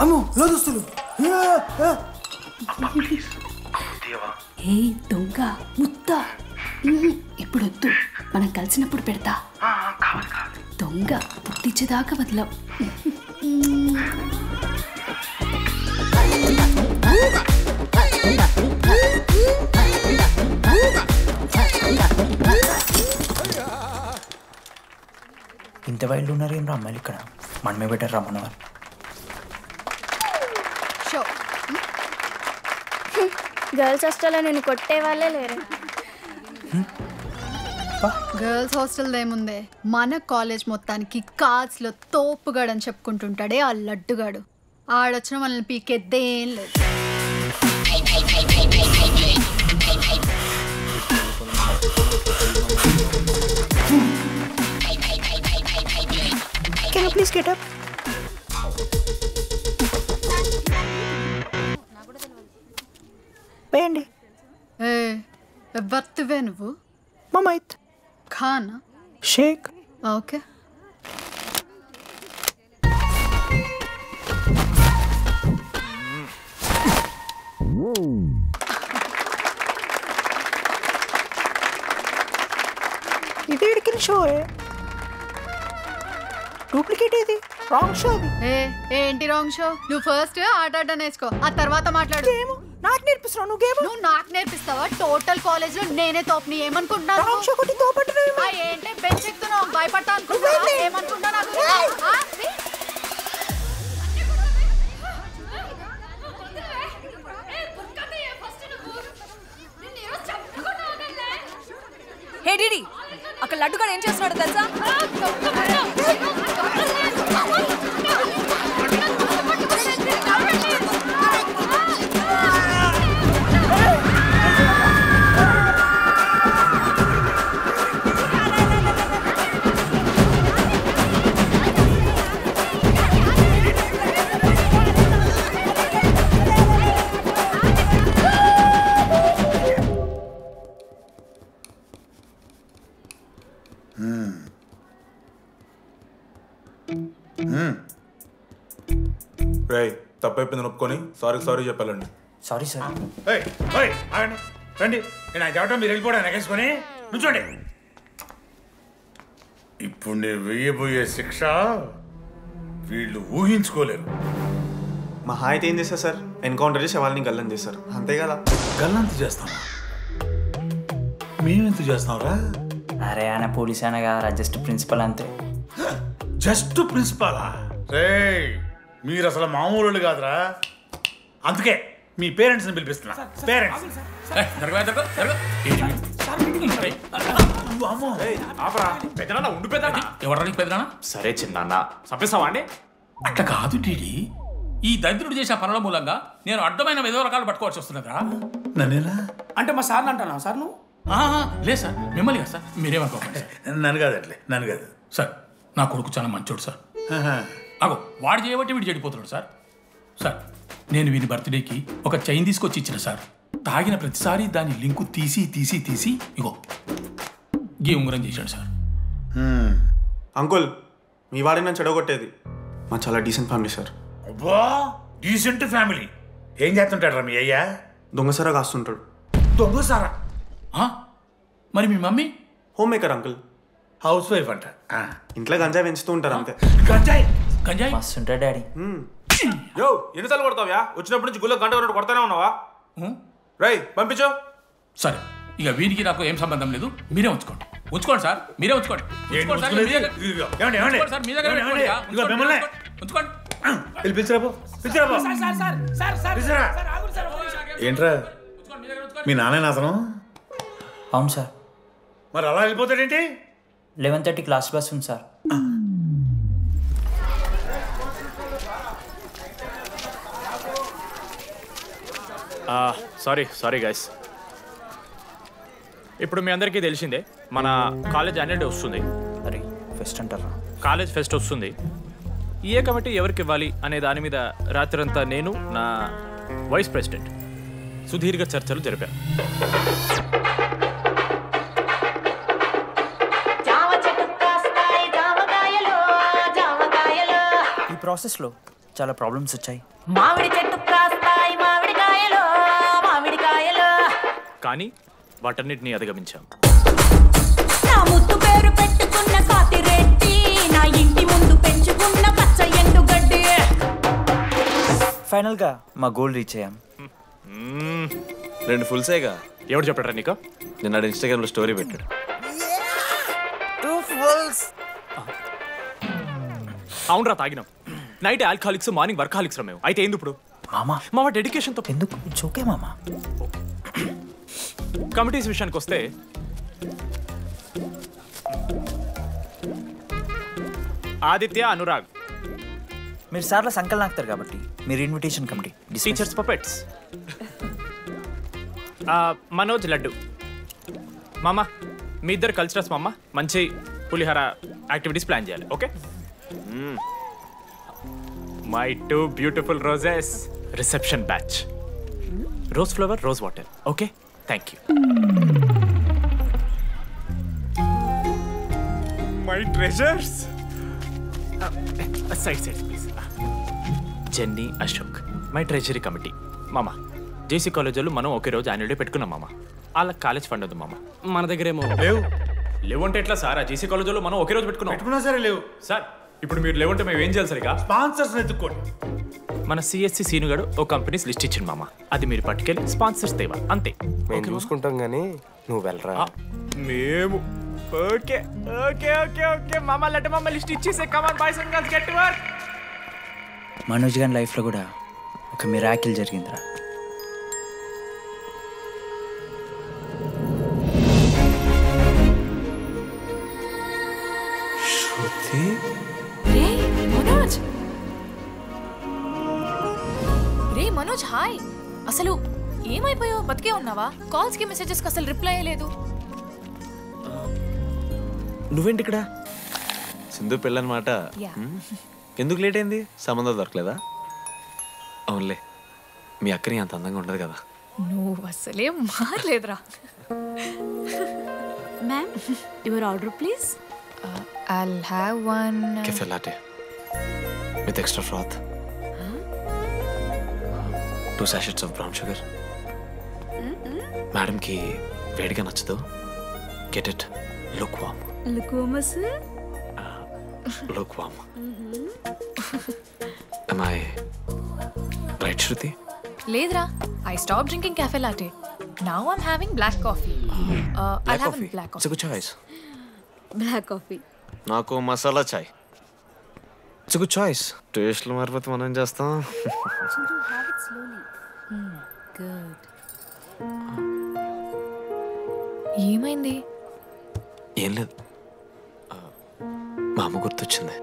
అమ్మో లోదుస్తులు. హే దొంగ ముత్త, ఇప్పుడు వద్దు, మనం కలిసినప్పుడు పెడతా. దొంగ పుట్టించేదాకా వదలం. ఇంత వైల్డ్ ఉన్నారు ఏం రా అమ్మాయిలు ఇక్కడ. మనమే బెటర్ రా మనవారు. గర్ల్స్ హాస్టల్లో నేను కొట్టే వాళ్ళే లేరు. గర్ల్స్ హాస్టల్ ఏముందే, మన కాలేజ్ మొత్తానికి కార్డ్స్లో తోపుగాడని చెప్పుకుంటుంటాడే ఆ లడ్డుగాడు. ఆడొచ్చిన మనల్ని పీకెద్దేం లేదు. Can you please get up? వేయండి. ఎవరివే నువ్వు? మమైత్ ఖానా షేక్. ఓకే. ఇది ఎడికిన షో డూప్లికేట్ ఇది రాంగ్ షో. ఏంటి రాంగ్ షో? నువ్వు ఫస్ట్ ఆట నేర్చుకో, ఆ తర్వాత మాట్లాడు. నాకు నేర్పిస్తున్నావు నువ్వు గేమ్. నువ్వు నాకు నేర్పిస్తావా? టోటల్ కాలేజ్ లో నేనే తోపుని ఏమనుకుంటున్నాను? రాంగ్ షో కొట్టి తోపట్టున్నావు. ఏంటి బెంచ్ ఎక్కుతున్నావు? భయపడతా అనుకుంటున్నా? ఏమనుకుంటున్నా? హే డిడి, అక్కడ లడ్డుగాడు ఏం చేస్తున్నాడు తెలుసా? రేయ్ తప్పైపోయిందని ఒప్పుకొని సారీ చెప్పాలండి. Sorry sir. రండి, నేను ఆ చెప్పడం మీరు వెళ్ళిపోవడానికి ఎగేసుకొని నుంచోండి. ఇప్పుడు నేను వేయబోయే శిక్ష వీళ్ళు ఊహించుకోలేరు. మా అయితే ఏం చేస్తారు సార్? ఎన్కౌంటర్ చేసి వాళ్ళని గల్లం చేస్తారు, అంతే కదా? గల్లంత చేస్తాం. మేమెంత చేస్తాంరా? అరే ఆయన పోలీస్ అయినా కదా, జస్ట్ ప్రిన్సిపల్ అంతే. జస్ట్ ప్రిన్సిపాలా? రే మీరు అసలు మామూలు కాదురా. అందుకే మీ పేరెంట్స్ని పిలిపిస్తున్నా. పేరెంట్స్ ఎవరికి పెద్దనా? సరే చిన్న చంపేస్తావా అండి? అట్లా కాదు టీడీ, ఈ దరిద్రుడు చేసిన పనుల మూలంగా నేను అడ్డమైన విధవ రకాలు పట్టుకోవాల్సి వస్తున్నదా? నన్నేనా అంటే మా సార్ని అంటానా సార్ నువ్వు? లేదు సార్, మిమ్మల్ని కదా సార్, మీరేమనుకోకండి. నన్ను కాదు, అట్లే నన్ను కాదు సార్. నా కొడుకు చాలా మంచోడు సార్. అగో వాడు చేయబట్టి వీడు చెడిపోతున్నాడు సార్. సార్ నేను వీని బర్త్డేకి ఒక చైన్ తీసుకొచ్చి ఇచ్చిన సార్. తాగిన ప్రతిసారి దాని లింకు తీసి తీసి తీసి ఇగో గీ ఉంగరం చేశాడు సార్. అంకుల్, మీ వాడిని నన్ను చెడగొట్టేది. మా చాలా డీసెంట్ ఫ్యామిలీ సార్. అబ్బా డీసెంట్ ఫ్యామిలీ. ఏం చేస్తుంటాడు రా మీ అయ్యా? దొంగసారా కాస్తుంటాడు. దొంగసారా? మరి మీ mummy? Homemaker uncle. Housewife అంట. ఇంట్లో గంజాయి పెంచుతూ ఉంటారు అంతే. గంజాయి గంజాయి మస్తు ఉంటాడు డాడీ. యో ఎన్నిసార్లు కొడతావ్యా? వచ్చినప్పటి నుంచి గుళ్ళ గంట కొట్టు కొడతానే ఉన్నావా? రై పంపించు. సరే ఇక వీరికి నాకు ఏం సంబంధం లేదు, మీరే ఉంచుకోండి. ఉంచుకోండి సార్, మీరే ఉంచుకోండి. ఏంట్రా మీ నాన్న అతను? అవును సార్. మరి అలా వెళ్ళిపోతాడేంటి? 11:30 క్లాస్ బస్ ఉంది సార్. Sorry guys. ఇప్పుడు మీ అందరికీ తెలిసిందే మన కాలేజ్ యాన్యువల్ డే వస్తుంది. అరే ఫెస్ట్ అంటారా? కాలేజ్ ఫెస్ట్ వస్తుంది. ఏ కమిటీ ఎవరికి ఇవ్వాలి అనే దాని మీద రాత్రంతా నేను నా వైస్ ప్రెసిడెంట్ సుదీర్ఘ చర్చలు జరిపాను. ఈ ప్రాసెస్లో చాలా ప్రాబ్లమ్స్ వచ్చాయి. మామిడి చెట్టు కాస్తాయి మామిడికాయలు మామిడికాయలు, కానీ వాటన్నిటిని అధిగమించాం. నా ముద్దు పేరు పెట్టుకున్న కాతిరెడ్డి, నా ఇంటి ముందు పెంచుకున్న పచ్చ ఎండుగడ్డి. ఫైనల్గా మా గోల్ రీచ్ అయ్యాం. 2 ఫుల్సేగా. ఎవరు చెప్పారా నీకు? నిన్న ఇన్స్టాగ్రామ్లో స్టోరీ పెట్టాడు. 2 ఫుల్స్. అవునరా తాగినాం. నైట్ ఆల్కహాలిక్స్, మార్నింగ్ వర్కాలిక్స్ రా మేము. అయితే ఏంది ఇప్పుడు? మామ డెడికేషన్తో ఎందుకు చోకే మామ. కమిటీస్ విషయానికి వస్తే ఆదిత్య, అనురాగ్ మీరు సార్ల సంకల్ నాకుతారు కాబట్టి మీరు invitation committee. Teachers puppets. Manoj, laddu. మామ మీ ఇద్దరు కల్చరల్స్ మామ. మంచి పులిహార యాక్టివిటీస్ ప్లాన్ చేయాలి. Okay? My 2 beautiful roses. Reception batch. Rose flower, rose water. Okay, thank you. My treasures. Side please. Jenny, Ashok my treasury committee. మామ జేసీ కాలేజీలో మనం ఒకే రోజు యాన్యువల్ డే పెట్టుకున్నాం మామ. వాళ్ళకి కాలేజ్ ఫండ్ ఉంది మామ. మన దగ్గర ఏమో లేవు అంటే ఎట్లా సార్? ఆ జేసీ కాలేజీలో మనం ఒకే రోజు పెట్టుకున్నా సరే లేవు సార్. ఇప్పుడు మీరు లేవంటే మేము ఏం చేయాలి సరిగా? స్పాన్సర్స్ ఎత్తుకోండి. మన సిఎస్సి సీనుగాడు ఓ కంపెనీస్ లిస్ట్ ఇచ్చింది మామ. అది మీరు పట్టుకెళ్ళి స్పాన్సర్స్ తేవాలి అంతే. మేము చూసుకుంటాం కానీ నువ్వు వెళ్ళరా. మేము ఓకే ఓకే ఓకే ఓకే మామ. లెట్ మామ లిస్ట్ ఇచ్చేసే. Come on boys and girls, get to work. Manoj గారి లైఫ్లో కూడా ఒక మిరాకిల్ జరిగిందిరా. మనోజ్ హాయ్. అసలు ఏమైపోయావు? బతికే ఉన్నావా? కాల్స్ కి మెసేజెస్ కి అసలు రిప్లై అయ్యలేదు. నువ్వేంటి ఇక్కడ? సింధు పెళ్ళనమాట. ఎందుకు లేట్ అయింది? సంబంధం దొరకలేదా? అవునులే, మీ అక్కని అంత అందంగా ఉండదు కదా. నువ్వు అసలే మారలేదురా. Ma'am your order please. I'll have one cafe latte with extra froth. 2 sachets of brown sugar. Madam కి వేడిగా నచ్చదు. Get it lukewarm. Lukewarm sir. Lukewarm. Am I right, Shruti? లేదురా I stop drinking cafe latte. Now I'm having black coffee. I'll have a black coffee. It's a good choice. Black coffee. నాకు మసాలా చాయ్. It's a good choice. టేస్ట్లు మారిపోతే మనం ఏం చేస్తాం? ఏమైంది? ఏం లేదు, మా అమ్మ గుర్తొచ్చింది.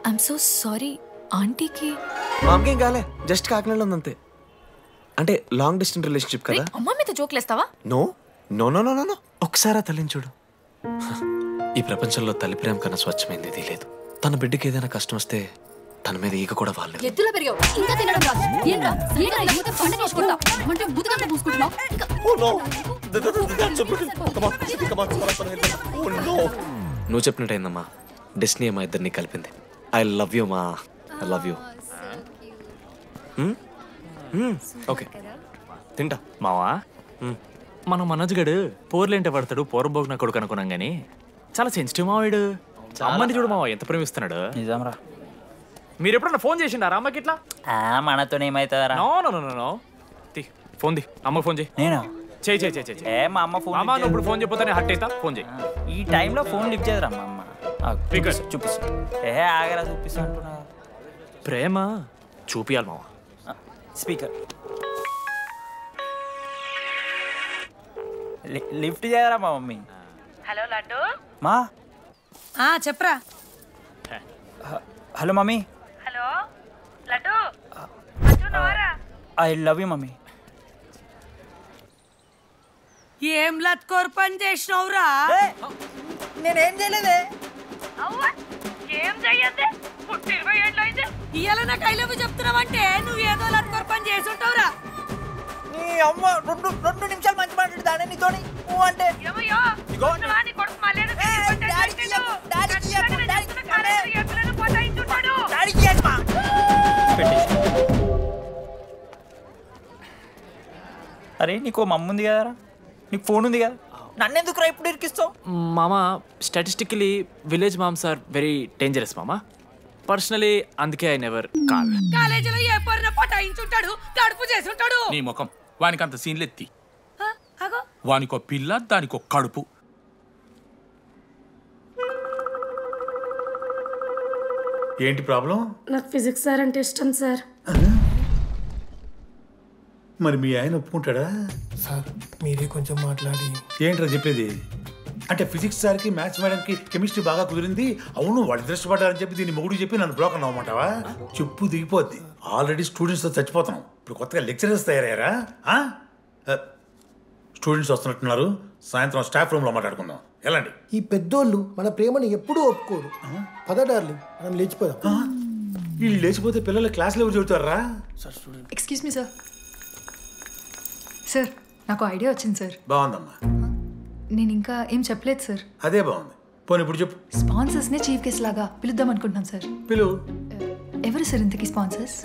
I'm so sorry. ఆంటీకి మా అమ్మకి ఏం కాలే, జస్ట్ కాకినాడలో ఉంది అంతే. అంటే లాంగ్ డిస్టెన్స్ రిలేషన్షిప్ కదా. అమ్మ మీద జోక్లేస్తావా? No no no no no no ఒకసారి తల్లిని చూడు. ఈ ప్రపంచంలో తల్లి ప్రేమ కన్నా స్వచ్ఛమైంది ఇది లేదు. తన బిడ్డకి ఏదైనా కష్టం వస్తే తన మీద ఈగ కూడా వాళ్ళలేదు. ఎత్తులో పెరిగావు ఇంకా తినడం రాదు. ఏంట్రా ఏంట్రా ఇలా మూత పంట చేసుకుంటా అంటే బుద్ధకంటే పూసుకుంటున్నావు. నువ్వు చెప్పినట్టయిందమ్మా, డెస్టినీ మా ఇద్దరిని కలిపింది. ఐ లవ్ యూ మా, ఐ లవ్ యూ. ఓకే తింటా. మావా మనం మనోజ్ గడు పోర్లేంటే పడతాడు, పోరబోగు నా కొడుకు అనుకున్నాం కానీ చాలా సెన్సిటివ్ మావాడు. అమ్మని చూడు మావా ఎంత ప్రేమిస్తున్నాడు. నిజంరా. మీరు ఎప్పుడన్నా ఫోన్ చేసిండారా అమ్మకి ఇట్లా? మనతో ఏమైతుందరా? No no no no phone ది, అమ్మకి ఫోన్ చేయి. నేను చేయి చేయి చేయి చేయి. ఏ మా అమ్మ ఫోన్ అమ్మ నువ్వు ఇప్పుడు ఫోన్ చెప్పితే హట్ అవుతా. ఫోన్ చేయి. ఈ టైంలో ఫోన్ లిఫ్ట్ చేయదురా మా అమ్మ. చూపిస్తా. ఏ ఆగరా చూపిస్తా అంటున్నా. ప్రేమ చూపియాలి మావా. స్పీకర్ లిఫ్ట్ చేయరా మా మమ్మీ. హలో లడ్డు. మా చెప్పరా. Hello mummy. Hello laddu. I love you mummy. ఏం లత్కోర్ పని చేసినవురా? నేనేం చేయలేదే. ఏం చెయ్యద్దే? పుట్టి 20 ఏళ్ళు అయితే ఇయ్యాల నాకు ఐ లవ్ యూ చెప్తున్నావంటే నువ్వు ఏదో లత్కోర్ పని చేసి ఉంటావురా. నీ అమ్మ రెండు నిమిషాలు మంచి మాట్లాడుతానే నీతోని. నువ్వు అంటే అరే నీకు మమ్మ ఉంది కదరా, నీకు ఫోన్ ఉంది కదా, నన్నెందుకురా ఇప్పుడు ఇరికిస్తావు? మామా statistically village moms are very dangerous మామా. పర్సనలీ అందుకే ఐ నెవర్ కాల్. కాలేజీలో ఏ పొరిన పటాయించుంటాడు, కడుపు చేసి ఉంటాడు. నీ ముఖం వానికి అంత సీన్లు ఎత్తి. వానికో పిల్ల దానికో కడుపు. ఏంటి ప్రాబ్లం? నాకు ఫిజిక్స్ సార్ అంటే ఇష్టం సార్. మరి మీ ఆయన ఒప్పుకుంటాడా? సార్ మీరే కొంచెం మాట్లాడి. ఏంట్రా చెప్పేది? అంటే ఫిజిక్స్ సార్కి మ్యాథ్స్ మేడంకి కెమిస్ట్రీ బాగా కుదిరింది, అవును వాళ్ళు ఇష్టపడ్డారని చెప్పి దీన్ని మొగుడు చెప్పి నన్ను బ్రోకన్ అవ్వమంటావా? చెప్పు దిగిపోద్ది. ఆల్రెడీ స్టూడెంట్స్తో చచ్చిపోతున్నాం, ఇప్పుడు కొత్తగా లెక్చరర్స్ తయారయ్యారా? స్టూడెంట్స్ వస్తున్నట్టున్నారు, సాయంత్రం స్టాఫ్ రూమ్లో మాట్లాడుకుందాం. వెళ్ళండి. ఈ పెద్దోళ్ళు మన ప్రేమని ఎప్పుడూ ఒప్పుకోరు. పద డార్లింగ్ మనం లేచిపోదాం. వీళ్ళు లేచిపోతే పిల్లలు క్లాస్లో ఎవరు చెబుతారా? Excuse me sir. సార్ నాకు ఐడియా వచ్చింది సార్. బాగుందమ్మా. నేను ఇంకా ఏం చెప్పలేదు సార్. అదే బాగుంది. పోనీ ఇప్పుడు చెప్పు. స్పాన్సర్స్నే చీఫ్ గెస్ట్ లాగా పిలుద్దాం అనుకుంటున్నాం సార్. పిలువు. ఎవరు సార్ ఇంతకీ స్పాన్సర్స్?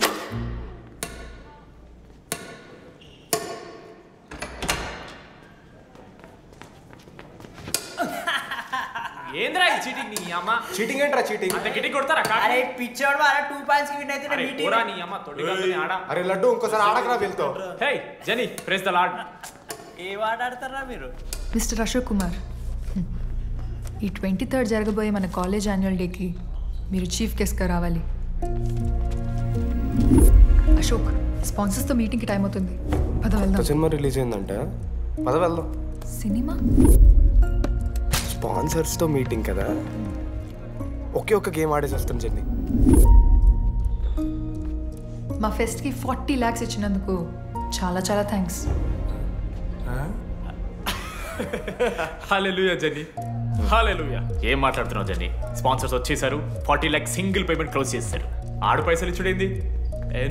ఏంద్రా ఈ చీటింగ్? నీ అమ్మ చీటింగ్ ఏంట్రా చీటింగ్? అంత గిటి కొడతారా? అరే పిచ్చోడు వారా 2 పాయింట్స్ విన్ అయితే అరే పోరా నీ అమ్మ తొడిగాలని ఆడ. అరే లడ్డు ఇంకోసారి ఆడకరా వెళ్తావు. హే జని ప్రెస్ ద లార్డ్. ఏ ఆట ఆడతారా మీరు? మిస్టర్ అశోక్ కుమార్, ఈ 23rd జరగబోయే మన కాలేజ్ యాన్యువల్ డేకి మీరు చీఫ్ గెస్ట్గా రావాలి. అశోక్, స్పాన్సర్స్తో మీటింగ్కి టైం అవుతుంది, పద వెళ్దాం. సినిమా రిలీజ్ అయిందంట, పద వెళ్దాం. సినిమా? స్పాన్సర్స్తో మీటింగ్ కదా, ఒకే ఒక్క గేమ్ ఆడేసి వస్తాం చెన్ని. మా ఫెస్ట్కి 40 lakhs ఇచ్చినందుకు చాలా చాలా థ్యాంక్స్. హల్లెలూయా జని, హల్లెలూయా. ఏం మాట్లాడుతున్నావు జని? స్పాన్సర్స్ వచ్చేసారు, 40 lakhs సింగిల్ పేమెంట్ క్లోజ్ చేస్తారు. ఆడు పైసలు ఇచ్చుడేంది?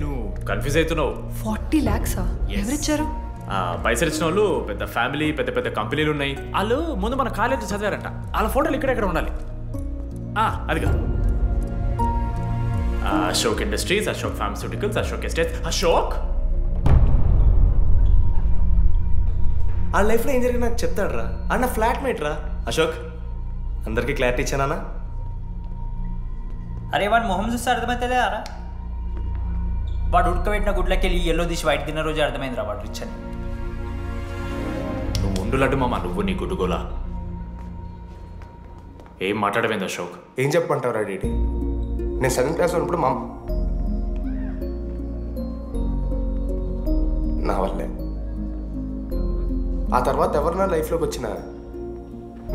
నువ్వు కన్ఫ్యూజ్ అవుతున్నావు. 40 lakhs ఎవరిచ్చారు? పైసలు ఇచ్చిన వాళ్ళు పెద్ద ఫ్యామిలీ, పెద్ద పెద్ద కంపెనీలు ఉన్నాయి. వాళ్ళు ముందు మన కాలేజ్ చదివారంట, వాళ్ళ ఫోటోలు ఇక్కడెక్కడ ఉండాలి. అదిగా Ashok industries, Ashok pharmaceuticals, Ashok estates. Ashok ఆ లైఫ్లో ఏం జరిగింది నాకు చెప్తాడు రా. అన్న ఫ్లాట్ మేట్ రా అశోక్. అందరికీ క్లారిటీ ఇచ్చానా? అరే వాడు మొహం చూస్తే అర్థమవుతుందే అరా. వాడు ఉడకబెట్టిన గుడ్లకి వెళ్ళి ఎల్లో తీసి వైట్ తిన్న రోజు అర్థమైందిరా వాడు రిచ్ అని. నువ్వు ఉండు లడ్డు మామ, నువ్వు నీ గుడ్డుగోలా. ఏం మాట్లాడమైంది అశోక్? ఏం చెప్పమంటావురా డీడీ? నేను 7th క్లాస్ ఉన్నప్పుడు నా వల్లే. ఆ తర్వాత ఎవరు నా లైఫ్లోకి వచ్చినా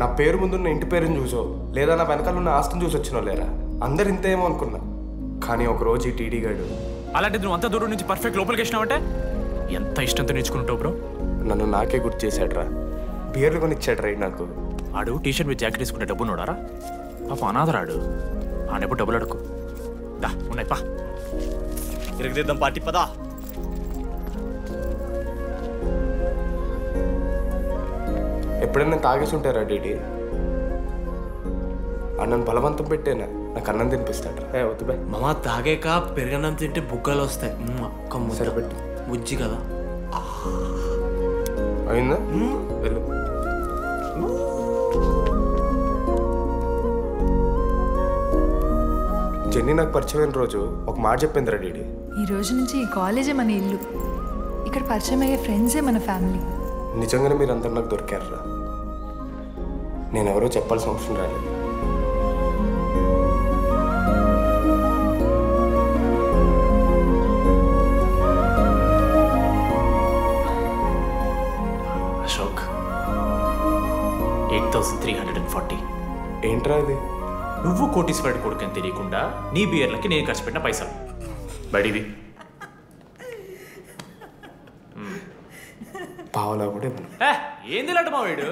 నా పేరు ముందున్న ఇంటి పేరుని చూసో లేదా నా వెనకాల ఉన్న ఆస్తిని చూసి వచ్చినో లేరా, అందరు ఇంతేమో అనుకున్నా. కానీ ఒకరోజు ఈ టీడీ గాడు అలాంటిది నువ్వు అంత దూరం నుంచి పర్ఫెక్ట్ లోపలికి వచ్చినావంటే ఎంత ఇష్టంతో నేర్చుకుంటావు బ్రో. నన్ను నాకే గుర్తు చేశాడ్రా, బియర్లు కొని ఇచ్చాడ్రా నాకు. ఆడు టీషర్ట్ మీద జాకెట్ వేసుకుంటే డబ్బు నోడారా? పాప అనాథరాడు, ఆడెప్పుడు డబ్బులు అడుకు. దా ఉన్నాయి పా, ఇరగదిద్దాం పార్టీ పదా. ఎప్పుడైనా తాగేసి ఉంటారా డీడీ? అన్నను బలవంతం పెట్టేనా నాకు అన్నం తినిపిస్తాడ్రా. వద్దు బాయ్ మామ, తాగాక పెరగన్నం తింటే బుగ్గలు వస్తాయి. సరిపెట్టు. బుజ్జి కదా. అయిందా? వెళ్ళు. జెన్నీ నాకు పరిచయమైన రోజు ఒక మాట చెప్పిందిరా డీడీ. ఈ రోజు నుంచి ఈ కాలేజే మన ఇల్లు, ఇక్కడ పరిచయం అయ్యే ఫ్రెండ్సే మన ఫ్యామిలీ. నిజంగానే మీరందరూ నాకు దొరికారురా. నేను ఎవరో చెప్పాల్సిన అవసరం రాలేదు. అశోక్ 8340. ఏంట్రా ఇది? నువ్వు కోటీశ్వరుడి కొడుకు అని తెలియకుండా నీ బియర్లకి నేను ఖర్చు పెట్టిన పైసలు బడివి. పావలా కూడా ఏంది లడ్డు మా వీడు?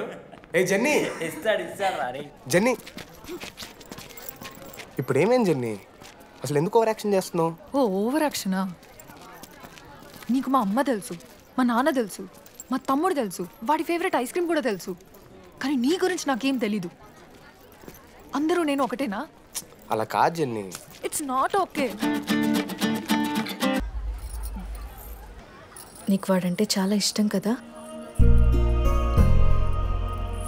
ఏ జెన్నీ, ఇస్తాడు జెన్నీ ఇప్పుడు ఏమేం జెన్నీ? అసలు ఎందుకు ఓవర్ యాక్షన్ చేస్తున్నావు? ఓవర్ యాక్షనా? నీకు మా అమ్మ తెలుసు, మా నాన్న తెలుసు, మా తమ్ముడు తెలుసు, వాడి ఫేవరెట్ ఐస్ క్రీమ్ కూడా తెలుసు. కానీ నీ గురించి నాకేం తెలీదు. అందరూ నేను ఒకటేనా? అలా కాదు జెన్నీ. It's not okay. నీకు వాడంటే చాలా ఇష్టం కదా?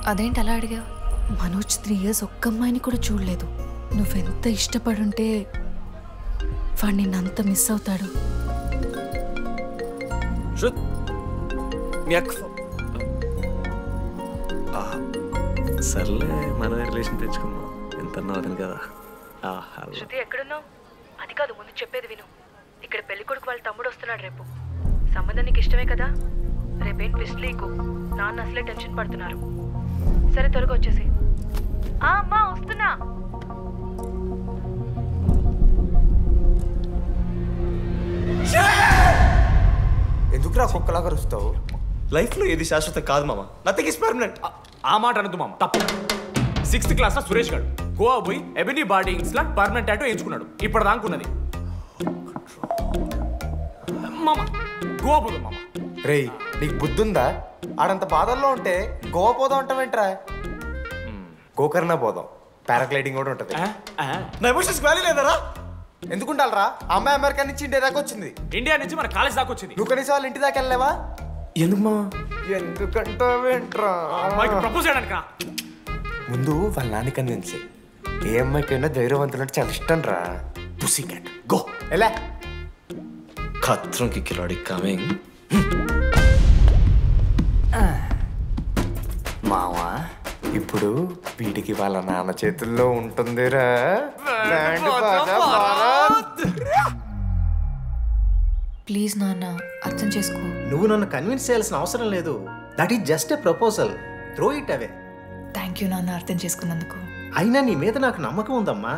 అదేంటి అలా అడిగా? మనోజ్ 3 years ఒక్క అమ్మాయిని కూడా చూడలేదు. నువ్వెంత ఇష్టపడుంటే వాడు నిన్నంత మిస్ అవుతాడు. సర్లే, మనమే రిలేషన్ తెచ్చుకున్నాం. ఎంత అతను కదా. శృతి ఎక్కడున్నావు? అది కాదు, ముందు చెప్పేది విను. ఇక్కడ పెళ్లి కొడుకు వాళ్ళ తమ్ముడు వస్తున్నాడు రేపు. సంబంధం నీకు ఇష్టమే కదా? రేపేం ట్విస్ట్ లీకు. నాన్న అసలే టెన్షన్ పడుతున్నారు. సరే త్వరగా వచ్చేసి. అమ్మా వస్తున్నా. ఎందుకురా కుక్కలాగా రుస్తావు? లైఫ్లో ఏది శాశ్వతం కాదు మామ. Nothing is permanent. ఆ మాట అనద్దు మామ, తప్పు. 6th క్లాస్ లో సురేష్ గారు గోవా పోయి ఎబినీ బార్డింగ్స్ లా పర్మనెంట్ టాటూ ఎంచుకున్నాడు. ఇప్పుడు దానుకున్నది మామ. గోవా పోదాం మామ. రేయ్, నీకు బుద్ధుందా? ఆడంత బాధల్లో ఉంటే గోవా పోదాం అంటావేంట్రా? గోకర్ణ పోదాం, పారాగ్లైడింగ్ కూడా ఉంటుంది. నా ఎమోషన్స్ వ్యాలీ లేదరా? ఎందుకుంటారా? అమ్మాయి అమెరికా నుంచి ఇండియా దాకా వచ్చింది. ఇండియా నుంచి మన కాలేజ్ దాకా వచ్చింది. నువ్వు కనీసం వాళ్ళ ఇంటి దాకా వెళ్ళలేవా? ఎందుకు మా? ఎందుకంటావేంట్రా? ప్రపోజ్ చేయడానికి ముందు వాళ్ళ నాన్న కన్విన్స్. ఏ అమ్మాయికైనా ధైర్యవంతులంటే చాలా ఇష్టం రా. పుసి క్యాట్ గో. ఎలా? ఖత్రం కి కిలాడి కమింగ్. మావా, ఇప్పుడు వీడికి వాళ్ళ నాన్న చేతుల్లో ఉంటుందిరా. ప్లీజ్ నాన్న, అర్థం చేసుకో. నువ్వు నన్ను కన్విన్స్ చేయాల్సిన అవసరం లేదు. That is just a proposal. Throw it away. Thank you నాన్న, అర్థం చేసుకున్నందుకు. అయినా నీ మీద నాకు నమ్మకం ఉందమ్మా.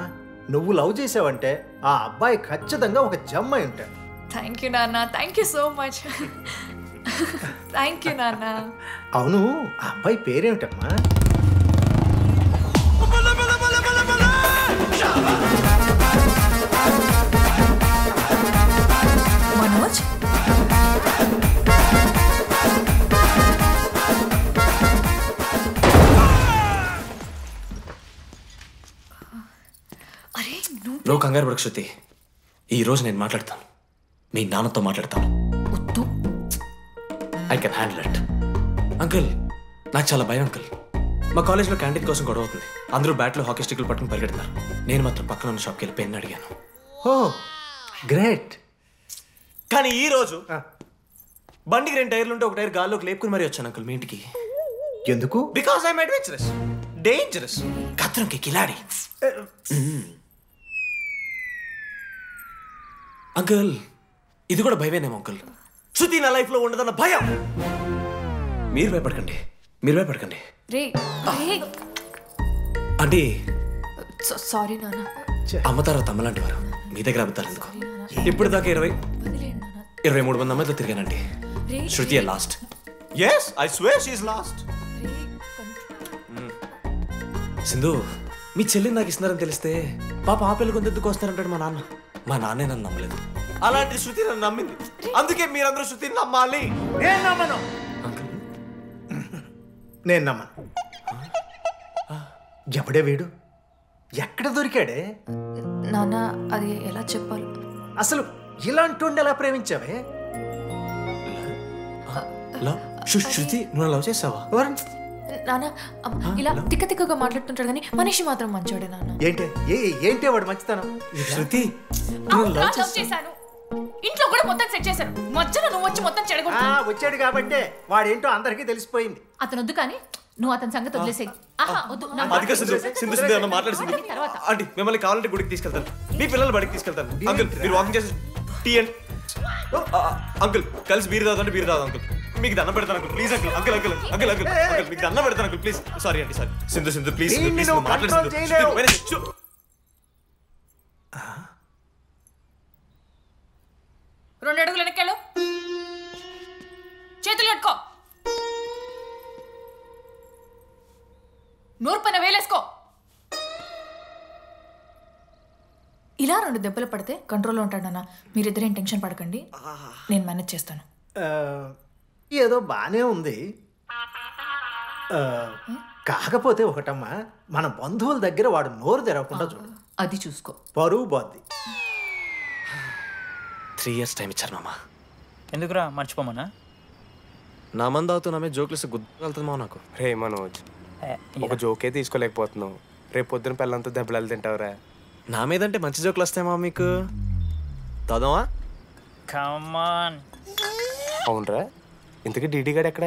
నువ్వు లవ్ చేసావంటే ఆ అబ్బాయి ఖచ్చితంగా ఒక జమ్మాయి ఉంటాడు. థ్యాంక్ యూ నాన్న, thank you so much. Thank you నాన్న. అవును, ఆ అబ్బాయి పేరేమిటమ్మా? మనోజ్. నువ్వు కంగారు పడకు శృతి. ఈ రోజు నేను మాట్లాడతాను, మీ నాన్నతో మాట్లాడతాను. I can handle it. Uncle, నాకు చాలా భయం అంకుల్. మా కాలేజ్లో క్యాంటీన్ కోసం గొడవ అవుతుంది. అందరూ బ్యాట్లో హాకీ స్టిక్లు పట్టుకుని పరిగెడుతున్నారు. నేను మాత్రం పక్కన ఉన్న షాప్కి వెళ్ళి పెన్ అడిగాను. ఓ గ్రేట్. కానీ ఈ రోజు బండికి 2 టైర్లు ఉంటే ఒక టైర్ గాల్లోకి లేపుకుని మరీ వచ్చాను అంకుల్ మీ ఇంటికి. ఎందుకు? బికాస్ ఐఎమ్ అడ్వెంచరస్, డేంజరస్, ఖత్రంకి కిలాడి. అంకుల్ ఇది కూడా భయమేనేమో అంకుల్. శృతి నా లైఫ్లో ఉండదన్న భయం. మీరు భయపడకండి, మీరు భయపడకండి. అంటే సారీ నాన్న. అమ్మతారో తమ్మలాంటి వారు మీ దగ్గర అబద్ధాలు ఎందుకు? ఇప్పుడు దాకా 23 మంది అమ్మాయితో తిరిగానండి. Shruti last. Yes I swear she is last. Sindhu మీ చెల్లిని నాకు ఇస్తున్నారని తెలిస్తే పాప ఆ పిల్లలు కొంతెందుకు వస్తారంటాడు మా నాన్న. మా నాన్నే నన్ను నమ్మలేదు. అలాంటి శృతి నన్ను నమ్మింది. అందుకే మీరందరూ శృతిని నమ్మాలి. నేను నమ్మను. నేను నమ్మను. ఎవడే వీడు? ఎక్కడ దొరికాడే? నాన్న అది ఎలా చెప్పాలి? అసలు ఇలాంటి ఎలా ప్రేమించావే? శృతి నువ్వు లవ్ చేసావా? నాన్న ఇలా తిక్కగా మాట్లాడుతుంటాడు కానీ మనిషి మాత్రం మంచోడే నాన్న. ఏంటే వాడు మంచితనం? శృతి లవ్ చేశాను. ఇంట్లో కూడా మొత్తం సెట్ చేశాను. మధ్యలో నువ్వు వచ్చి మొత్తం చెడగొట్టావు. వచ్చాడు కాబట్టి వాడేంటో అందరికీ తెలిసిపోయింది. అతను వద్దు కానీ నువ్వు అతని సంగతి వదిలేసేయి. ఆంటీ మిమ్మల్ని కావాలంటే గుడికి తీసుకెళ్తాను, మీ పిల్లలు బడికి తీసుకెళ్తాను. అంకుల్ మీరు వాకింగ్ చేసి టీ అండ్ అంకుల్ కలిసి బీర్ తాగుతుంటే బీర్ తాగు అంకుల్. మీకు దండం పెడతాను uncle please uncle. Uncle uncle uncle uncle uncle మీకు దండం పెడతాను అంకుల్ ప్లీజ్. సారీ అండి సారీ. సింధు ప్లీజ్ ప్లీజ్ మాట్లాడు. 2 అడుగులు వెనక్కెళ్ళు. చేతులు కట్టుకో. నోరు పైన వేలేసుకో. ఇలా 2 దెబ్బలు పడితే కంట్రోల్లో ఉంటాడన్నా. మీరిద్దరేం టెన్షన్ పడకండి, నేను మేనేజ్ చేస్తాను. ఏదో బానే ఉంది. కాకపోతే ఒకటమ్మా, మన బంధువుల దగ్గర వాడు నోరు తెరవకుండా చూడు. అది చూసుకో. పరువు బాద్ది. 3 years టైం ఇచ్చారు మామ. ఎందుకురా మర్చిపోమన్నా? నా మంది అవుతూ నా మీద జోకులు గుర్తుకెళ్తుంది మామ నాకు. రే మనోజ్, ఒక జోకే తీసుకోలేకపోతున్నావు. రేపు పొద్దున పిల్లలంతా దెబ్బలు తింటావురా. నా మీదంటే మంచి జోకులు వస్తాయమా మీకు? తదమా? కమాన్. అవునరా, ఇంతకీ డీడీ గాడు ఎక్కడ?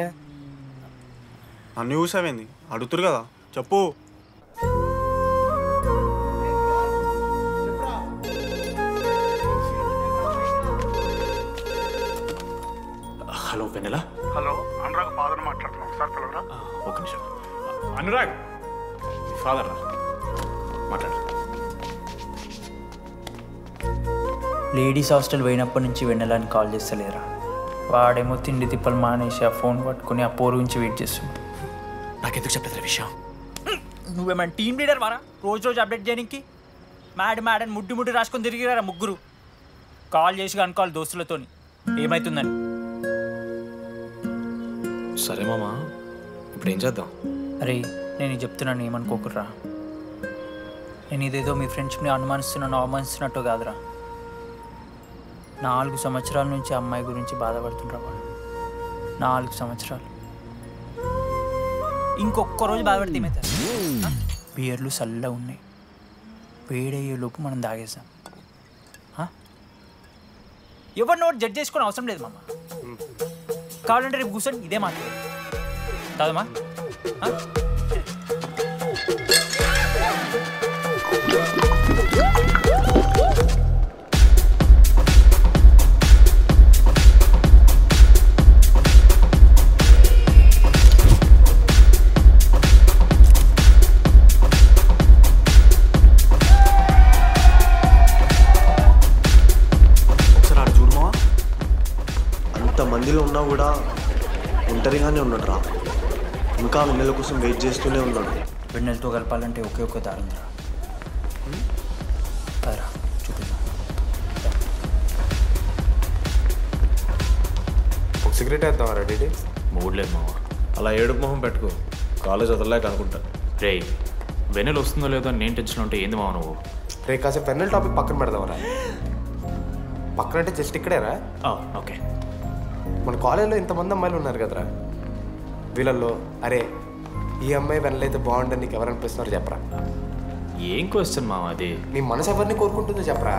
నన్ను చూసావేంది? అడుగుతురు కదా, చెప్పు. హలో వెన్నెల. హలో, అనురాగ్ ఫాదర్ మాట్లాడుతున్నాం. ఒకసారి పిలవరా? ఒక నిమిషం. అనురాగ్ ఫాదర్ రా, మాట్లాడు. లేడీస్ హాస్టల్ పోయినప్పటి నుంచి వెన్నెలని కాల్ చేస్తలేరా. వాడేమో తిండి తిప్పలు మానేసి ఆ ఫోన్ పట్టుకుని ఆ పోరు గురించి వెయిట్ చేస్తున్నాడు. నాకెందుకు చెప్పలేదు విషయం? నువ్వేమైనా టీమ్ లీడర్ వారా రోజు అప్డేట్ చేయడానికి? మేడని ముడ్డి రాసుకొని తిరిగిరారా ముగ్గురు. కాల్ చేసి కనుకోవాలి దోస్తులతోని ఏమవుతుందని. సరే మామా, ఇప్పుడు ఏం చేద్దాం? అరే నేను చెప్తున్నాను, ఏమనుకోకుర్రా. నేను ఇదేదో మీ ఫ్రెండ్షిప్ని అవమానిస్తున్నట్టు కాదురా. 4 సంవత్సరాల నుంచి అమ్మాయి గురించి బాధపడుతుండ్రా వాడు. 4 సంవత్సరాలు. ఇంకొక్క రోజు బాధపడితే ఏమవుతుంది? బియర్లు చల్లగా ఉన్నాయి, వేడయ్యేలోపు మనం తాగేసాం. ఎవరు నోట్ జడ్జ్ చేసుకొని అవసరం లేదు మామ. కావాలంటే రేపు కూర్చొని ఇదే మాట్లాడదు కాదమ్మా. మందిలో ఉన్నా కూడా ఒంటరిగానే ఉన్నాడు రా. ఇంకా వెన్నెల కోసం వెయిట్ చేస్తూనే ఉన్నాడు. వెన్నెలతో కలపాలంటే ఒకే ఒక దారి ఉందిరా. చూపిద్దాం. ఒక సిగరెట్ వేద్దామరా డీడీ? మూడ్ లేదు మామ. అలా ఏడుపు మొహం పెట్టుకో, కాలేజ్ వదలలేక అనుకుంటా. రే వెన్నెల వస్తుందో లేదో నేను టెన్షన్ ఉంటే ఏంది మావ నువ్వు? రే కాసేపు వెన్నెల టాపిక్ పక్కన పెడదామరా. పక్కన అంటే జస్ట్ ఇక్కడేరా. ఓకే. మన కాలేజ్లో ఇంతమంది అమ్మాయిలు ఉన్నారు కదరా, వీళ్ళల్లో అరే ఈ అమ్మాయి వెనలైతే బాగుండని నీకు ఎవరు అనిపిస్తున్నారు చెప్పరా? ఏం క్వశ్చన్ మామ అది? నీ మనసు ఎవరిని కోరుకుంటుందో చెప్పరా?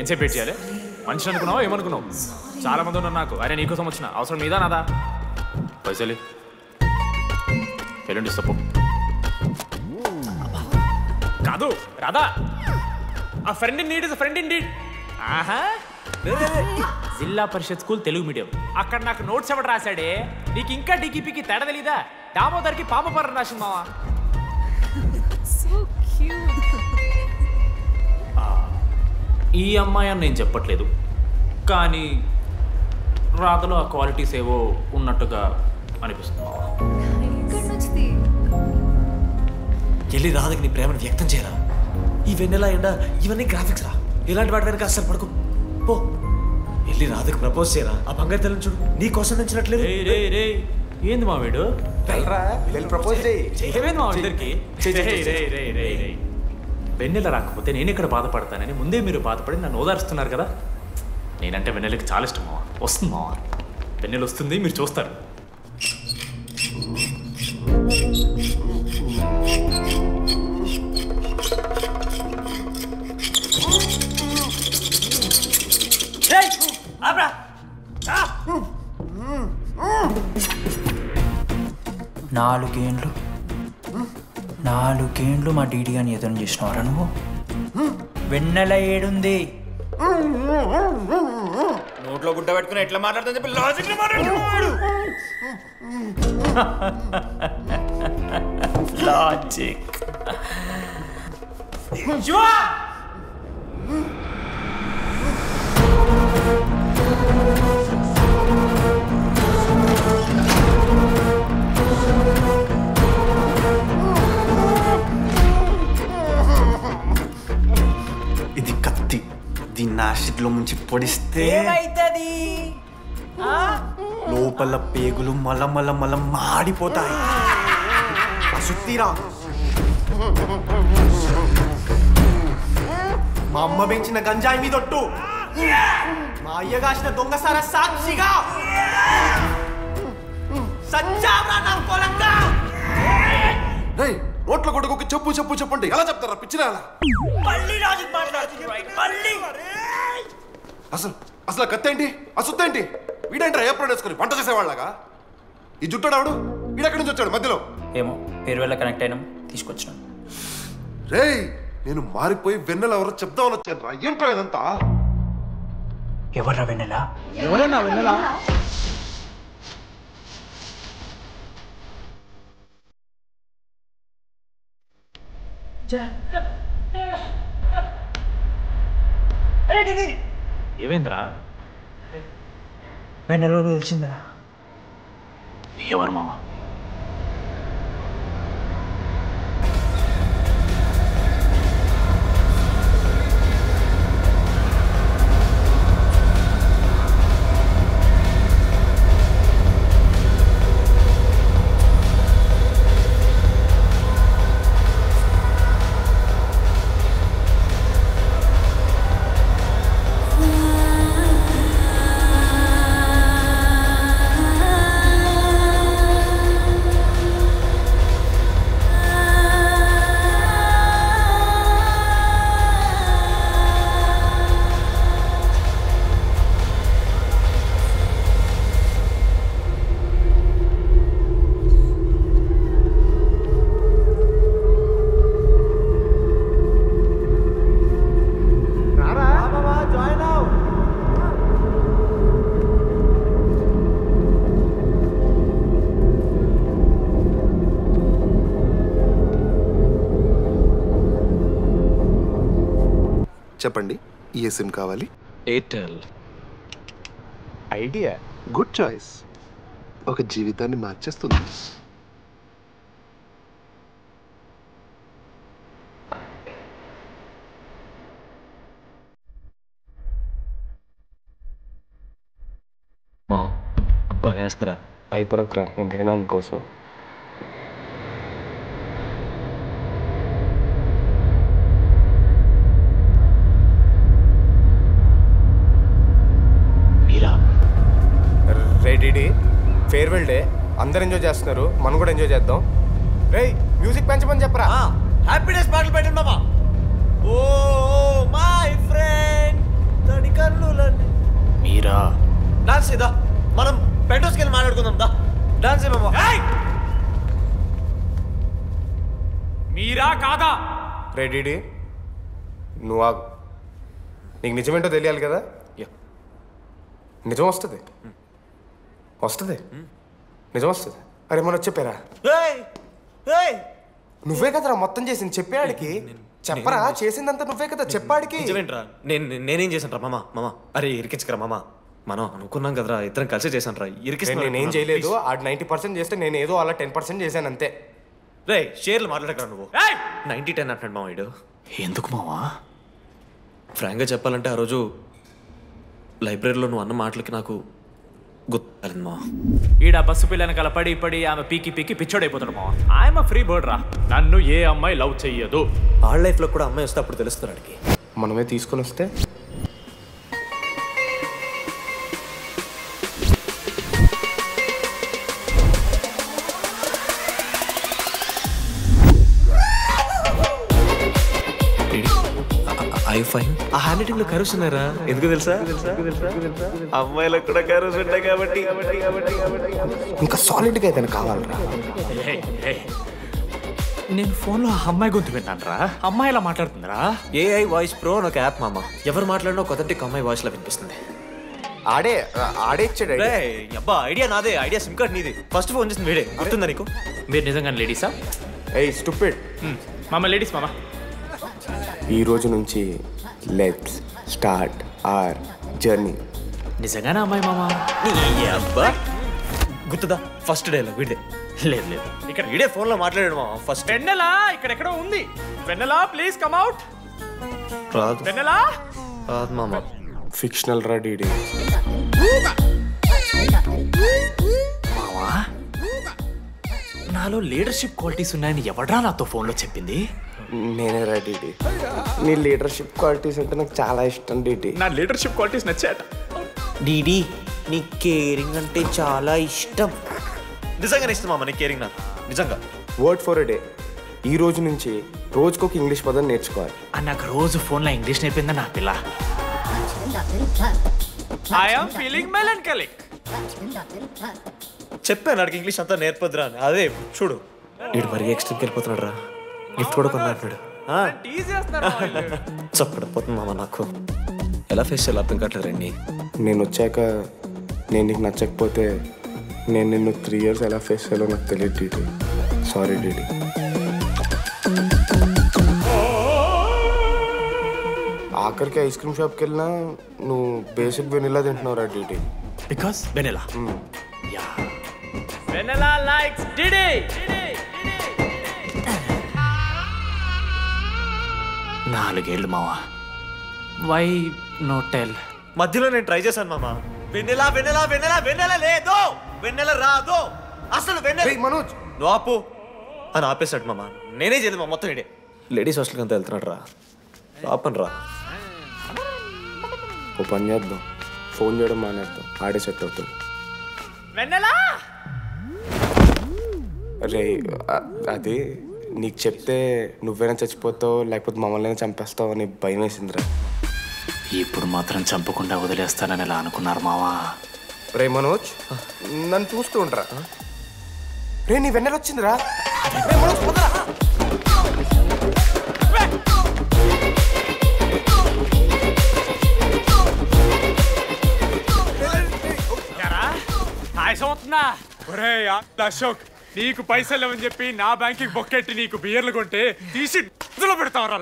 ఎంతసేపు వెయిట్ చేయాలి? మనిషి అనుకున్నావు ఏమనుకున్నావు? చాలా మంది ఉన్నారు నాకు. అరే నీకోసం వచ్చిన అవసరం మీదా నాదా? పైసలి ఎల్లుండి తప్పు కాదు రాదా. A friend in need is friend in deed. ఆహా, జిల్లా పరిషత్ స్కూల్ తెలుగు మీడియం. అక్కడ నాకు నోట్స్ ఎవడు రాశాడే? నీకు ఇంకా డిగిపికి తేడా తెలీదా? దామోదర్కి పామపరం రాసింది మావా. ఈ అమ్మాయి అని నేను చెప్పట్లేదు, కానీ రాతలో ఆ క్వాలిటీస్ ఏవో ఉన్నట్టుగా అనిపిస్తుంది. వెళ్ళి రాధకి నీ ప్రేమను వ్యక్తం చేయరా. ఈ వెన్నెలా ఎండ ఇవన్నీ గ్రాఫిక్స్ రా. ఇలాంటి వాటి వెనక అస్సలు పడుకో. పో వెళ్ళి రాధకి ప్రపోజ్ చేయరా. ఆ బంగారు తల్లిని చూడు, నీ కోసం నచ్చినట్లేదు. ఏంది మా వీడు? ప్రపోజ్ ఏమైంది మా ఇద్దరికి? వెన్నెల రాకపోతే నేను ఇక్కడ బాధపడతానని ముందే మీరు బాధపడి నన్ను ఓదారుస్తున్నారు కదా. నేనంటే వెన్నెలకి చాలా ఇష్టం మావా. వస్తుంది మావా, వెన్నెల వస్తుంది, మీరు చూస్తారు. నాలుగేండ్లు మా డీడీ అని ఎదురు చేసినవారా నువ్వు? వెన్నెల ఏడుంది? నోట్లో గుడ్డ పెట్టుకుని ఎట్లా మాట్లాడుతుంది చెప్పి లాజిక్ మాట్లాడుతున్నాడు. లాజిక్ ఇది కత్తి. దీన్ని యాసిడ్లో ముంచి పొడిస్తే లోపల పేగులు మల మాడిపోతాయి. సుత్తిరా. మా అమ్మ పెంచిన గంజాయి మీదొట్టు, మా అయ్య కాసిన దొంగసార సాక్షిగా సచ్చావరా నా కొలంగా. నోట్ల కొడుకు చెప్పు చెప్పు చెప్పండి ఎలా చెప్తారా పిచ్చిరా? అసలు కత్తేంటి ఆ సుత్తేంటి? వీడేంట్రా ఏప్రిల్ వేసుకొని వంట చేసేవాళ్ళగా? ఈ జుట్టాడు వీడెక్కడి నుంచి వచ్చాడు మధ్యలో? ఏమో పేరు వల్ల కనెక్ట్ అయినాం, తీసుకొచ్చినాం. రేయ్ నేను మారిపోయి వెన్నెల ఎవరో చెప్దామని వచ్చాను రా. ఏంట్రా ఇదంతా? ఎవర్రా వెన్నెల? ఎవరన్నా వెన్నెల? ఏమైందిరా? వెన్నెల తెలిసిందా? ఎవరు మామ? చెప్పండి, ఏ సిమ్ కావాలి? ఎయిర్టెల్. Idea good choice. ఒక జీవితాన్ని మార్చేస్తుంది. భయస్త్రా అయిపోరక్రా ఇంకైనా కోసం డీడీ ఫేర్వెల్ డే అందరు ఎంజాయ్ చేస్తున్నారు, మనం కూడా ఎంజాయ్ చేద్దాం. రే మ్యూజిక్ పెంచమని చెప్పరా. హ్యాపీ డేస్ పాటలు పెట్టండి మామ. ఓ మై ఫ్రెండ్ తడి కన్నులని మీరా డాన్స్ ఇదా, మనం పెంటోస్కి వెళ్ళి మాట్లాడుకుందాం దా. డాన్స్ ఏ మామ. మీరా కాదా? రే డీడీ నువ్వు ఆగు, నీకు నిజమేంటో తెలియాలి కదా. నిజం వస్తుంది వస్తుంది నిజం వస్తుంది. అరే మనం చెప్పారా, నువ్వే కదరా మొత్తం చేసింది చెప్పాడికి. చెప్పరా చేసిందంతా నువ్వే కదా చెప్పాడికి. నిజమేంట్రా, నేనేం చేశాను రా మామ. అరే ఇరికించకరా మామ, మనం అనుకున్నాం కదరా ఇద్దరం కలిసి చేశాను రా. నేనేం చేయలేదు, ఆడు 90% చేస్తే నేను ఏదో అలా 10% చేశాను అంతే. రే షేర్లు మాట్లాడకరా నువ్వు. 90-10 అంటున్నాడు మామ వీడు. ఎందుకు మావా? ఫ్రాంక్గా చెప్పాలంటే ఆ రోజు లైబ్రరీలో నువ్వు అన్న మాటలకి నాకు గుర్తులేదు మా. ఈడ బస్సు పిల్లని కలపడి పడి ఆమె పీకి పీకి పిచ్చోడైపోతాడు మావా. ఐఎమ్ ఫ్రీ బర్డ్ రా, నన్ను ఏ అమ్మాయి లవ్ చెయ్యదు. వాళ్ళ లైఫ్లో కూడా అమ్మాయి వస్తే అప్పుడు తెలుస్తుంది వాడికి. మనమే తీసుకొని వస్తే ఆ హ్యాండ్ రైటింగ్ లో కర్వ్స్ ఉన్నారా? ఎందుకు తెలుసా? అమ్మాయిలకు కూడా కర్వ్స్ ఉంటాయి కాబట్టి. ఇంకా సాలిడ్ గా అయితే కావాలరా. నేను ఫోన్ లో అమ్మాయి గొంతు విన్నాను రా. అమ్మాయి ఇలా మాట్లాడుతుందిరా. AI వాయిస్ ప్రో అని ఒక యాప్ మామ. ఎవరు మాట్లాడినా ఒక అథెంటిక్ అమ్మాయి వాయిస్ లో వినిపిస్తుంది. ఆడే ఇచ్చాడు అబ్బా. ఐడియా నాదే, ఐడియా సిమ్ కార్డ్ నీది. ఫస్ట్ ఫోన్ చేసింది వీడే. గుర్తుందా నీకు? మీరు నిజంగా లేడీసా? ఏయ్ స్టూపిడ్. మామ లేడీస్ మామ. ఈ రోజు నుంచి లెట్స్ స్టార్ట్ అవర్ జర్నీ. నిజంగానే అమ్మాయి మామ? అబ్బా గుర్తుదా ఫస్ట్ డేలో వీడే. లేదు లేదు, ఇక్కడ వీడే ఫోన్ లో మాట్లాడాడు మామ. ఫస్ట్ వెన్నెలా ఇక్కడెక్కడో ఉంది. వెన్నెలా ప్లీజ్ కమ్ అవుట్. రాదు వెన్నెలా రాదు మామ. ఫిక్షనల్ రా డీడీ. మావా నాలో లీడర్షిప్ క్వాలిటీస్ ఉన్నాయని ఎవడ్రా నాతో ఫోన్లో చెప్పింది? నేనే రా డీడీ. నీ లీడర్షిప్ క్వాలిటీస్ అంటే నాకు చాలా ఇష్టం డీడీ. నా లీడర్షిప్ క్వాలిటీస్ నచ్చాట. డీడీ నీ కేరింగ్ అంటే చాలా ఇష్టం. నిజంగానే ఇష్టం మామ నీ కేరింగ్ నాకు నిజంగా. Word for a day. ఈ రోజు నుంచి రోజుకొక ఇంగ్లీష్ పదం నేర్చుకోవాలి. నాకు రోజు ఫోన్లో ఇంగ్లీష్ నేర్పిందా నా పిల్ల. I'm feeling melancholic. చెప్పాను నాకు ఇంగ్లీష్ అంతా నేర్పదురా అని. అదే చూడు వీడు మరీ ఎక్స్ట్రీమ్కి వెళ్ళిపోతున్నాడు రా. గిఫ్ట్ కూడా కొన్నాడు. చప్పడిపోతుంది మామ నాకు. ఎలా ఫేస్ చేయాలి అర్థం కావట్లేదు రండి. నేను వచ్చాక నేను నీకు నచ్చకపోతే నేను నిన్ను 3 years ఎలా ఫేస్ చేయాలో నాకు తెలియదు డీడీ. Sorry DD. ఆఖరికి ఐస్ క్రీమ్ షాప్కి వెళ్ళినా నువ్వు బేసిక్ వెనిలా తింటున్నావురా DD. Because vanilla. Vanilla likes DD. 4 ఏళ్ళు మావా. Why no tell? మధ్యలో నేను ట్రై చేశాను మామ. వెన్నెలా వెన్నెలా వెన్నెలా వెన్నెల లేదు, వెన్నెల రాదు అసలు. వెన్నెల మనోజ్ నువ్వు ఆపు అని ఆపేశాడు మామ. నేనే చేయలేదు మా మొత్తం ఇడే. లేడీస్ హాస్టల్కి అంతా వెళ్తున్నాడు రా. ఆపను రా. ఓ పని చేద్దాం, ఫోన్ చేయడం మానేద్దాం. ఆడే సెట్ అవుతుంది. వెన్నెలా రే అది నీకు చెప్తే నువ్వైనా చచ్చిపోతావు లేకపోతే మమ్మల్ని చంపేస్తావు అని భయం వేసిందిరా. ఇప్పుడు మాత్రం చంపకుండా వదిలేస్తానని ఎలా అనుకున్నారు మావా? రే మనోజ్ నన్ను చూస్తూ ఉంటారా? రే నీ వెన్నెల వచ్చిందిరా. అశోక్ నీకు పైసలు లేవని చెప్పి నా బ్యాంక్కి బొక్కెట్టి నీకు బియర్లు కొంటే తీసి పెడతావరా?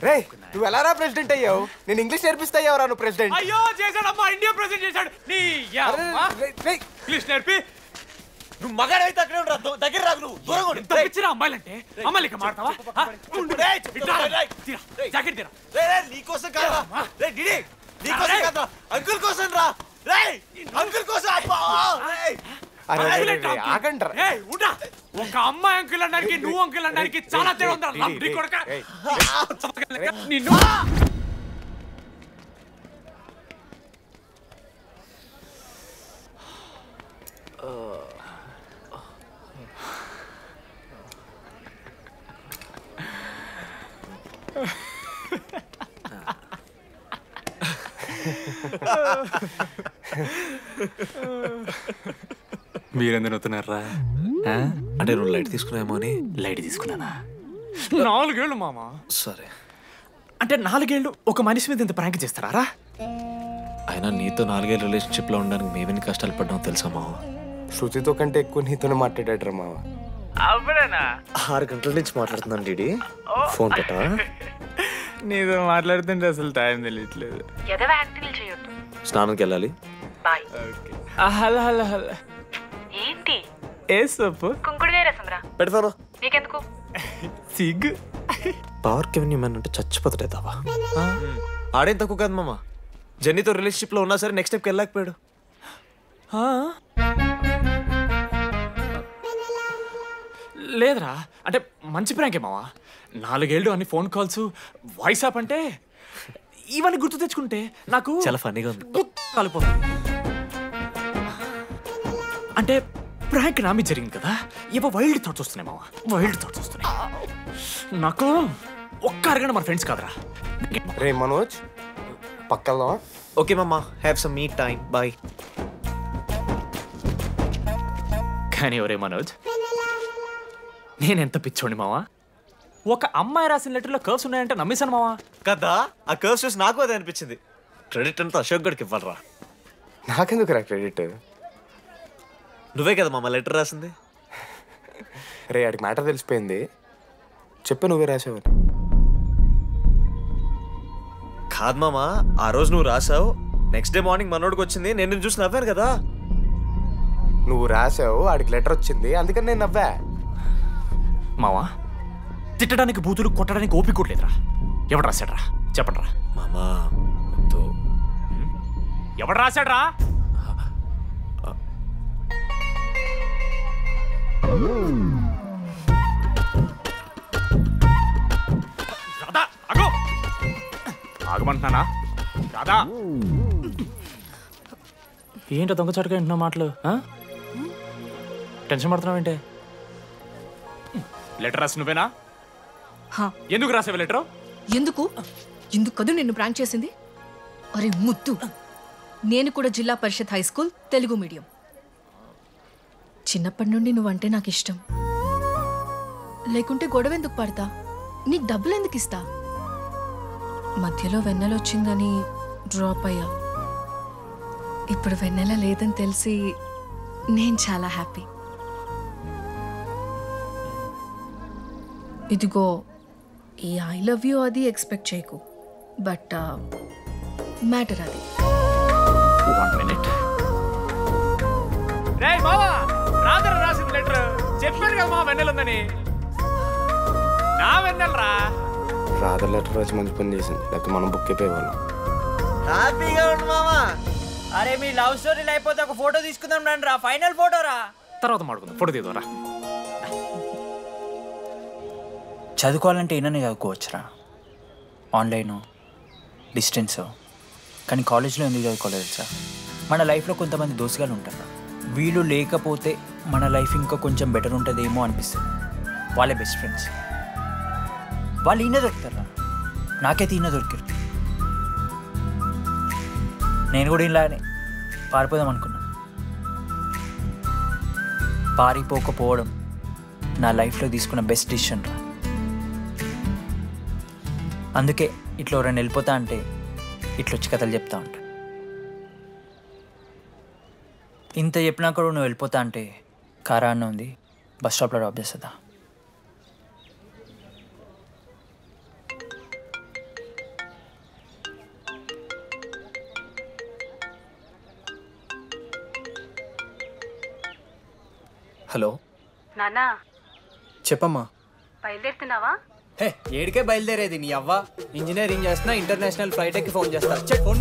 రే నువ్వు ఎలా రా ప్రెసిడెంట్ అయ్యావు? నేను ఇంగ్లీష్ నేర్పిస్తాయ్యావరా నువ్వు ప్రెసిడెంట్? అయ్యో చేశాడమ్మా, ఇండియా ప్రెసిడెంట్ చేశాడు. నీ ఇంగ్లీష్ నేర్పి నువ్వు మగాడైతే అక్కడే ఉండరా, దగ్గర రాదు. నువ్వు దూరంగా ఉండు. తప్పించిన అమ్మాయిలంటే అమ్మాయిలు ఇక మాడతావా? జాకెట్ తీరా. నీకోసం కాదా నీకోసం కాదా, అంకుల్ కోసం రా. అంకుల్ కోసం. ఒక అమ్మాయి అంకుల్ అనడానికి నువ్వు అంకుల్ అనడానికి చాలా తేడా ఉందా? నిన్ను మీరెందుకు నవ్వుతున్నారా? అంటే నువ్వు లైట్ తీసుకున్నామో అని. లైట్ తీసుకున్నానా? 4 ఏళ్ళు మామ. సరే, అంటే 4 ఏళ్ళు ఒక మనిషి మీద ఇంత ప్రాంక్ చేస్తారా? అయినా నీతో 4 ఏళ్ళ రిలేషన్షిప్లో ఉండడానికి మేమెన్ని కష్టాలు పడ్డామో తెలుసా మావ? శృతితో కంటే ఎక్కువ నీతోనే మాట్లాడాడు మావ. అవునా? 6 గంటల నుంచి మాట్లాడుతున్నాను డీడీ. ఫోన్ పెట్టా? నీతో మాట్లాడుతుంటే అసలు టైం తెలియట్లేదు. స్నానంకి వెళ్ళాలి. Hello hello hello. ఏంటి? ఏ సొప్పు? కుంకుడుగాయ రసం రా. పెడతాను. నీకెందుకు? సిగ్గు. పార్క్ ఎవెన్యూ మ్యాన్ అంటే చచ్చిపోతాడే తావా. ఆడేం తక్కువ కాదు మామ. జెన్నీతో రిలేషన్షిప్లో ఉన్నా సరే నెక్స్ట్ స్టెప్కి వెళ్ళలేకపోయాడు. లేదురా, అంటే మంచి ప్రాంకే మావా. 4 ఏళ్ళు అన్ని ఫోన్ కాల్స్, వాయిస్ యాప్ అంటే ఇవన్నీ గుర్తు తెచ్చుకుంటే నాకు చాలా ఫన్నీగా ఉంది. కలిపోతుంది. అంటే ప్రాంక్ నా మీద జరిగింది కదా, ఏవో వైల్డ్ థాట్స్ వస్తున్నాయి మావా, వైల్డ్ థాట్స్ వస్తున్నాయి. నాకు ఒక్క అరగంట మన ఫ్రెండ్స్ కాదురా. రే మనోజ్, పక్కన. ఓకే మామ, have some me time, bye. కానీ ఒరే మనోజ్, నేనెంత పిచ్చోండి మావా. ఒక అమ్మాయి రాసిన లెటర్లో కర్వ్స్ ఉన్నాయంటే నమ్మేశాను మావా. కదా, ఆ కర్వ్స్ చూసి నాకు అదే అనిపించింది. క్రెడిట్ అంతా అశోక్ గడికి ఇవ్వాలరా. నాకెందుకు రా క్రెడిట్? నువ్వే కదా మామ లెటర్ రాసింది. రే ఆడికి మ్యాటర్ తెలిసిపోయింది. చెప్పు, నువ్వే రాసావని. కాదు మామ, ఆ రోజు నువ్వు రాసావు, నెక్స్ట్ డే మార్నింగ్ మనోడికి వచ్చింది, నేను నిన్ను చూసి నవ్వాను కదా. నువ్వు రాసావు, ఆడికి లెటర్ వచ్చింది, అందుకని నేను నవ్వా. మావా, తిట్టడానికి బూతులు కొట్టడానికి ఓపిక కొట్టలేదురా. ఎవడు రాశాడ్రా చెప్పండిరా. మామా ఎవడు రాశాడ్రా? రాధా అగో, ఆగమంటున్నానా? రాధా, ఏంటో దొంగచాటుగా వింటున్నా మాటలు? టెన్షన్ పడుతున్నావు ఏంటే? లెటర్ రాసి నువ్వేనా? ఎందుకు రాసావు లెటర్? ఎందుకు కదూ నిన్ను ప్రాంక్ చేసింది? అరే ముద్దు, నేను కూడా జిల్లా Parishad high school Telugu medium. చిన్నప్పటి నుండి నువ్వంటే నాకు ఇష్టం. లేకుంటే గొడవ ఎందుకు పడతా? నీకు డబ్బులు ఎందుకు ఇస్తా? మధ్యలో వెన్నెల వచ్చిందని డ్రాప్ అయ్యా. ఇప్పుడు వెన్నెల లేదని తెలిసి నేను చాలా హ్యాపీ. ఇదిగో ఈ ఐ లవ్ యూ అది ఎక్స్పెక్ట్ చేయకు, బట్ మ్యాటర్ అది. 1 minute. రేయ్ మావా, రాధర రాసిన లెటర్ చెప్పాను కదా మా వెన్నెలుందని. నా వెన్నెలరా. రాధ లెటర్ రాసి మంచి పని చేసింది, లేకపోతే మనం బుక్ అయిపోయేవాళ్ళం. హ్యాపీగా ఉండు మామా. అరే మీ లవ్ స్టోరీ అయిపోతే ఒక ఫోటో తీసుకుందాం రండి రా, ఫైనల్ ఫోటో రా. తర్వాత మాడుకుందాం, ఫోటో తీద్దాం. చదువుకోవాలంటే ఏమైనా చదువుకోవచ్చురా, ఆన్లైను డిస్టెన్సో. కానీ కాలేజ్లో ఎందుకు చదువుకోలేదు సార్? మన లైఫ్లో కొంతమంది దోస్తుగాలు ఉంటారు, వీళ్ళు లేకపోతే మన లైఫ్ ఇంకా కొంచెం బెటర్ ఉంటుందేమో అనిపిస్తుంది. వాళ్ళే బెస్ట్ ఫ్రెండ్స్. వాళ్ళు ఈయన దొరుకుతారా, నాకైతే ఈయన దొరికారు. నేను కూడా ఇలానే పారిపోదాం అనుకున్నా. పారిపోకపోవడం నా లైఫ్లో తీసుకున్న బెస్ట్ డిసిషన్ రా. అందుకే ఇట్లా ఎవరైనా వెళ్ళిపోతా అంటే ఇట్లా వచ్చి కథలు చెప్తా ఉంటా. ఇంత చెప్పినా కూడా నువ్వు వెళ్ళిపోతా అంటే కారా అన్న ఉంది, బస్ స్టాప్లో డ్రాప్ చేస్తుందా? హలో నానా, చెప్పమ్మా. బయలుదేరుతున్నావా? హే, ఏడికే బయలుదేరేది నీ అవ్వ. ఇంజనీరింగ్ చేస్తున్నా, ఇంటర్నేషనల్ ఫ్లైట్ ఎక్కి ఫోన్ చేస్తా. ఫోన్